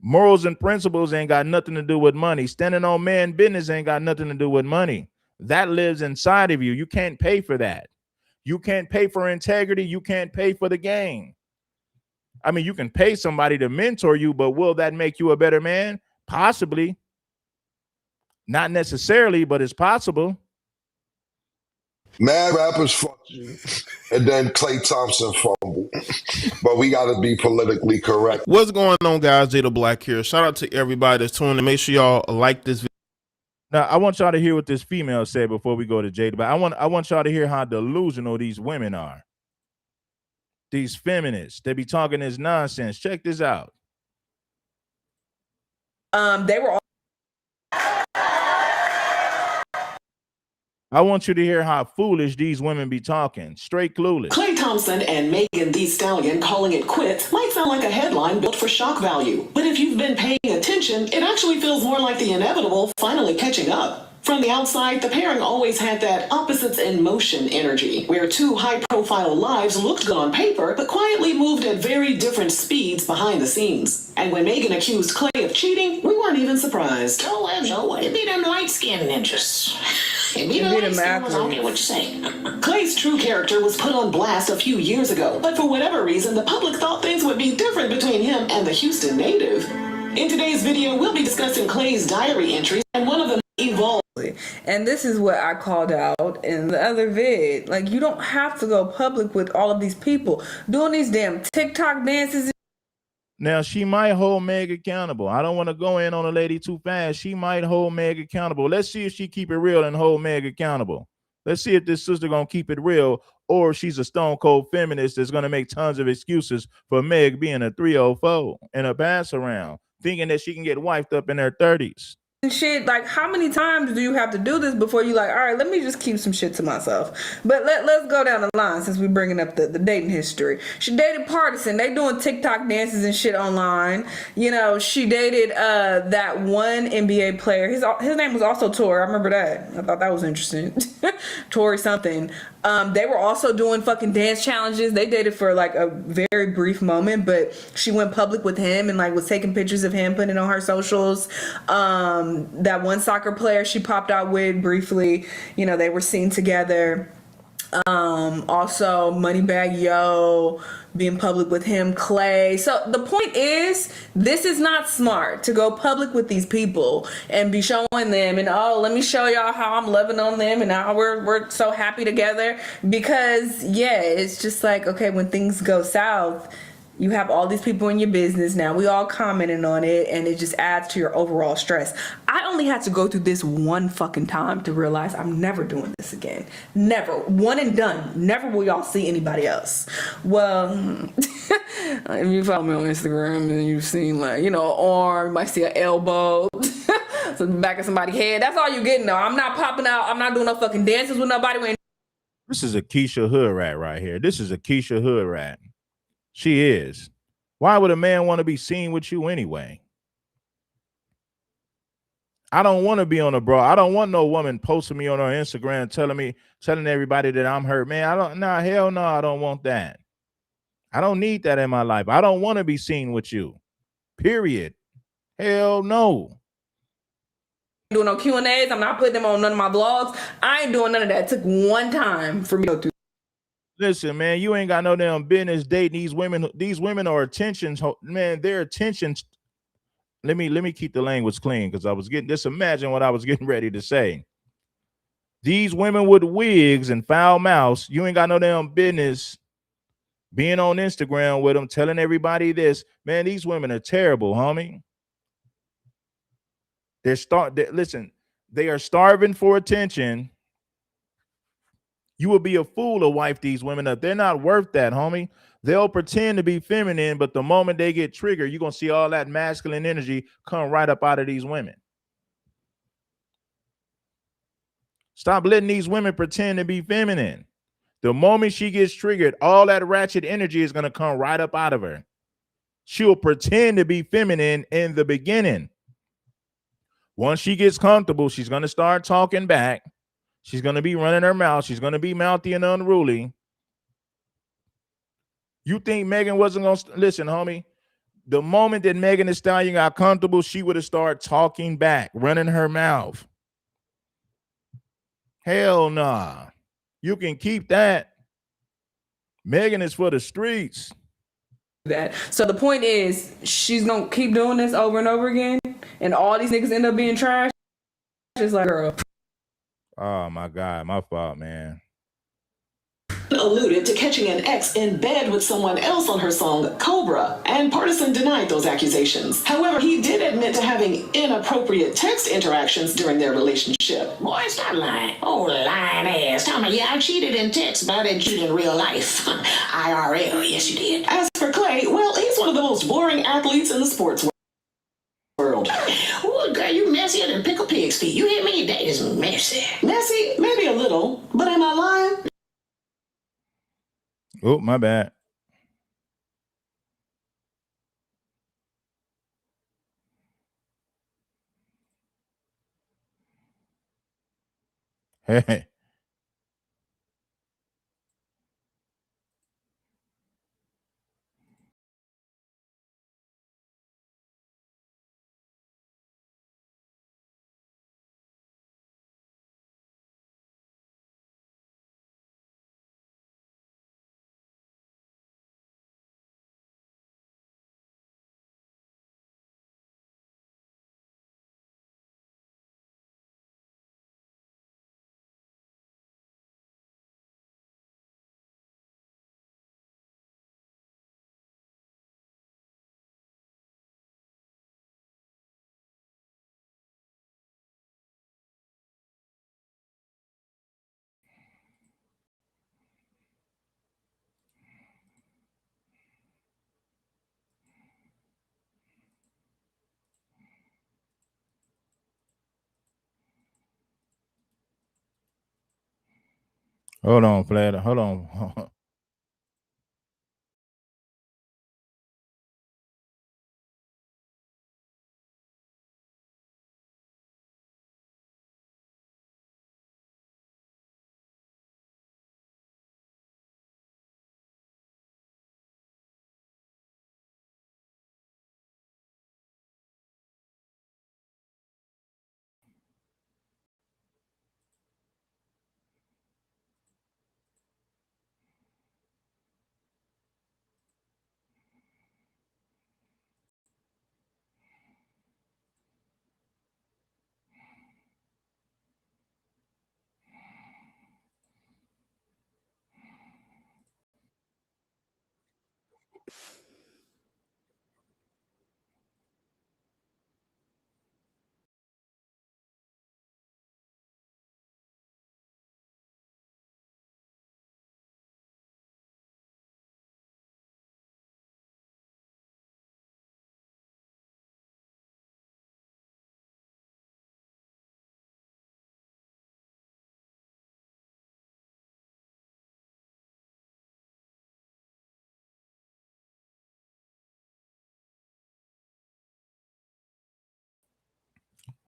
Morals and principles ain't got nothing to do with money. Standing on man business ain't got nothing to do with money. That lives inside of you. You can't pay for that. You can't pay for integrity. You can't pay for the game. I mean, you can pay somebody to mentor you, but will that make you a better man? Possibly. Not necessarily, but it's possible. Mad rappers fuck you, and then Klay Thompson fumble. But we got to be politically correct. What's going on, guys? Jada Black here. Shout out to everybody that's tuning in. Make sure y'all like this video. Now, I want y'all to hear what this female said before we go to Jada. But I want y'all to hear how delusional these women are. These feminists, they be talking this nonsense. Check this out. They were all I want you to hear how foolish these women be talking. Straight clueless. Klay Thompson and Megan Thee Stallion calling it quits might sound like a headline built for shock value. But if you've been paying attention, it actually feels more like the inevitable finally catching up. From the outside, the pairing always had that opposites in motion energy, where two high-profile lives looked good on paper, but quietly moved at very different speeds behind the scenes. And when Megan accused Klay of cheating, we weren't even surprised. It be them light-skinned ninjas. It be them I don't care what you say. Klay's true character was put on blast a few years ago, but for whatever reason, the public thought things would be different between him and the Houston native. In today's video, we'll be discussing Klay's diary entries, and one of them evolved. And this is what I called out in the other vid. Like, you don't have to go public with all of these people doing these damn TikTok dances. Now, she might hold Meg accountable. I don't want to go in on a lady too fast. She might hold Meg accountable. Let's see if she keep it real and hold Meg accountable. Let's see if this sister going to keep it real, or she's a stone cold feminist that's going to make tons of excuses for Meg being a 304 and a pass around, thinking that she can get wiped up in her 30s. And shit, like, how many times do you have to do this before you like, all right, let me just keep some shit to myself? But let's go down the line since we're bringing up the dating history. She dated Partisan. They doing TikTok dances and shit online. You know, she dated that one NBA player. His name was also Tori. I remember that. I thought that was interesting. Tori something. They were also doing fucking dance challenges. They dated for like a very brief moment, but she went public with him and like was taking pictures of him, putting it on her socials. That one soccer player she popped out with briefly, you know, they were seen together. Also Moneybagg Yo being public with him, Klay. So the point is, this is not smart to go public with these people and be showing them and, oh, let me show y'all how I'm loving on them and how we're so happy together. Because yeah, it's just like, okay, when things go south, you have all these people in your business now. We all commenting on it, and it just adds to your overall stress. I only had to go through this one fucking time to realize I'm never doing this again. Never. One and done. Never will y'all see anybody else. Well, if you follow me on Instagram and you've seen, like, you know, arm, you might see an elbow, so the back of somebody's head. That's all you're getting though. I'm not popping out. I'm not doing no fucking dances with nobody. This is a Keisha Hood rat right here. This is a Keisha Hood rat. She is. Why would a man want to be seen with you anyway? I don't want to be on a bro. I don't want no woman posting me on her Instagram telling everybody that I'm hurt. Man, hell no, I don't want that. I don't need that in my life. I don't want to be seen with you. Period. Hell no. doing no Q&As. I'm not putting them on none of my vlogs. I ain't doing none of that. It took one time for me to go through. Listen, man, you ain't got no damn business dating these women. These women are attentions, man. They're attentions. Let me keep the language clean because I was getting just imagine what I was getting ready to say. These women with wigs and foul mouths, you ain't got no damn business being on Instagram with them, telling everybody this. Man, these women are terrible, homie. Listen, they are starving for attention. You would be a fool to wife these women up. They're not worth that, homie. They'll pretend to be feminine, but the moment they get triggered, you're going to see all that masculine energy come right up out of these women. Stop letting these women pretend to be feminine. The moment she gets triggered, all that ratchet energy is going to come right up out of her. She'll pretend to be feminine in the beginning. Once she gets comfortable, she's going to start talking back. She's going to be running her mouth. She's going to be mouthy and unruly. You think Megan wasn't going to listen, homie? The moment that Megan Thee Stallion got comfortable, she would have started talking back, running her mouth. Hell nah. You can keep that. Megan is for the streets. That. So the point is, she's gonna keep doing this over and over again, and all these niggas end up being trash. It's like, girl. Oh my God, my fault, man. Alluded to catching an ex in bed with someone else on her song Cobra, and Partisan denied those accusations. However, he did admit to having inappropriate text interactions during their relationship. Boy, stop lying. Oh, lying ass. Tell me, yeah, I cheated in text, but I didn't cheat in real life. IRL, yes, you did. As for Clay, well, he's one of the most boring athletes in the sports world. Oh, girl, you messier than pickle pig's feet. You hear me? That is messy. Messy? Maybe a little, but am I lying? Oh, my bad. Hey. Hold on, Flat. Hold on.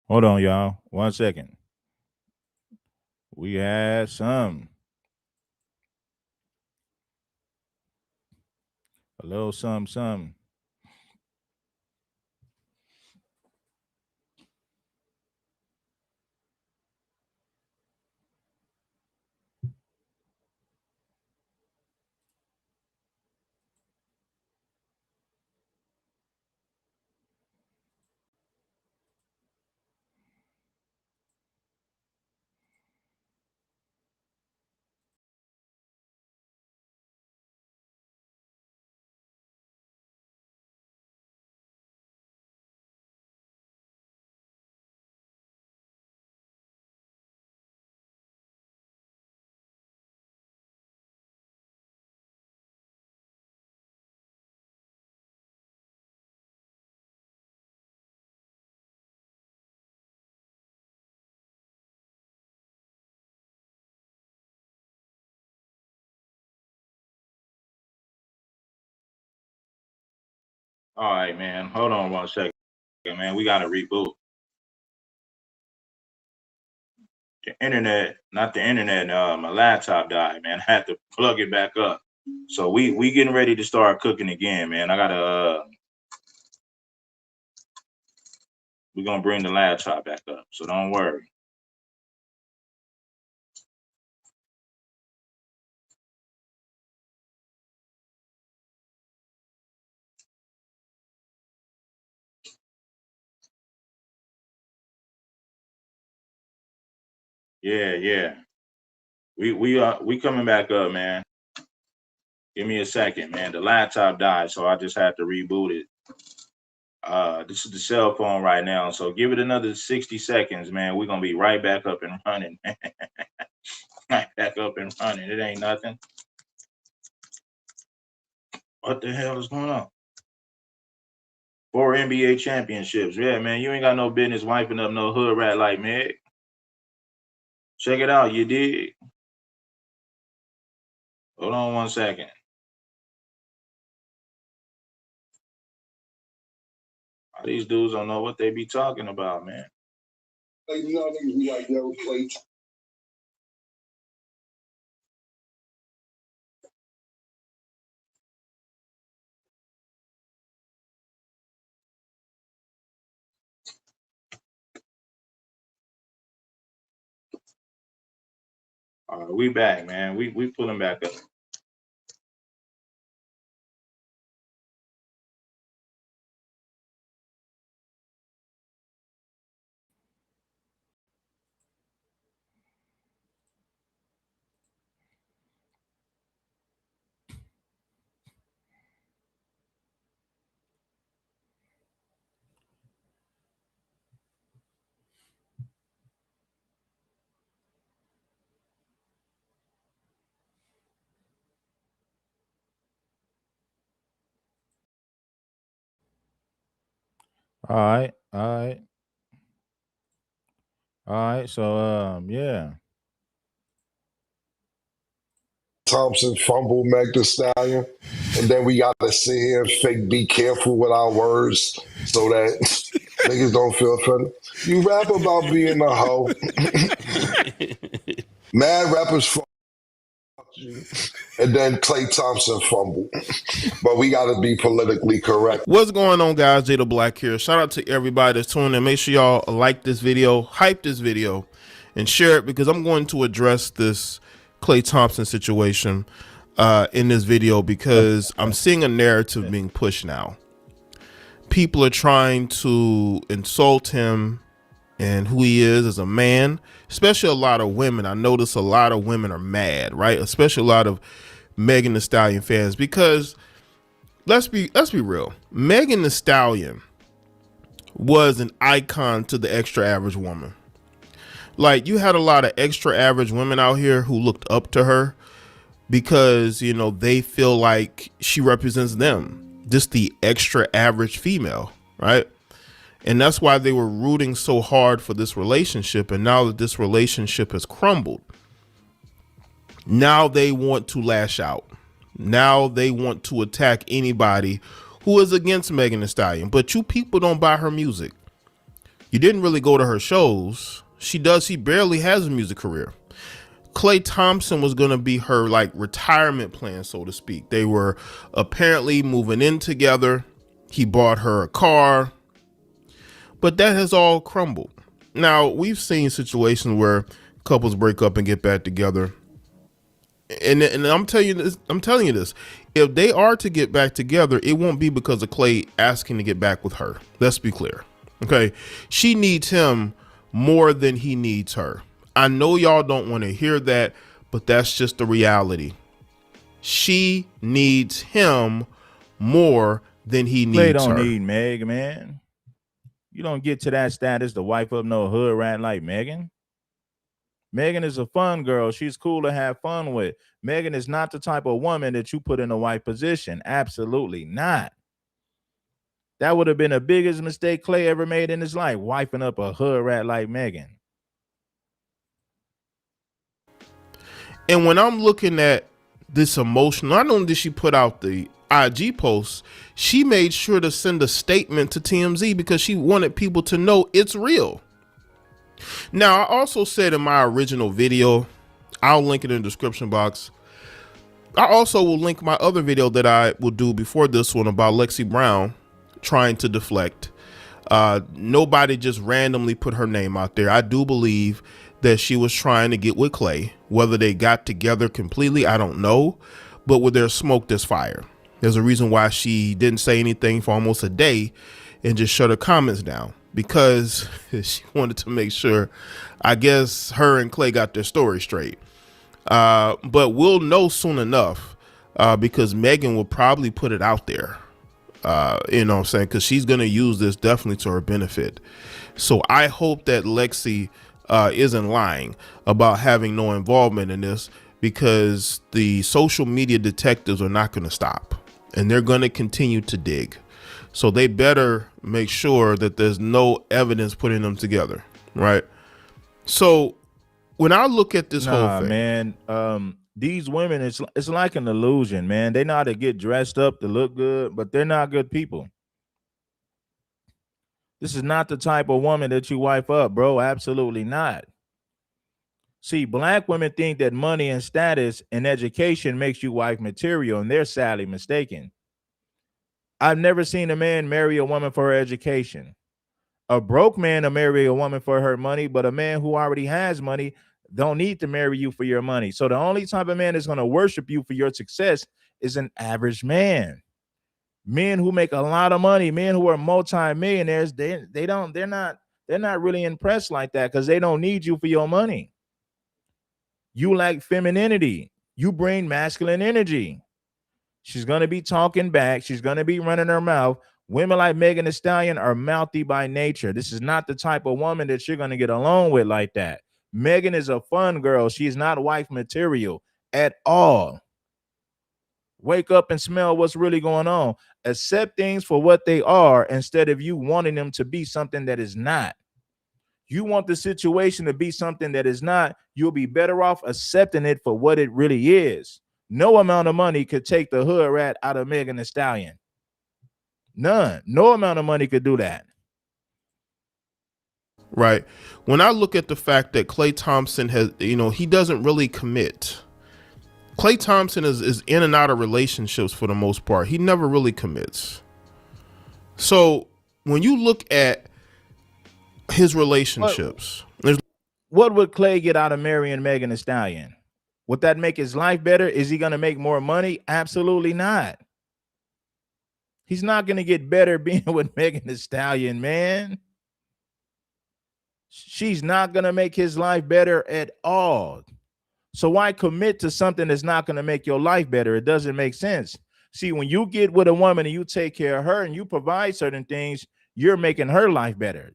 Hold on, y'all. 1 second. We had some. A little some. All right, man. Hold on 1 second, man. We gotta reboot. The internet, not the internet. My laptop died, man. I had to plug it back up. So we getting ready to start cooking again, man. I gotta. We're gonna bring the laptop back up, so don't worry. Yeah. We coming back up, man. Give me a second, man. The laptop died, so I just had to reboot it. This is the cell phone right now, so give it another 60 seconds, man. We're gonna be right back up and running. Right back up and running. It ain't nothing. What the hell is going on? 4 NBA championships. Yeah, man. You ain't got no business wiping up no hood rat like Meg. Check it out, you dig? Hold on 1 second. These dudes don't know what they be talking about, man. Like, you know, niggas be like, yo, Clay. All right, we back, man. We pulling back up. All right. So yeah. Thompson fumble Meg the Stallion. And then we got to sit here and fake be careful with our words so that niggas don't feel offended. You rap about being a hoe. Mad rappers fuck you. And then Klay Thompson fumble. But we got to be politically correct. What's going on, guys? Jada Black here. Shout out to everybody that's tuning in. Make sure y'all like this video, hype this video, and share it because I'm going to address this Klay Thompson situation in this video because I'm seeing a narrative being pushed now. People are trying to insult him and who he is as a man, especially a lot of women. I notice a lot of women are mad, right? Especially a lot of Megan Thee Stallion fans because let's be real. Megan Thee Stallion was an icon to the extra average woman. Like, you had a lot of extra average women out here who looked up to her because, you know, they feel like she represents them, just the extra average female, right? And that's why they were rooting so hard for this relationship. And now that this relationship has crumbled, now they want to lash out. Now they want to attack anybody who is against Megan Thee Stallion. But you people don't buy her music. You didn't really go to her shows. She barely has a music career. Klay Thompson was going to be her like retirement plan, so to speak. They were apparently moving in together. He bought her a car. But that has all crumbled. Now, we've seen situations where couples break up and get back together. And I'm telling you this. If they are to get back together, it won't be because of Klay asking to get back with her. Let's be clear. Okay. She needs him more than he needs her. I know y'all don't want to hear that, but that's just the reality. She needs him more than he needs her. Klay don't need Meg, man. You don't get to that status to wipe up no hood rat like Megan. Megan is a fun girl. She's cool to have fun with. Megan is not the type of woman that you put in a wife position. Absolutely not. That would have been the biggest mistake Klay ever made in his life, wiping up a hood rat like Megan. And when I'm looking at this emotional, not only did she put out IG post, she made sure to send a statement to TMZ because she wanted people to know it's real. Now, I also said in my original video, I'll link it in the description box. I also will link my other video that I will do before this one about Lexi Brown trying to deflect. Nobody just randomly put her name out there. I do believe that she was trying to get with Clay. Whether they got together completely, I don't know. But where there's smoke, there's fire. There's a reason why she didn't say anything for almost a day and just shut her comments down, because she wanted to make sure, I guess, her and Clay got their story straight. But we'll know soon enough, because Megan will probably put it out there. You know what I'm saying? Because she's going to use this definitely to her benefit. So I hope that Lexi isn't lying about having no involvement in this, because the social media detectives are not going to stop, and they're going to continue to dig. So they better make sure that there's no evidence putting them together, right? So when I look at this whole thing, man, these women, it's like an illusion, man. They know how to get dressed up to look good, but they're not good people. This is not the type of woman that you wife up, bro. Absolutely not. See, black women think that money and status and education makes you wife material, and they're sadly mistaken. I've never seen a man marry a woman for her education. A broke man will marry a woman for her money, but a man who already has money don't need to marry you for your money. So the only type of man that's going to worship you for your success is an average man. Men who make a lot of money, men who are multi-millionaires, they're not really impressed like that, because they don't need you for your money. You lack femininity. You bring masculine energy. She's going to be talking back. She's going to be running her mouth. Women like Megan Thee Stallion are mouthy by nature. This is not the type of woman that you're going to get along with like that. Megan is a fun girl. She's not wife material at all. Wake up and smell what's really going on. Accept things for what they are instead of you wanting them to be something that is not. You want the situation to be something that is not, you'll be better off accepting it for what it really is. No amount of money could take the hood rat out of Megan Thee Stallion. None. No amount of money could do that. right? When I look at the fact that Klay Thompson has, he doesn't really commit. Klay Thompson is in and out of relationships for the most part. He never really commits. So when you look at his relationships, what would Klay get out of marrying Megan Thee Stallion? Would that make his life better? Is he going to make more money? Absolutely not. He's not going to get better being with Megan Thee Stallion, man. She's not going to make his life better at all. So why commit to something that's not going to make your life better? It doesn't make sense. See, when you get with a woman and you take care of her and you provide certain things, you're making her life better.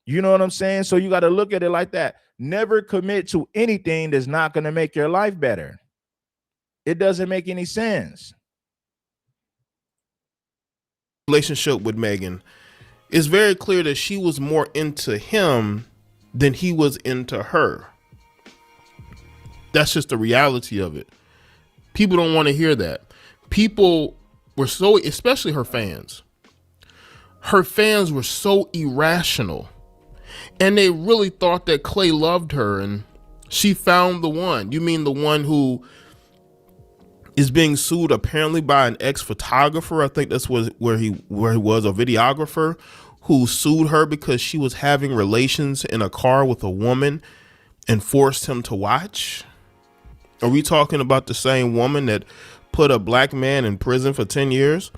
You know what I'm saying? So you got to look at it like that. Never commit to anything that's not going to make your life better. It doesn't make any sense. Relationship with Megan, it's very clear that she was more into him than he was into her. That's just the reality of it. People don't want to hear that. People were so, especially her fans were so irrational. And they really thought that Klay loved her and she found the one. You mean the one who is being sued apparently by an ex-photographer? I think that's where he was, a videographer who sued her because she was having relations in a car with a woman and forced him to watch. Are we talking about the same woman that put a black man in prison for 10 years?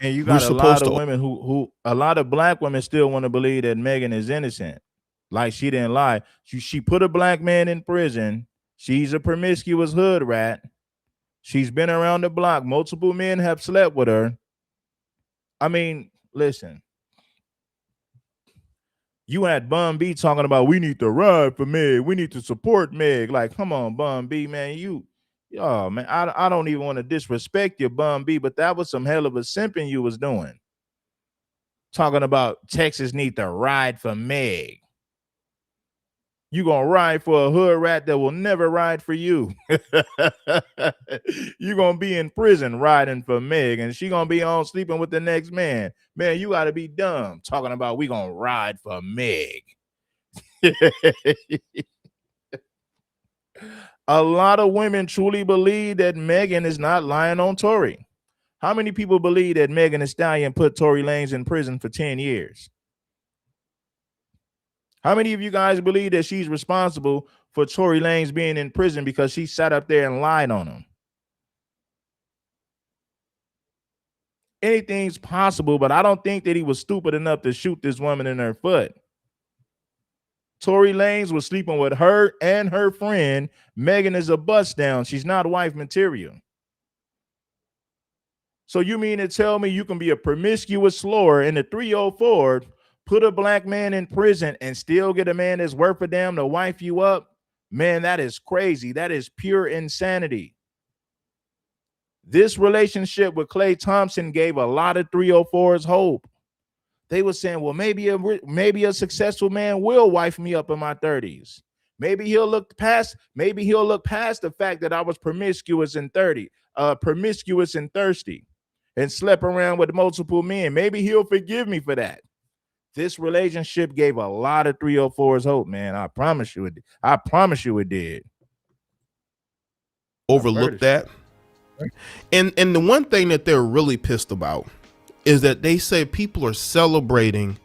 And you got a lot of women who a lot of black women still want to believe that Megan is innocent. Like she didn't lie. She put a black man in prison. She's a promiscuous hood rat. She's been around the block. Multiple men have slept with her. I mean, listen. You had Bun B talking about we need to ride for Meg. We need to support Meg. Like, come on, Bun B, man. Oh man, I don't even want to disrespect you, Bun B, but that was some hell of a simping you was doing. Talking about Texas need to ride for Meg. You gonna ride for a hood rat that will never ride for you. You gonna be in prison riding for Meg, and she gonna be on sleeping with the next man. Man, you gotta be dumb talking about we gonna ride for Meg. A lot of women truly believe that Megan is not lying on Tory. How many people believe that Megan Thee Stallion put Tory Lanez in prison for 10 years? How many of you guys believe that she's responsible for Tory Lanez being in prison because she sat up there and lied on him? Anything's possible, but I don't think that he was stupid enough to shoot this woman in her foot. Tory Lanez was sleeping with her and her friend. Megan is a bust down. She's not wife material. So you mean to tell me you can be a promiscuous slower in the 304, put a black man in prison, and still get a man that's worth a damn to wife you up? Man, that is crazy. That is pure insanity. This relationship with Klay Thompson gave a lot of 304s hope. They were saying, well, maybe a successful man will wife me up in my 30s. Maybe he'll look past the fact that I was promiscuous and thirsty, and slept around with multiple men. Maybe he'll forgive me for that. This relationship gave a lot of 304s hope, man. I promise you it did. Overlook that. And the one thing that they're really pissed about is that they say people are celebrating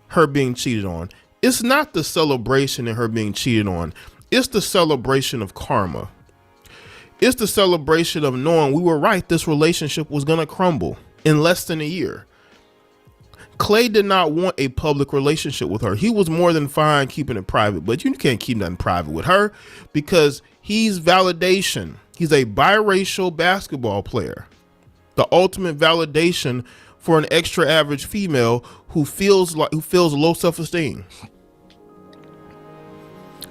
her being cheated on. It's not the celebration of her being cheated on. It's the celebration of karma. It's the celebration of knowing we were right. This relationship was going to crumble in less than a year. Klay did not want a public relationship with her. He was more than fine keeping it private, but you can't keep nothing private with her because he's validation. He's a biracial basketball player. The ultimate validation for an extra average female who feels low self-esteem.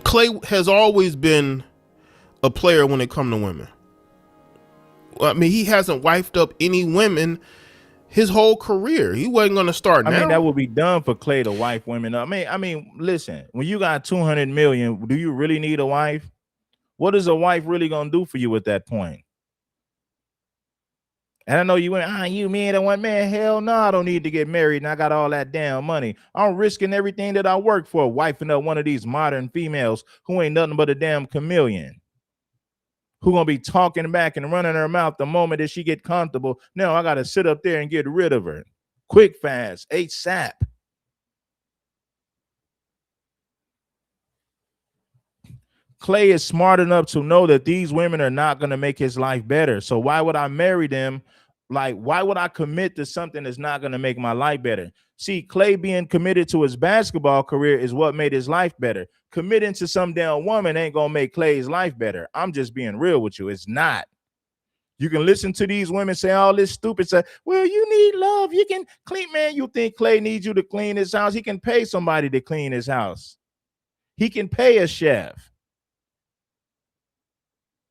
Klay has always been a player when it comes to women. I mean, he hasn't wifed up any women his whole career. He wasn't going to start now. I mean, that would be done for Klay to wife women up. I mean, listen, when you got 200 million, do you really need a wife? What is a wife really going to do for you at that point? And I know you went, you married a one man. Hell no, I don't need to get married and I got all that damn money. I'm risking everything that I work for, wifing up one of these modern females who ain't nothing but a damn chameleon, who gonna be talking back and running her mouth the moment that she get comfortable. No, I gotta sit up there and get rid of her. Quick, fast, ASAP. Klay is smart enough to know that these women are not going to make his life better. So why would I marry them? Like, why would I commit to something that's not going to make my life better? See, Klay being committed to his basketball career is what made his life better. Committing to some damn woman ain't going to make Klay's life better. I'm just being real with you. It's not. You can listen to these women say all this stupid stuff. Well, you need love. You can clean, man. You think Klay needs you to clean his house? He can pay somebody to clean his house. He can pay a chef.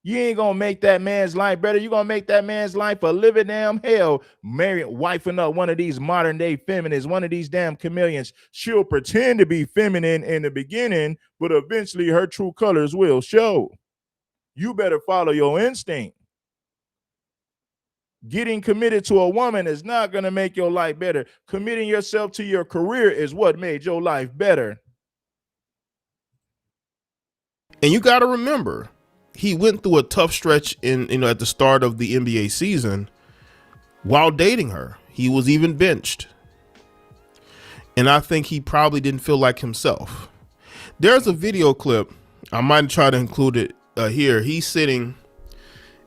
You ain't gonna make that man's life better. You're gonna make that man's life a living damn hell. Wifing up one of these modern day feminists, one of these damn chameleons. She'll pretend to be feminine in the beginning, but eventually her true colors will show. You better follow your instinct. Getting committed to a woman is not gonna make your life better. Committing yourself to your career is what made your life better. And you gotta remember, he went through a tough stretch at the start of the NBA season while dating her. He was even benched. And I think he probably didn't feel like himself. There's a video clip. I might try to include it here. He's sitting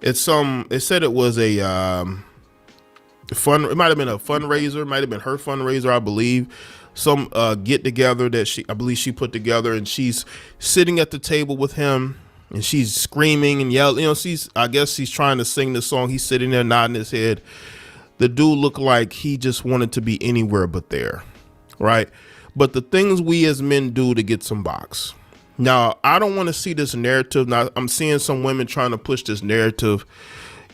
at it said it was it might have been a fundraiser, it might have been her fundraiser, I believe. Some get together that I believe she put together, and she's sitting at the table with him. And she's screaming and yelling. I guess she's trying to sing the song. He's sitting there nodding his head. The dude looked like he just wanted to be anywhere but there, right? But the things we as men do to get some box. Now, I don't want to see this narrative. Now, I'm seeing some women trying to push this narrative,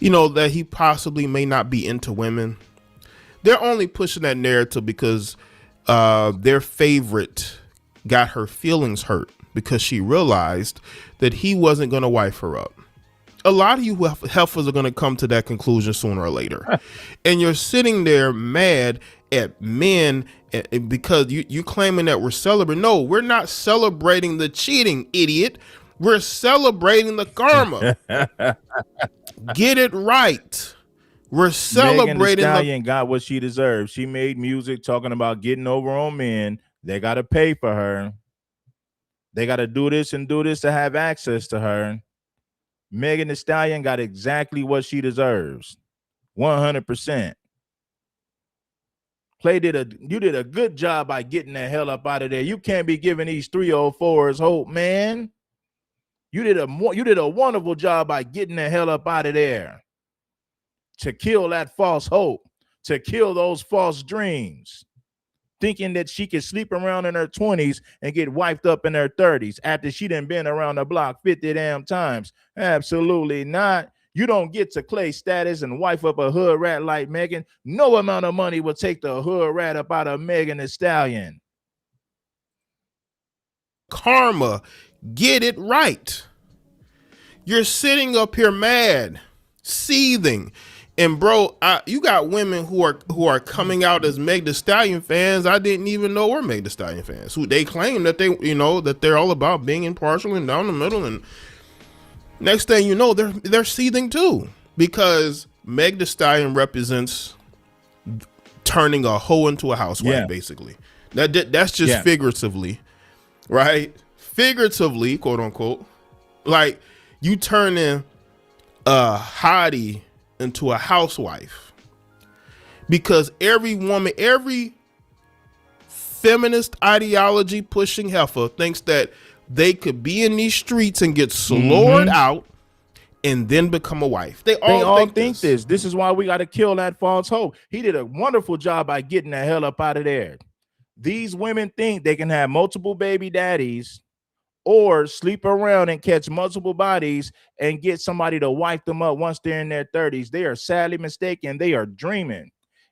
that he possibly may not be into women. They're only pushing that narrative because their favorite got her feelings hurt because she realized that he wasn't going to wife her up. A lot of you heifers are going to come to that conclusion sooner or later. And you're sitting there mad at men because you claiming that we're celebrating. No, we're not celebrating the cheating, idiot. We're celebrating the karma. Get it right. We're celebrating. Megan Thee Stallion got what she deserved. She made music talking about getting over on men. They got to pay for her. They got to do this and do this to have access to her. Megan Thee Stallion got exactly what she deserves. 100%. You did a good job by getting the hell up out of there. You can't be giving these 304s hope, man. You did a wonderful job by getting the hell up out of there. To kill that false hope, to kill those false dreams. Thinking that she could sleep around in her 20s and get wiped up in her 30s after she done been around the block 50 damn times. Absolutely not. You don't get to Clay status and wife up a hood rat like Megan. No amount of money will take the hood rat up out of Megan Thee Stallion. Karma, get it right. You're sitting up here mad, seething. And bro, you got women who are coming out as Meg Thee Stallion fans. I didn't even know were Meg Thee Stallion fans. Who they claim that that they're all about being impartial and down the middle. And next thing you know, they're seething too, because Meg Thee Stallion represents turning a hoe into a housewife, basically. That's just figuratively, right? Figuratively, quote unquote. Like you turning a hottie into a housewife, because every woman, every feminist ideology pushing heifer thinks that they could be in these streets and get slurred out and then become a wife. They all think this. This is why we got to kill that false hope. He did a wonderful job by getting the hell up out of there. These women think they can have multiple baby daddies or sleep around and catch multiple bodies and get somebody to wipe them up once they're in their 30s. They are sadly mistaken. They are dreaming.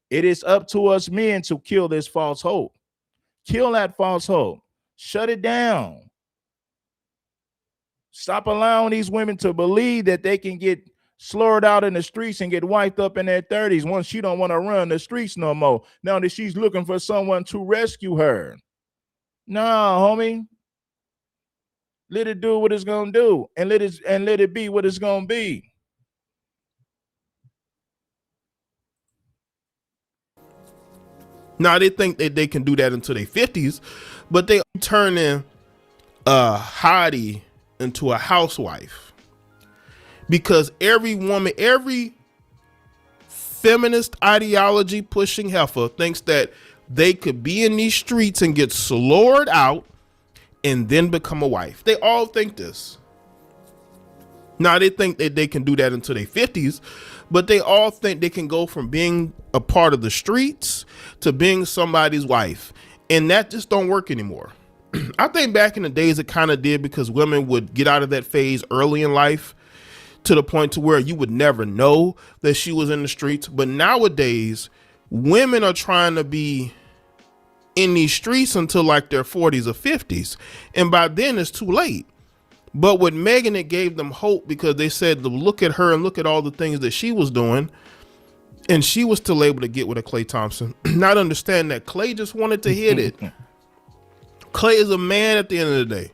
It is up to us men to kill this false hope. Kill that false hope. Shut it down. Stop allowing these women to believe that they can get slurred out in the streets and get wiped up in their 30s once she don't want to run the streets no more. Now that she's looking for someone to rescue her. Nah, homie. Let it do what it's gonna do, and let it be what it's gonna be. Now they think that they can do that until their 50s, but they turning a hottie into a housewife, because every woman, every feminist ideology pushing heifer thinks that they could be in these streets and get slurred out and then become a wife. They all think this. Now they think that they can do that until their 50s, but they all think they can go from being a part of the streets to being somebody's wife. And that just don't work anymore. I think back in the days it kind of did, because women would get out of that phase early in life to the point to where you would never know that she was in the streets. But nowadays, women are trying to be in these streets until like their 40s or 50s. And by then it's too late. But with Megan, it gave them hope, because they said to look at her and look at all the things that she was doing. And she was still able to get with a Klay Thompson. Not understand that Klay just wanted to hit it. Klay is a man at the end of the day.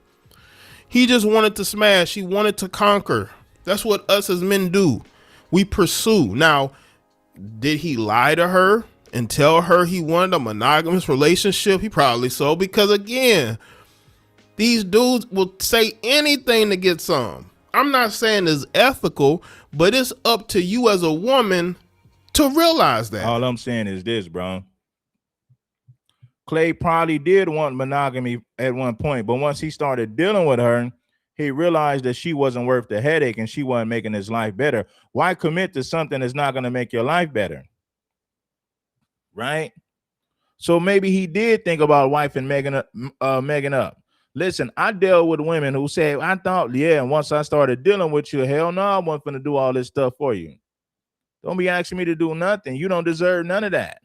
He just wanted to smash. He wanted to conquer. That's what us as men do. We pursue. Now, did he lie to her and tell her he wanted a monogamous relationship? He probably so, because again, these dudes will say anything to get some. I'm not saying it's ethical, but it's up to you as a woman to realize that. All I'm saying is this, bro. Klay probably did want monogamy at one point, but once he started dealing with her, he realized that she wasn't worth the headache and she wasn't making his life better. Why commit to something that's not going to make your life better? Right? So maybe he did think about wifing Megan up. Listen, I dealt with women who said, I thought, yeah, and once I started dealing with you, hell no, I wasn't going to do all this stuff for you. Don't be asking me to do nothing. You don't deserve none of that.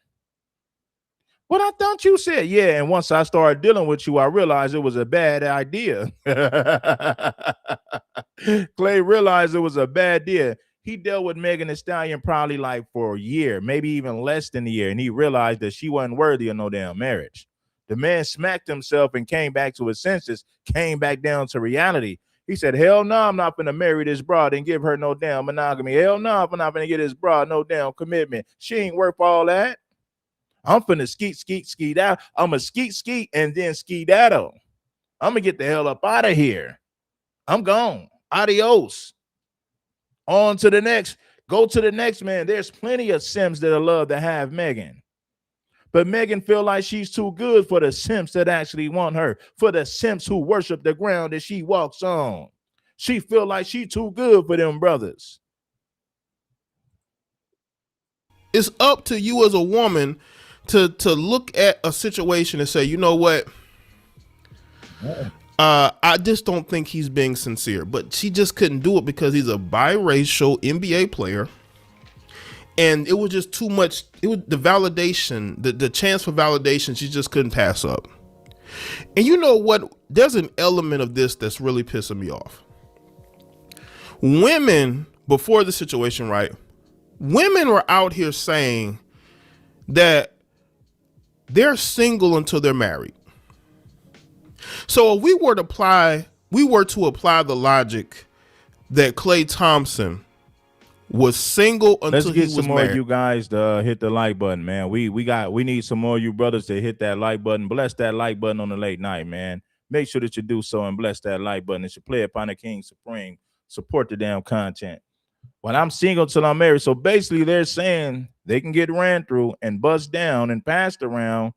What I thought you said. Yeah, and once I started dealing with you, I realized it was a bad idea. Clay realized it was a bad idea. He dealt with Megan Thee Stallion probably like for a year, maybe even less than a year, and he realized that she wasn't worthy of no damn marriage. The man smacked himself and came back to his senses, came back down to reality. He said, hell no, I'm not going to marry this broad and give her no damn monogamy. Hell no, I'm not going to get this broad no damn commitment. She ain't worth all that. I'm finna skeet out. I'm going to skeet, and then skedaddle. I'm going to get the hell up out of here. I'm gone. Adios. On to the next. Go to the next, man. There's plenty of simps that love to have Megan. But Megan feel like she's too good for the simps that actually want her, for the simps who worship the ground that she walks on. She feel like she too good for them brothers. It's up to you as a woman to look at a situation and say, you know what? I just don't think he's being sincere. But she just couldn't do it because he's a biracial NBA player. And it was just too much. It was the validation, the chance for validation, she just couldn't pass up. And you know what? There's an element of this that's really pissing me off. Women, before the situation, right? Women were out here saying that they're single until they're married. So if we were to apply the logic that Klay Thompson was single until he was married. Let's get some more of you guys to hit the like button, man. We need some more of you brothers to hit that like button. Bless that like button on the late night, man. Make sure that you do so and bless that like button. It's your play upon the King Supreme. Support the damn content. When I'm single till I'm married. So basically they're saying they can get ran through and buzzed down and passed around,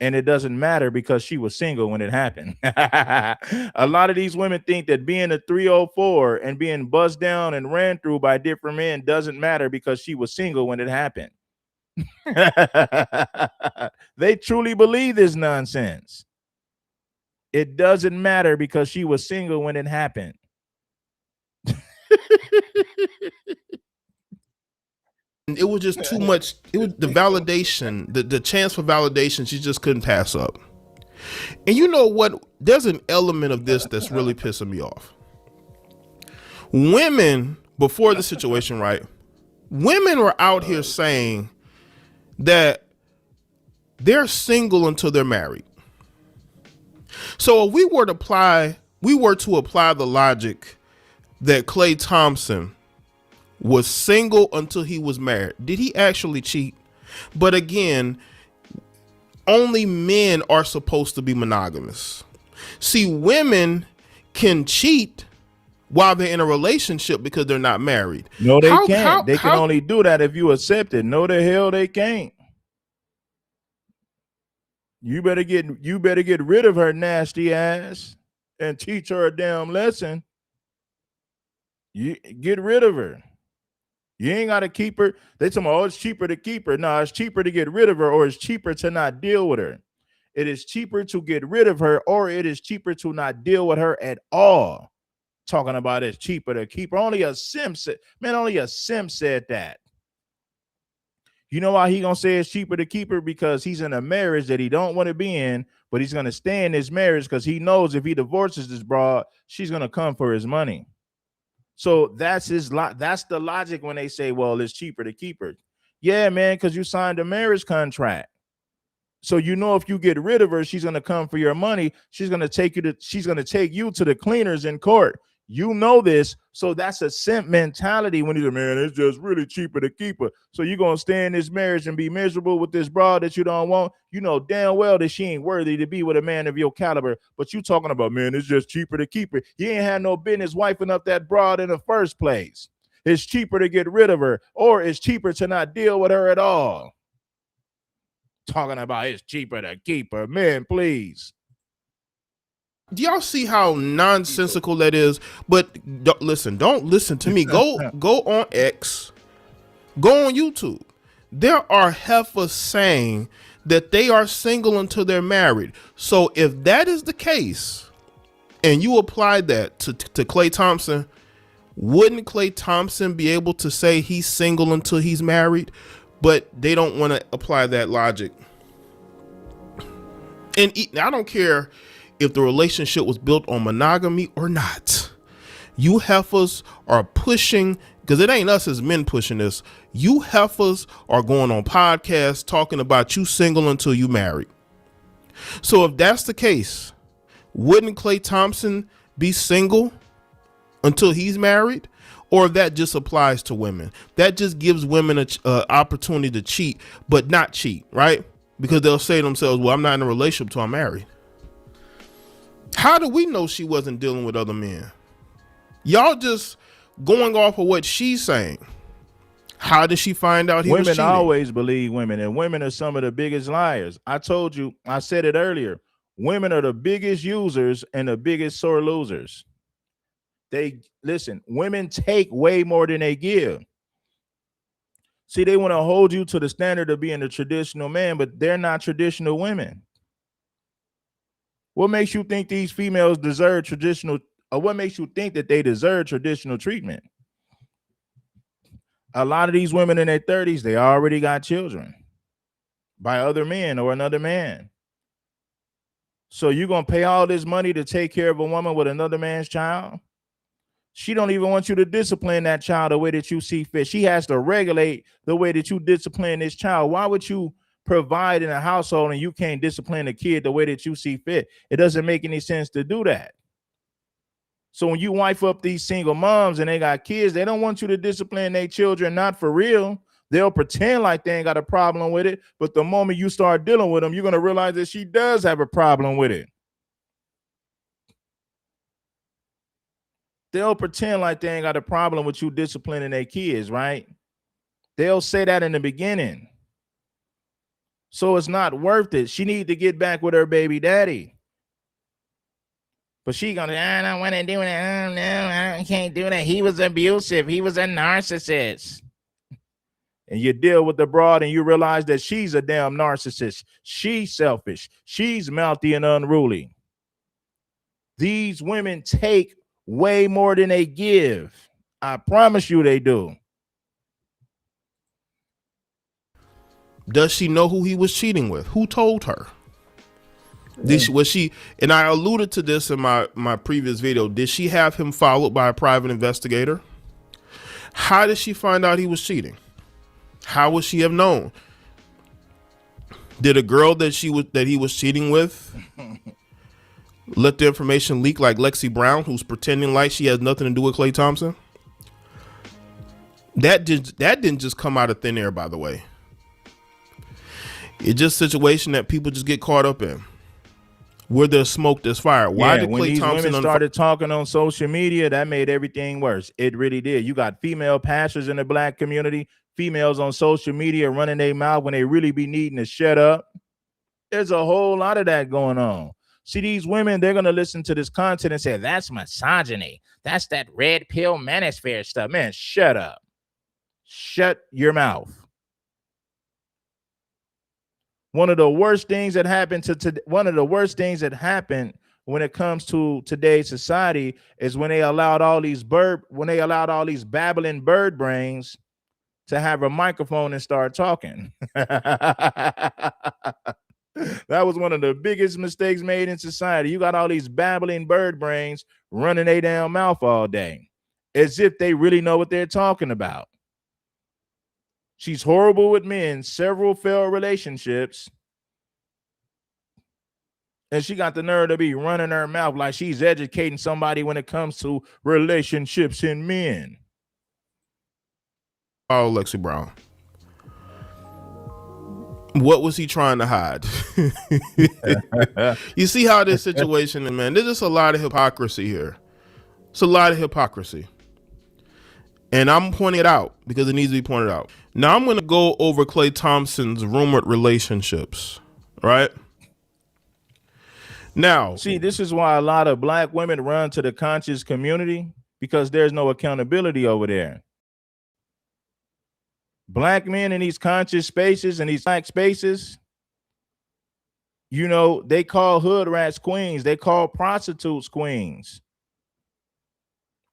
and it doesn't matter because she was single when it happened. A lot of these women think that being a 304 and being buzzed down and ran through by different men doesn't matter because she was single when it happened. They truly believe this nonsense. It doesn't matter because she was single when it happened. It was just too much. It was the validation, the chance for validation, she just couldn't pass up. And you know what? There's an element of this that's really pissing me off. Women, before the situation, right? Women were out here saying that they're single until they're married. So if we were to apply the logic that Klay Thompson was single until he was married, did he actually cheat? But again, only men are supposed to be monogamous. See, women can cheat while they're in a relationship because they're not married. No, they can't. They can only do that if you accept it. No, the hell they can't. You better get rid of her nasty ass and teach her a damn lesson. You get rid of her. You ain't got to keep her. They tell me, oh, it's cheaper to keep her. No, it's cheaper to get rid of her, or it's cheaper to not deal with her. It is cheaper to get rid of her, or it is cheaper to not deal with her at all. Talking about it's cheaper to keep her. Only a simp said that. You know why he gonna say it's cheaper to keep her? Because he's in a marriage that he don't want to be in, but he's gonna stay in this marriage because he knows if he divorces this broad, she's gonna come for his money. So that's the logic when they say, well, it's cheaper to keep her. Yeah, man, because you signed a marriage contract. So you know if you get rid of her, she's gonna come for your money. She's gonna take you to the cleaners in court. You know this, so that's a simp mentality when you're, man, it's just really cheaper to keep her. So you're gonna stay in this marriage and be miserable with this broad that you don't want. You know damn well that she ain't worthy to be with a man of your caliber, but you talking about, man, it's just cheaper to keep her. You ain't had no business wiping up that broad in the first place. It's cheaper to get rid of her, or it's cheaper to not deal with her at all. Talking about it's cheaper to keep her. Man, please. Do y'all see how nonsensical that is? But don't listen to me. Go on X, go on YouTube. There are heifers saying that they are single until they're married. So if that is the case, and you apply that to Klay Thompson, wouldn't Klay Thompson be able to say he's single until he's married? But they don't want to apply that logic. And I don't care if the relationship was built on monogamy or not. You heifers are pushing, because it ain't us as men pushing this. You heifers are going on podcasts talking about you single until you married. So if that's the case, wouldn't Klay Thompson be single until he's married? Or if that just applies to women, that just gives women an opportunity to cheat, but not cheat, right? Because they'll say to themselves, well, I'm not in a relationship till I'm married. How do we know she wasn't dealing with other men? Y'all just going off of what she's saying. How did she find out he was cheating? Women always believe women, and women are some of the biggest liars. I told you, I said it earlier. Women are the biggest users and the biggest sore losers. Listen, women take way more than they give. See, they want to hold you to the standard of being a traditional man, but they're not traditional women. What makes you think these females deserve traditional, or what makes you think that they deserve traditional treatment? A lot of these women in their 30s, they already got children by other men or another man. So you're going to pay all this money to take care of a woman with another man's child? She don't even want you to discipline that child the way that you see fit. She has to regulate the way that you discipline this child. Why would you provide in a household and you can't discipline a kid the way that you see fit? It doesn't make any sense to do that. So when you wife up these single moms and they got kids, they don't want you to discipline their children, not for real. They'll pretend like they ain't got a problem with it. But the moment you start dealing with them, you're going to realize that she does have a problem with it. They'll pretend like they ain't got a problem with you disciplining their kids, right? They'll say that in the beginning. So it's not worth it. She needs to get back with her baby daddy. But she gonna, I don't want to do that. Oh, no, I can't do that. He was abusive. He was a narcissist. And you deal with the broad and you realize that she's a damn narcissist. She's selfish. She's mouthy and unruly. These women take way more than they give. I promise you they do. Does she know who he was cheating with? Who told her? Was she, and I alluded to this in my previous video, did she have him followed by a private investigator? How did she find out he was cheating? How would she have known? Did a girl that he was cheating with let the information leak like Lexi Brown, who's pretending like she has nothing to do with Klay Thompson? That didn't just come out of thin air, by the way. It's just a situation that people just get caught up in. Where there's smoke, there's fire. Why did when Klay these Thompson women started talking on social media, that made everything worse. It really did. You got female pastors in the black community, females on social media running their mouth when they really be needing to shut up. There's a whole lot of that going on. See, these women, they're going to listen to this content and say, that's misogyny. That's that red pill manosphere stuff. Man, shut up. Shut your mouth. One of the worst things that happened when it comes to today's society is when they allowed all these babbling bird brains to have a microphone and start talking. That was one of the biggest mistakes made in society. You got all these babbling bird brains running their damn mouth all day, as if they really know what they're talking about. She's horrible with men, several failed relationships, and she got the nerve to be running her mouth like she's educating somebody when it comes to relationships in men. Oh, Lexi Brown. What was he trying to hide? You see how this situation is, man. There's just a lot of hypocrisy here. It's a lot of hypocrisy. And I'm pointing it out because it needs to be pointed out. Now I'm going to go over Klay Thompson's rumored relationships, right? Now, see, this is why a lot of black women run to the conscious community, because there's no accountability over there. Black men in these conscious spaces and these black spaces, you know, they call hood rats queens. They call prostitutes queens.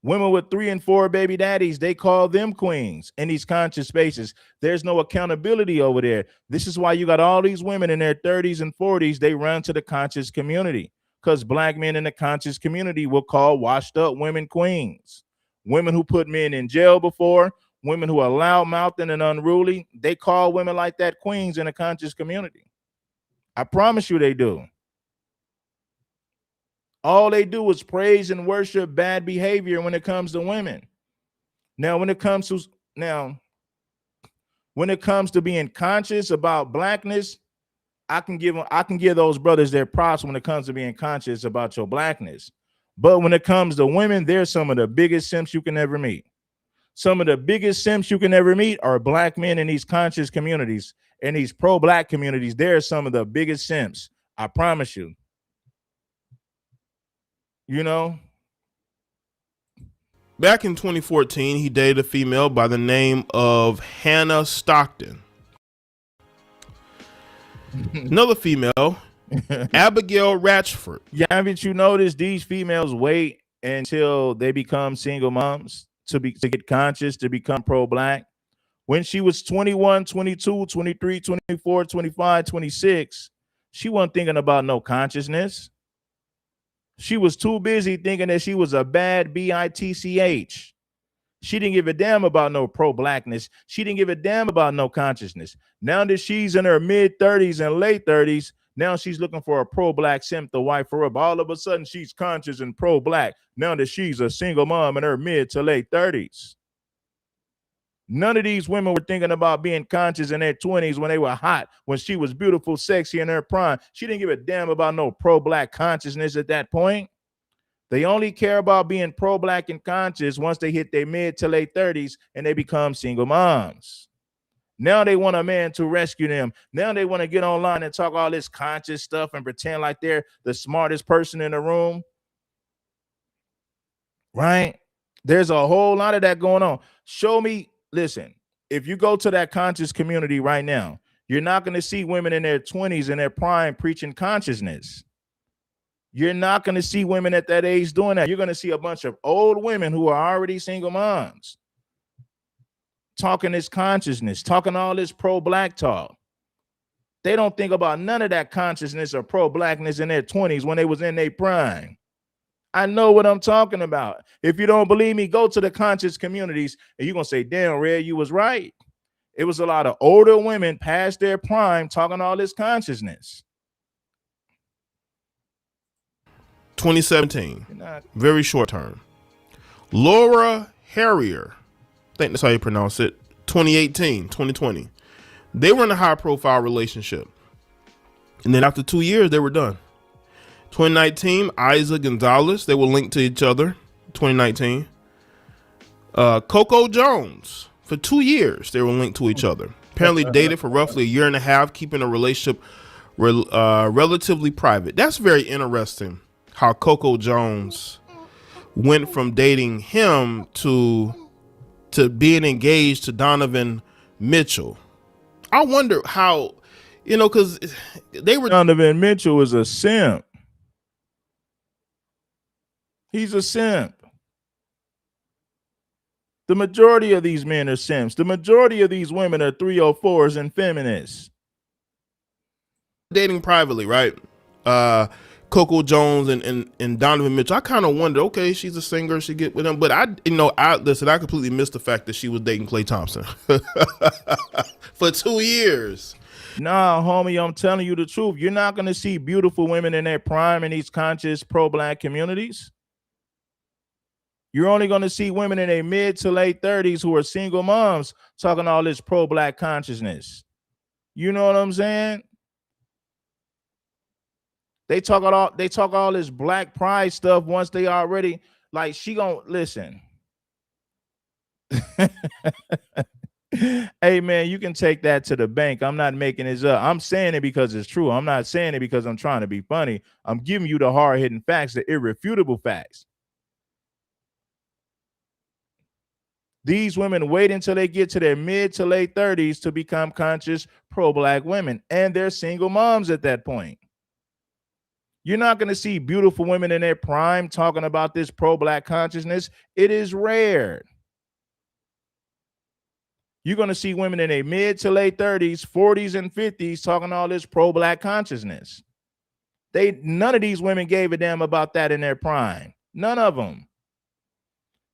Women with 3 and 4 baby daddies, they call them queens in these conscious spaces. There's no accountability over there. This is why you got all these women in their 30s and 40s. They run to the conscious community because black men in the conscious community will call washed up women queens. Women who put men in jail before, women who are loud-mouthed and unruly, they call women like that queens in the conscious community. I promise you they do. All they do is praise and worship bad behavior when it comes to women. Now, when it comes to being conscious about blackness, I can give those brothers their props when it comes to being conscious about your blackness. But when it comes to women, they're some of the biggest simps you can ever meet. Some of the biggest simps you can ever meet are black men in these conscious communities, in these pro-black communities. They're some of the biggest simps. I promise you. You know, back in 2014, he dated a female by the name of Hannah Stockton. Another female, Abigail Ratchford. Yeah, haven't you noticed these females wait until they become single moms to get conscious, to become pro-black? When she was 21, 22, 23, 24, 25, 26, she wasn't thinking about no consciousness. She was too busy thinking that she was a bad bitch. She didn't give a damn about no pro-blackness. She didn't give a damn about no consciousness. Now that she's in her mid-30s and late 30s, now she's looking for a pro-black simp to wife her up. All of a sudden, she's conscious and pro-black now that she's a single mom in her mid to late 30s. None of these women were thinking about being conscious in their 20s when they were hot, when she was beautiful, sexy in her prime. She didn't give a damn about no pro-black consciousness at that point. They only care about being pro-black and conscious once they hit their mid to late 30s and they become single moms. Now they want a man to rescue them. Now they want to get online and talk all this conscious stuff and pretend like they're the smartest person in the room. Right? There's a whole lot of that going on. Show me. Listen, if you go to that conscious community right now, you're not going to see women in their 20s in their prime preaching consciousness. You're not going to see women at that age doing that. You're going to see a bunch of old women who are already single moms talking this consciousness, talking all this pro-black talk. They don't think about none of that consciousness or pro-blackness in their 20s when they was in their prime. I know what I'm talking about. If you don't believe me, go to the conscious communities and you're going to say, damn, Red, you was right. It was a lot of older women past their prime talking all this consciousness. 2017, very short term. Laura Harrier, I think that's how you pronounce it. 2018, 2020. They were in a high profile relationship. And then after 2 years, they were done. 2019, Isa Gonzalez, they were linked to each other. 2019. Coco Jones, for 2 years, they were linked to each other. Apparently dated for roughly a year and a half, keeping a relationship relatively private. That's very interesting how Coco Jones went from dating him to being engaged to Donovan Mitchell. I wonder how, because they were. Donovan Mitchell is a simp. He's a simp. The majority of these men are simps. The majority of these women are 304s and feminists. Dating privately, right? Coco Jones and Donovan Mitchell. I kind of wonder, okay, she's a singer, she get with him. But I completely missed the fact that she was dating Klay Thompson for 2 years. Nah, homie, I'm telling you the truth. You're not going to see beautiful women in their prime in these conscious pro-black communities. You're only going to see women in their mid to late 30s who are single moms talking all this pro-black consciousness. You know what I'm saying? They talk all this black pride stuff once they already, like, she gonna listen. Hey man, you can take that to the bank. I'm not making this up. I'm saying it because it's true. I'm not saying it because I'm trying to be funny. I'm giving you the hard-hitting facts, the irrefutable facts. These women wait until they get to their mid to late 30s to become conscious pro-black women, and they're single moms at that point. You're not going to see beautiful women in their prime talking about this pro-black consciousness. It is rare. You're going to see women in their mid to late 30s, 40s, and 50s talking all this pro-black consciousness. None of these women gave a damn about that in their prime. None of them.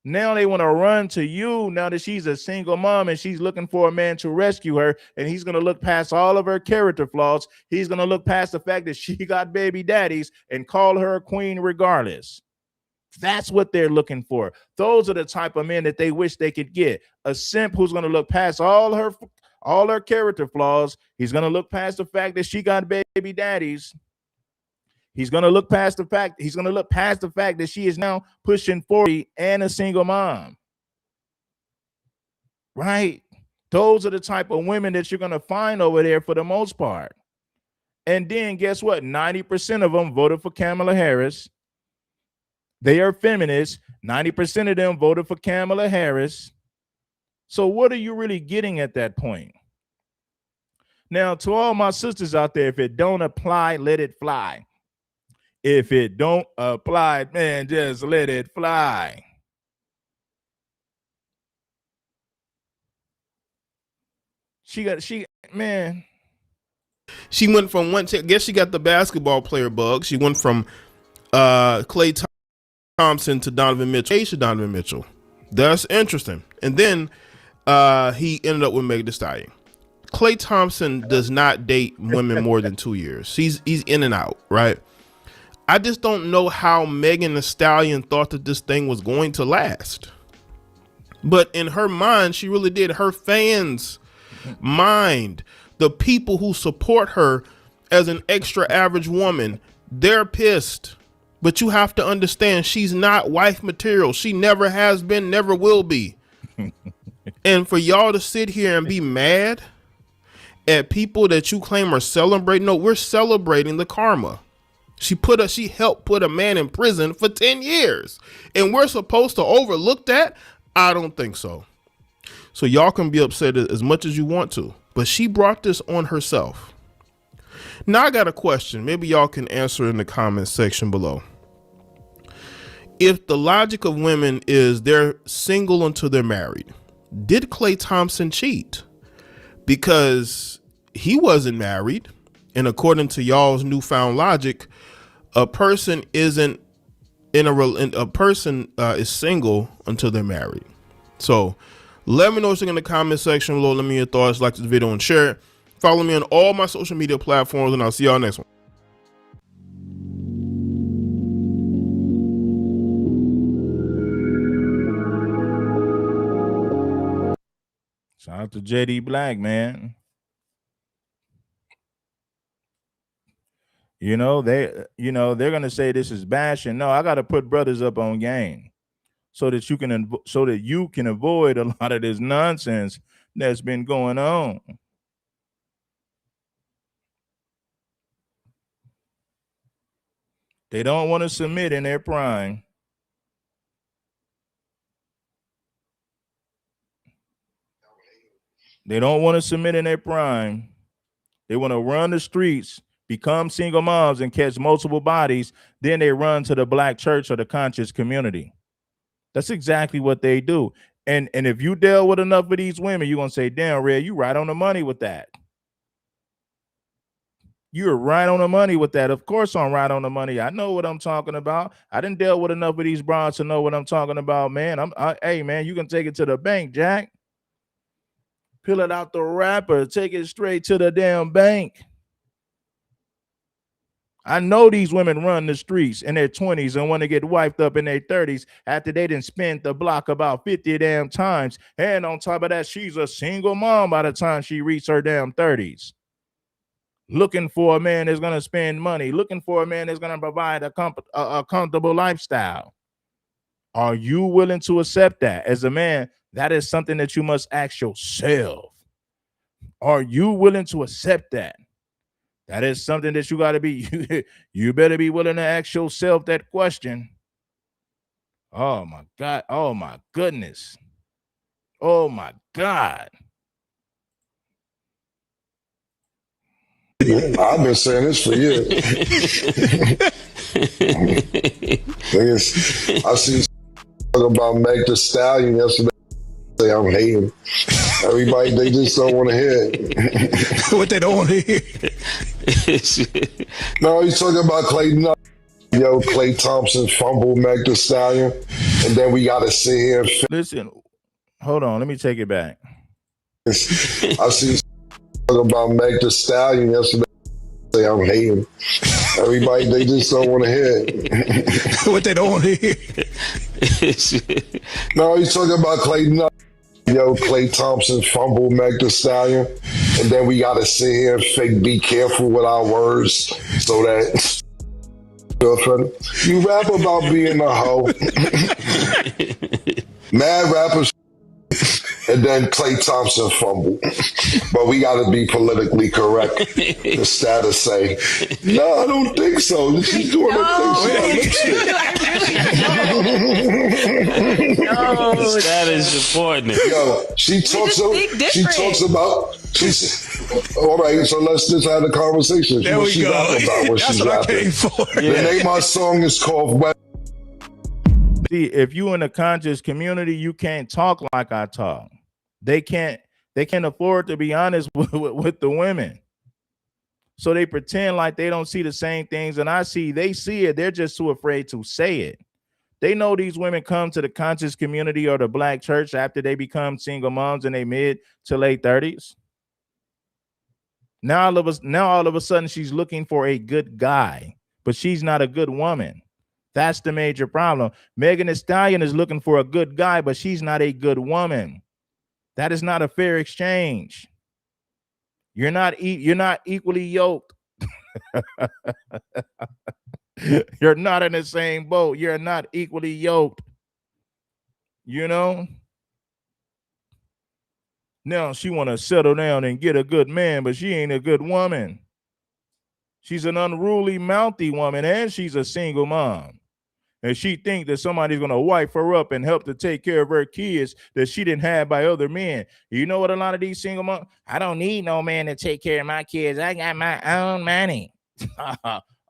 Now they want to run to you now that she's a single mom and she's looking for a man to rescue her, and he's going to look past all of her character flaws. He's going to look past the fact that she got baby daddies and call her a queen regardless. That's what they're looking for. Those are the type of men that they wish they could get. A simp who's going to look past all her character flaws. He's going to look past the fact that she got baby daddies. He's going to look past the fact that she is now pushing 40 and a single mom. Right? Those are the type of women that you're going to find over there for the most part. And then guess what? 90% of them voted for Kamala Harris. They are feminists. 90% of them voted for Kamala Harris. So what are you really getting at that point? Now, to all my sisters out there, if it don't apply, let it fly. If it don't apply, man, just let it fly. She went from I guess she got the basketball player bug. She went from Klay Thompson to Donovan Mitchell. That's interesting. And then he ended up with Megan Thee Stallion. Klay Thompson does not date women more than 2 years. He's in and out, right? I just don't know how Megan Thee Stallion thought that this thing was going to last. But in her mind, she really did. Her fans' mind, the people who support her as an extra average woman, they're pissed. But you have to understand, she's not wife material. She never has been, never will be. And for y'all to sit here and be mad at people that you claim are celebrating, no, we're celebrating the karma. She helped put a man in prison for 10 years. And we're supposed to overlook that? I don't think so. So y'all can be upset as much as you want to, but she brought this on herself. Now I got a question. Maybe y'all can answer in the comment section below. If the logic of women is they're single until they're married, did Klay Thompson cheat? Because he wasn't married. And according to y'all's newfound logic, a person isn't a person is single until they're married. So let me know what you think in the comment section below. Let me know your thoughts. Like this video and share it. Follow me on all my social media platforms, and I'll see y'all next one. Shout out to JD Black, man. They're gonna say this is bashing. No, I gotta put brothers up on game so that you can avoid a lot of this nonsense that's been going on. They don't want to submit in their prime. They don't want to submit in their prime. They want to run the streets, become single moms, and catch multiple bodies. Then they run to the black church or the conscious community. That's exactly what they do. And if you deal with enough of these women, you're going to say, damn, Red, you right on the money with that. You're right on the money with that. Of course I'm right on the money. I know what I'm talking about. I didn't deal with enough of these bras to know what I'm talking about, man. Hey, man, you can take it to the bank, Jack. Peel it out the wrapper. Take it straight to the damn bank. I know these women run the streets in their 20s and want to get wiped up in their 30s after they didn't spend the block about 50 damn times. And on top of that, she's a single mom by the time she reaches her damn 30s. Looking for a man that's going to spend money. Looking for a man that's going to provide a comfortable lifestyle. Are you willing to accept that? As a man, that is something that you must ask yourself. Are you willing to accept that? That is something that you got to be, you better be willing to ask yourself that question. Oh my God. Oh my goodness. Oh my God. I've been saying this for years. I see talking about Meg Thee Stallion yesterday. I'm hating. Everybody, they just don't want to hear it. What they don't want to hear. No, he's talking about Clay. Yo, Clay Thompson fumbled Meg Thee Stallion, and then we got to sit here and listen. Hold on, let me take it back. I see talking about Meg Thee Stallion yesterday. I'm hating. Everybody, they just don't want to hear it. What they don't want to hear. No, he's talking about Clay. Yo, Clay Thompson fumbled Meg Thee Stallion, and then we got to sit here and be careful with our words so that you rap about being a hoe. Mad rappers. And then Clay Thompson fumbled. But we got to be politically correct. The status say, no, I don't think so. She's doing her thing. That is important. Yo, she talks about, all right, so let's just have a conversation. There we go. That's what I came for. The name of my song is called Wet. See, if you in a conscious community, you can't talk like I talk. They can't afford to be honest with the women. So they pretend like they don't see the same things and I see. They see it. They're just too afraid to say it. They know these women come to the conscious community or the black church after they become single moms in their mid to late 30s. Now all of a sudden she's looking for a good guy, but she's not a good woman. That's the major problem. Megan Thee Stallion is looking for a good guy, but she's not a good woman. That is not a fair exchange. You're not equally yoked. You're not in the same boat. You're not equally yoked. You know? Now she want to settle down and get a good man, but she ain't a good woman. She's an unruly, mouthy woman, and she's a single mom. And she think that somebody's going to wipe her up and help to take care of her kids that she didn't have by other men. You know what a lot of these single moms, I don't need no man to take care of my kids. I got my own money.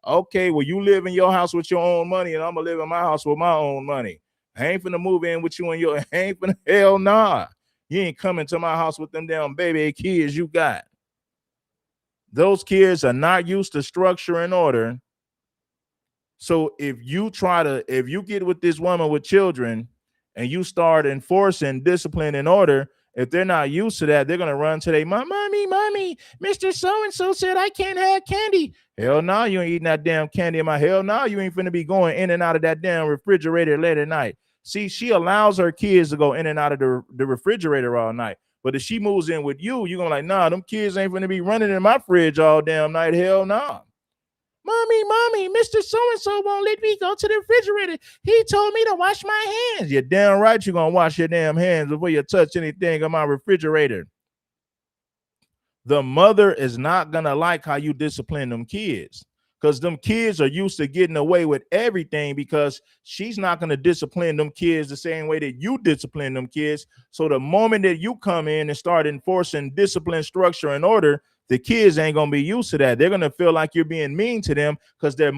Okay, well, you live in your house with your own money, and I'm going to live in my house with my own money. I ain't finna move in with you and your, ain't finna, hell nah. You ain't coming to my house with them damn baby kids you got. Those kids are not used to structure and order. So if you get with this woman with children and you start enforcing discipline and order, if they're not used to that, they're going to run to their mommy, Mr. So-and-so said I can't have candy. Hell no, you ain't eating that damn candy in my hell no, you ain't finna be going in and out of that damn refrigerator late at night. See, she allows her kids to go in and out of the refrigerator all night. But if she moves in with you, you're going to like, nah, them kids ain't finna be running in my fridge all damn night. Hell no. Mommy, Mr. So-and-so won't let me go to the refrigerator. He told me to wash my hands. You're damn right you're going to wash your damn hands before you touch anything on my refrigerator. The mother is not going to like how you discipline them kids because them kids are used to getting away with everything because she's not going to discipline them kids the same way that you discipline them kids. So the moment that you come in and start enforcing discipline, structure, and order, the kids ain't gonna be used to that. They're gonna feel like you're being mean to them because the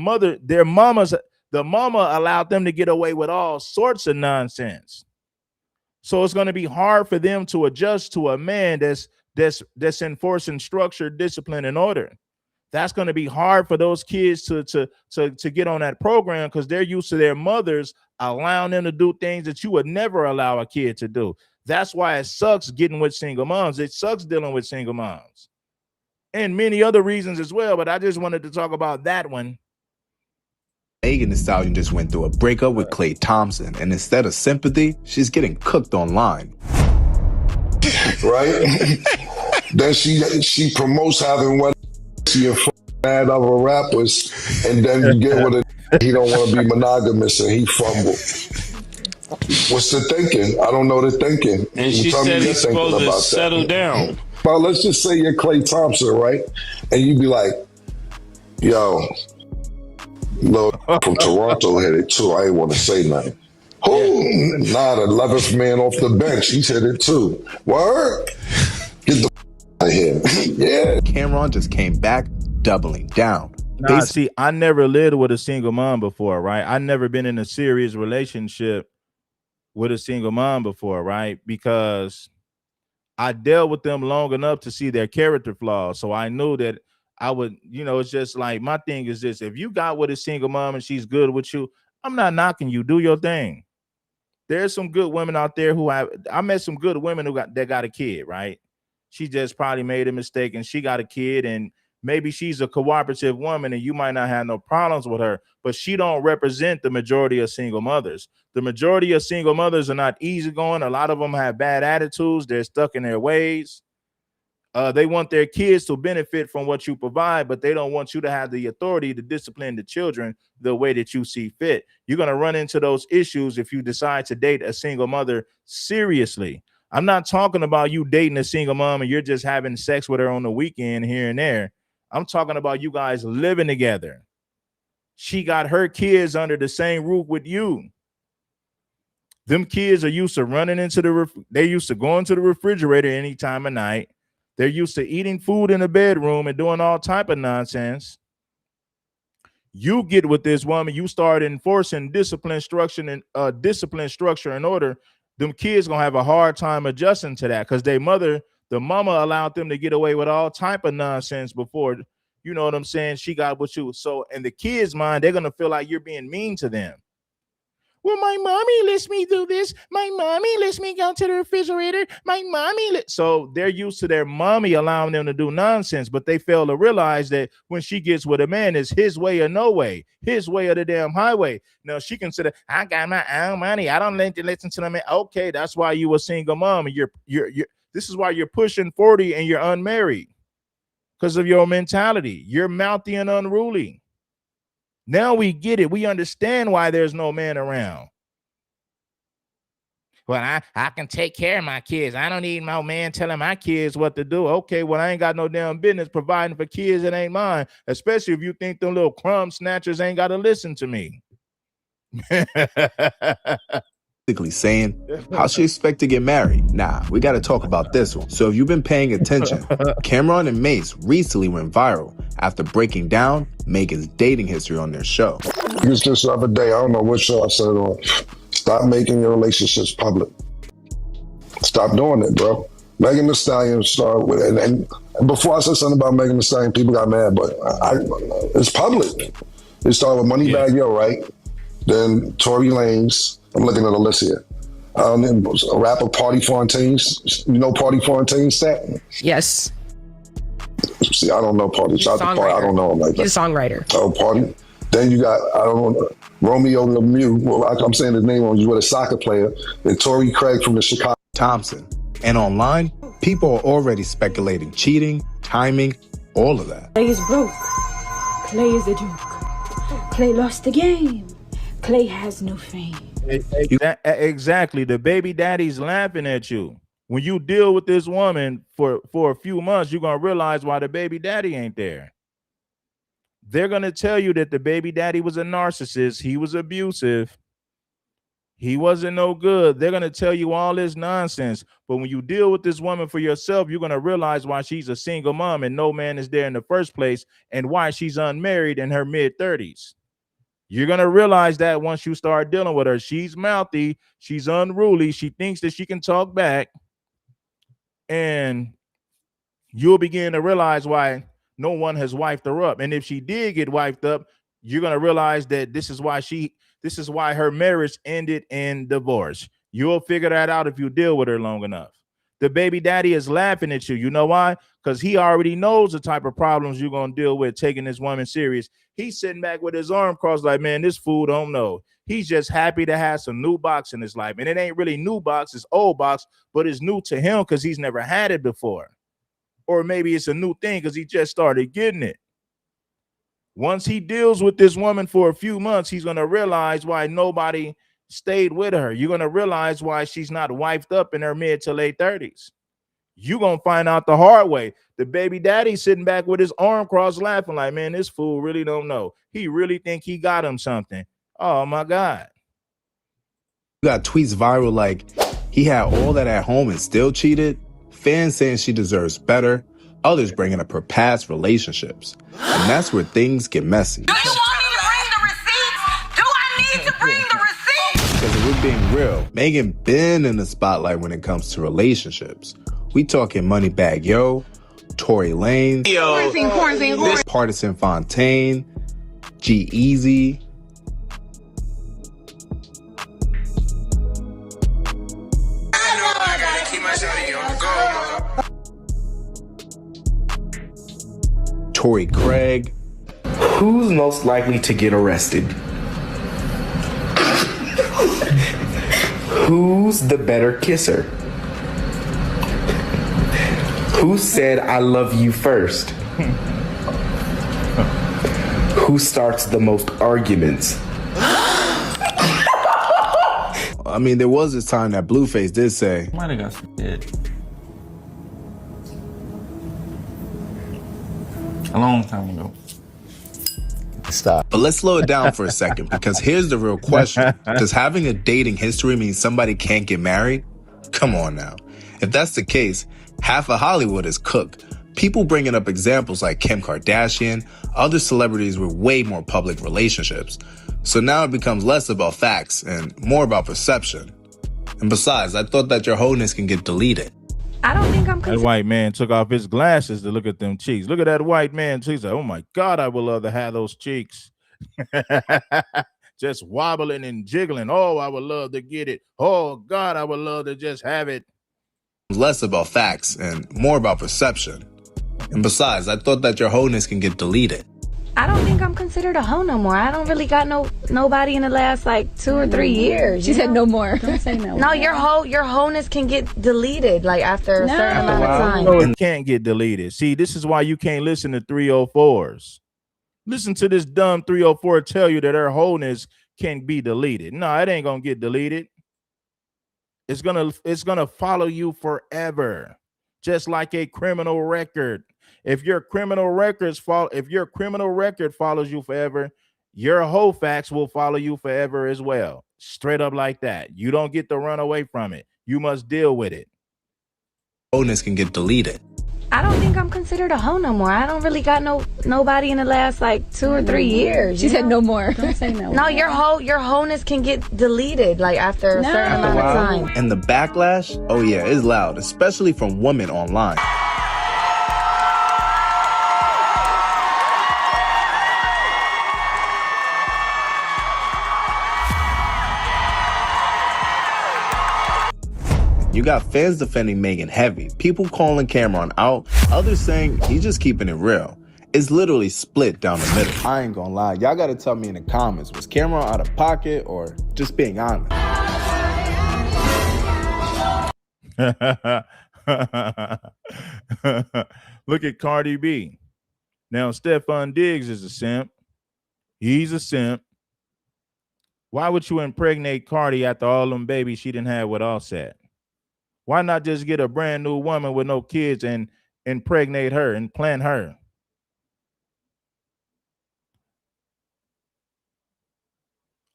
mama allowed them to get away with all sorts of nonsense. So it's gonna be hard for them to adjust to a man that's enforcing structure, discipline, and order. That's gonna be hard for those kids to get on that program because they're used to their mothers allowing them to do things that you would never allow a kid to do. That's why it sucks getting with single moms. It sucks dealing with single moms. And many other reasons as well, but I just wanted to talk about that one. Megan Thee Stallion just went through a breakup with Clay Thompson, and instead of sympathy, she's getting cooked online. Right? Then she promotes having what she and mad other rappers, and then you get with it, he don't want to be monogamous, and he fumbled. What's the thinking? I don't know the thinking. And she said he's supposed to settle down. Well, let's just say you're Clay Thompson, right? And you be like, yo, look, from Toronto hit it too. I ain't want to say nothing. Who? Nah, the 11th man off the bench, he's hit it too. Word? Get the out of here. Yeah. Cameron just came back doubling down. Nah, see, I never lived with a single mom before, right? I never been in a serious relationship with a single mom before, right? Because I dealt with them long enough to see their character flaws. So I knew that I would, it's just like my thing is this: if you got with a single mom and she's good with you, I'm not knocking you. Do your thing. There's some good women out there I met some good women that got a kid, right? She just probably made a mistake and she got a kid, and maybe she's a cooperative woman and you might not have no problems with her, but she don't represent the majority of single mothers. The majority of single mothers are not easygoing. A lot of them have bad attitudes. They're stuck in their ways. They want their kids to benefit from what you provide, but they don't want you to have the authority to discipline the children the way that you see fit. You're going to run into those issues if you decide to date a single mother seriously. I'm not talking about you dating a single mom and you're just having sex with her on the weekend here and there. I'm talking about you guys living together. She got her kids under the same roof with you. Them kids are used to running into they're used to going to the refrigerator any time of night. They're used to eating food in the bedroom and doing all type of nonsense. You get with this woman, you start enforcing discipline structure and order. Them kids gonna have a hard time adjusting to that because the mama allowed them to get away with all type of nonsense before, you know what I'm saying, she got with you. So in the kids' mind, they're gonna feel like you're being mean to them. Well, my mommy lets me do this. My mommy lets me go to the refrigerator. My mommy. So they're used to their mommy allowing them to do nonsense, but they fail to realize that when she gets with a man, it's his way or no way, his way or the damn highway. Now she can say, I got my own money. I don't need to listen to them. Okay, that's why you a single mom, and you're. This is why you're pushing 40 and you're unmarried because of your mentality. You're mouthy and unruly. Now we get it. We understand why there's no man around. Well, I can take care of my kids. I don't need no man telling my kids what to do. Okay, well, I ain't got no damn business providing for kids that ain't mine, especially if you think them little crumb snatchers ain't got to listen to me. Basically saying, how she expect to get married? Nah, we gotta talk about this one. So if you've been paying attention, Cameron and Mace recently went viral after breaking down Megan's dating history on their show. Just the other day, I don't know what show I said it on. Stop making your relationships public. Stop doing it, bro. Megan Thee Stallion started with it. And before I said something about Megan Thee Stallion, people got mad, but it's public. It started with Moneybagg Yo, right? Then Tory Lanez. I'm looking at a list here. A rapper, Party Fontaines. You know Party Fontaines, Stat? Yes. See, I don't know Party. I don't know him like that. He's a songwriter. Oh, Party. Then you got, I don't know, Romeo Lemieux. Well, I'm saying his name on you with a soccer player. And Torrey Craig from the Chicago. Thompson. And online, people are already speculating cheating, timing, all of that. Clay is broke. Clay is a joke. Clay lost the game. Clay has no fame. Exactly. The baby daddy's laughing at you. When you deal with this woman for a few months, you're going to realize why the baby daddy ain't there. They're going to tell you that the baby daddy was a narcissist. He was abusive. He wasn't no good. They're going to tell you all this nonsense. But when you deal with this woman for yourself, you're going to realize why she's a single mom and no man is there in the first place, and why she's unmarried in her mid-30s. You're going to realize that once you start dealing with her. She's mouthy. She's unruly. She thinks that she can talk back. And you'll begin to realize why no one has wifed her up. And if she did get wifed up, you're going to realize that this is why her marriage ended in divorce. You'll figure that out if you deal with her long enough. The baby daddy is laughing at you. You know why? Because he already knows the type of problems you're going to deal with taking this woman serious. He's sitting back with his arm crossed like, man, this fool don't know. He's just happy to have some new box in his life. And it ain't really new box, it's old box, but it's new to him because he's never had it before. Or maybe it's a new thing because he just started getting it. Once he deals with this woman for a few months, he's going to realize why nobody stayed with her. You're going to realize why she's not wifed up in her mid to late 30s. You're going to find out the hard way. The baby daddy sitting back with his arm crossed laughing like, man, this fool really don't know. He really think he got him something. Oh, my God. You got tweets viral like, he had all that at home and still cheated. Fans saying she deserves better. Others bringing up her past relationships. And that's where things get messy. Do you want me to bring the receipts? Do I need to bring the receipts? Because if we're being real, Megan been in the spotlight when it comes to relationships. We talking Moneybag Yo, Tory Lanez, Partisan Fontaine, G-Eazy. Tory Craig. Who's most likely to get arrested? Who's the better kisser? Who said I love you first? Who starts the most arguments? I mean, there was this time that Blueface did say, Might have got scared. A long time ago. Stop. But let's slow it down for a second, because here's the real question. Does having a dating history mean somebody can't get married? Come on now. If that's the case, half of Hollywood is cooked. People bringing up examples like Kim Kardashian, other celebrities with way more public relationships. So now it becomes less about facts and more about perception. And besides, I thought that your wholeness can get deleted. I don't think I'm That white man took off his glasses to look at them cheeks. Look at that white man cheeks. Like, oh my God, I would love to have those cheeks. Just wobbling and jiggling. Oh, I would love to get it. Oh God, I would love to just have it. Less about facts and more about perception. And besides, I thought that your wholeness can get deleted. I don't think I'm considered a hoe no more. I don't really got nobody in the last like 2 or 3 years. She said no more. Don't say no. No, your wholeness can get deleted like after a certain amount of time. No, it can't get deleted. See, this is why you can't listen to 304s. Listen to this dumb 304 tell you that her wholeness can be deleted. No, it ain't gonna get deleted. It's gonna follow you forever, just like a criminal record. If your criminal record follows you forever, your whole facts will follow you forever as well. Straight up like that. You don't get to run away from it. You must deal with it. Wholeness can get deleted. I don't think I'm considered a hoe no more. I don't really got nobody in the last like 2 or 3 years. She said no more. Don't say no. No, your wholeness can get deleted like after a certain amount of time. And the backlash, oh yeah, is loud, especially from women online. You got fans defending Megan heavy, people calling Cameron out, others saying he's just keeping it real. It's literally split down the middle. I ain't gonna lie, y'all gotta tell me in the comments, was Cameron out of pocket or just being honest? Look at Cardi B. Now, Stefan Diggs is a simp. He's a simp. Why would you impregnate Cardi after all them babies she didn't have with Offset? Why not just get a brand new woman with no kids and impregnate her and plant her?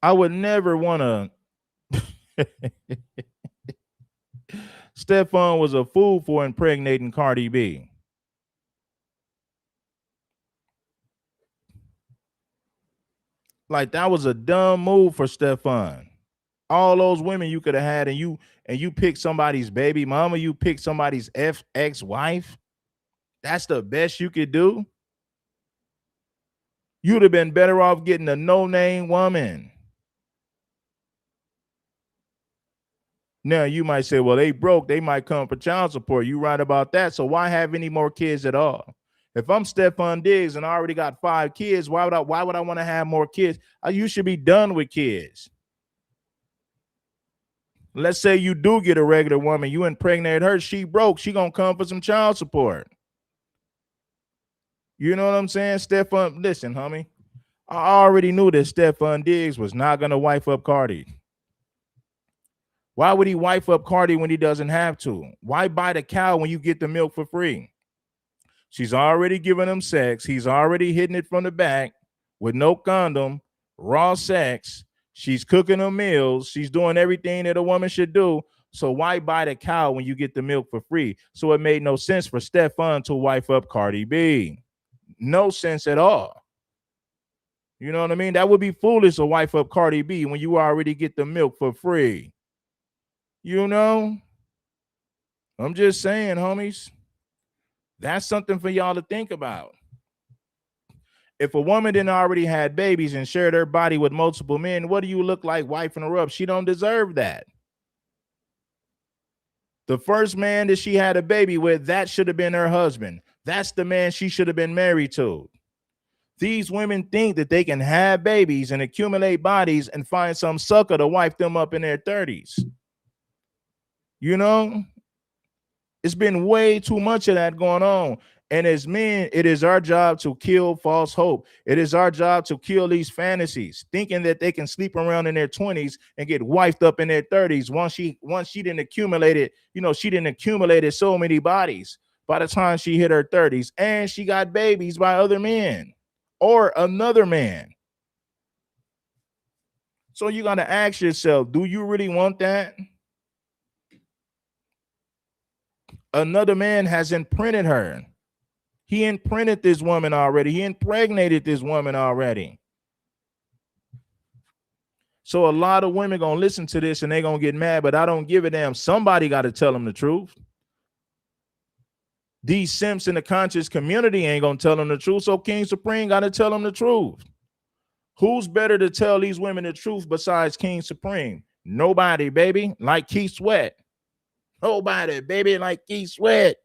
I would never want to. Stefan was a fool for impregnating Cardi B. Like, that was a dumb move for Stefan. All those women you could have had, and you pick somebody's baby mama, you pick somebody's ex-wife. That's the best you could do. You'd have been better off getting a no-name woman. Now, you might say, well, they broke. They might come for child support. You right about that. So why have any more kids at all? If I'm Stefan Diggs and I already got 5 kids, why would I want to have more kids? You should be done with kids. Let's say you do get a regular woman, you impregnate her, she broke, she gonna come for some child support. You know what I'm saying? Stefan, listen, homie, I already knew that Stefan Diggs was not gonna wife up Cardi. Why would he wife up Cardi when he doesn't have to? Why buy the cow when you get the milk for free? She's already giving him sex. He's already hitting it from the back with no condom, raw sex. She's cooking her meals. She's doing everything that a woman should do. So why buy the cow when you get the milk for free? So it made no sense for Stefan to wife up Cardi B. No sense at all. You know what I mean? That would be foolish to wife up Cardi B when you already get the milk for free. You know? I'm just saying, homies. That's something for y'all to think about. If a woman didn't already had babies and shared her body with multiple men, what do you look like wifing her up? She don't deserve that. The first man that she had a baby with, that should have been her husband. That's the man she should have been married to. These women think that they can have babies and accumulate bodies and find some sucker to wife them up in their 30s. You know? It's been way too much of that going on. And as men, it is our job to kill false hope. It is our job to kill these fantasies, thinking that they can sleep around in their 20s and get wifed up in their 30s. Once she didn't accumulate it, she didn't accumulate so many bodies by the time she hit her 30s, and she got babies by other men or another man. So you got to ask yourself, do you really want that? Another man has imprinted her. He imprinted this woman already. He impregnated this woman already. So a lot of women going to listen to this and they're going to get mad, but I don't give a damn. Somebody got to tell them the truth. These simps in the conscious community ain't going to tell them the truth, so King Supreme got to tell them the truth. Who's better to tell these women the truth besides King Supreme? Nobody, baby, like Keith Sweat. Nobody, baby, like Keith Sweat.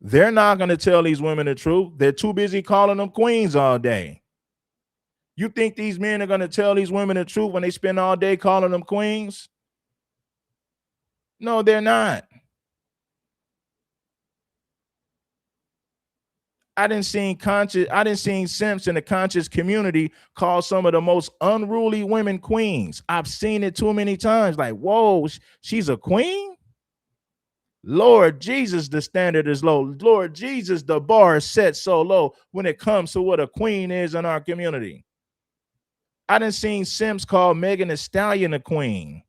They're not going to tell these women the truth. They're too busy calling them queens all day. You think these men are going to tell these women the truth when they spend all day calling them queens? No, they're not. I didn't see simps in the conscious community call some of the most unruly women queens. I've seen it too many times. Like, whoa, she's a queen? Lord Jesus, the standard is low. Lord Jesus, the bar is set so low when it comes to what a queen is in our community. I done seen simps call Megan Thee Stallion a queen.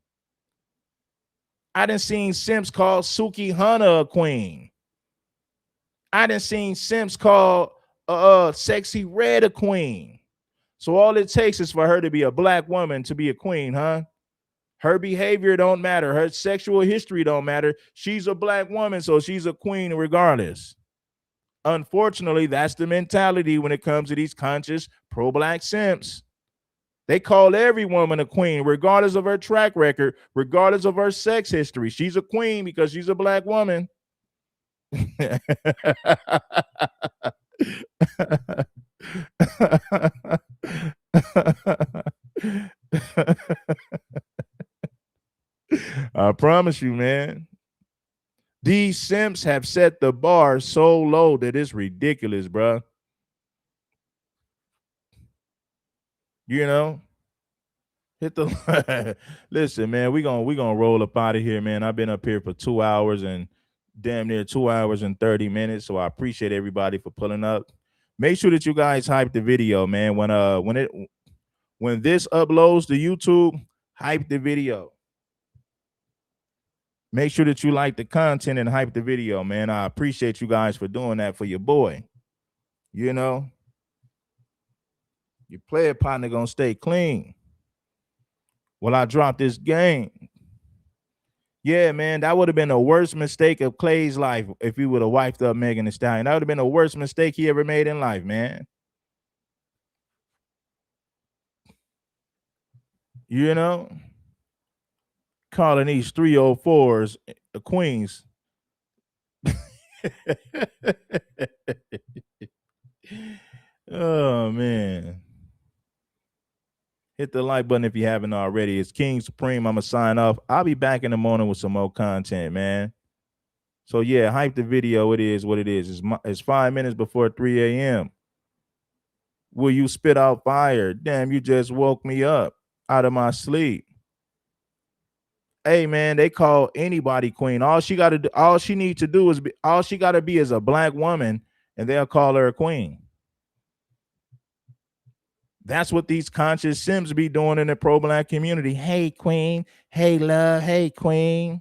I done seen simps call Suki Hana a queen. I done seen simps call Sexy Red a queen. So all it takes is for her to be a black woman to be a queen, huh? Her behavior don't matter. Her sexual history don't matter. She's a black woman, so she's a queen regardless. Unfortunately, that's the mentality when it comes to these conscious pro-black simps. They call every woman a queen, regardless of her track record, regardless of her sex history. She's a queen because she's a black woman. I promise you, man. These simps have set the bar so low that it's ridiculous, bro. You know, hit the listen, man. We gonna roll up out of here, man. I've been up here for 2 hours and damn near 2 hours and 30 minutes. So I appreciate everybody for pulling up. Make sure that you guys hype the video, man. When this uploads to YouTube, hype the video. Make sure that you like the content and hype the video, man. I appreciate you guys for doing that for your boy. You know, your player partner gonna stay clean. Well, I dropped this game. Yeah, man, that would have been the worst mistake of Clay's life if he would have wiped up Megan Thee Stallion. That would have been the worst mistake he ever made in life, man. You know, calling these 304s queens. Oh, man. Hit the like button if you haven't already. It's King Supreme. I'm going to sign off. I'll be back in the morning with some more content, man. So, yeah, hype the video. It is what it is. It's 5 minutes before 3 a.m. Will you spit out fire? Damn, you just woke me up out of my sleep. Hey, man, they call anybody queen. All she needs to do is all she got to be is a black woman, and they'll call her a queen. That's what these conscious simps be doing in the pro-black community. Hey, queen. Hey, love. Hey, queen.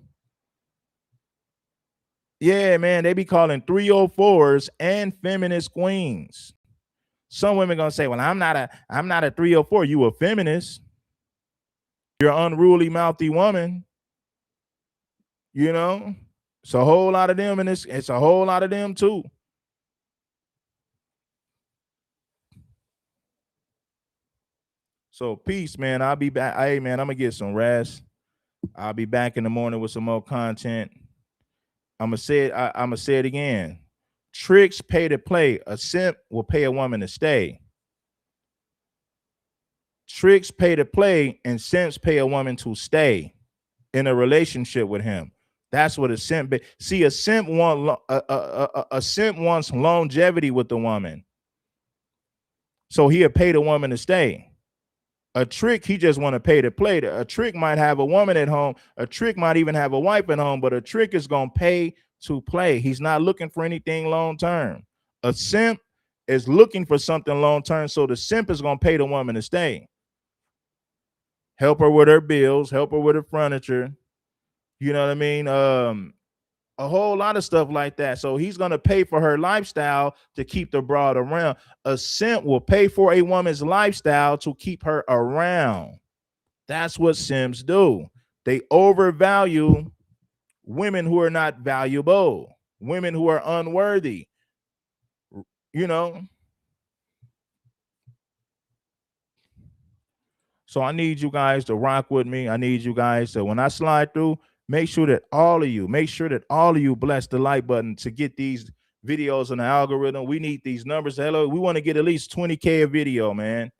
Yeah, man, they be calling 304s and feminist queens. Some women gonna say, well, I'm not a 304. You a feminist. You're an unruly, mouthy woman. You know, it's a whole lot of them, and it's a whole lot of them too. So peace, man. I'll be back. Hey, man, I'm gonna get some rest. I'll be back in the morning with some more content. I'm gonna say it again. Tricks pay to play. A simp will pay a woman to stay. Tricks pay to play, and simps pay a woman to stay in a relationship with him. That's what a simp. See, a simp wants longevity with the woman, so he'll pay the woman to stay. A trick, he just want to pay to play. A trick might have a woman at home. A trick might even have a wife at home, but a trick is gonna pay to play. He's not looking for anything long term. A simp is looking for something long term, so the simp is gonna pay the woman to stay. Help her with her bills, help her with her furniture. You know what I mean? A whole lot of stuff like that. So he's going to pay for her lifestyle to keep the broad around. A simp will pay for a woman's lifestyle to keep her around. That's what simps do. They overvalue women who are not valuable, women who are unworthy. You know? So I need you guys to rock with me. I need you guys to, when I slide through, make sure that all of you bless the like button to get these videos on the algorithm. We need these numbers. Hello, we want to get at least 20K a video, man.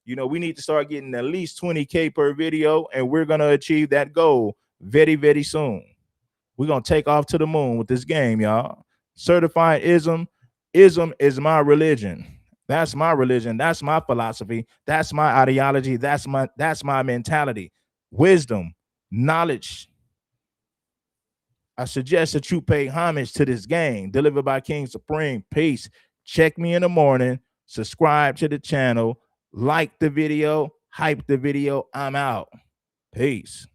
You know, we need to start getting at least 20K per video, and we're going to achieve that goal very, very soon. We're going to take off to the moon with this game, y'all. Certified ism. Ism is my religion. That's my religion. That's my philosophy. That's my ideology. That's my mentality. Wisdom, knowledge. I suggest that you pay homage to this game delivered by King Supreme. Peace. Check me in the morning. Subscribe to the channel. Like the video. Hype the video. I'm out. Peace.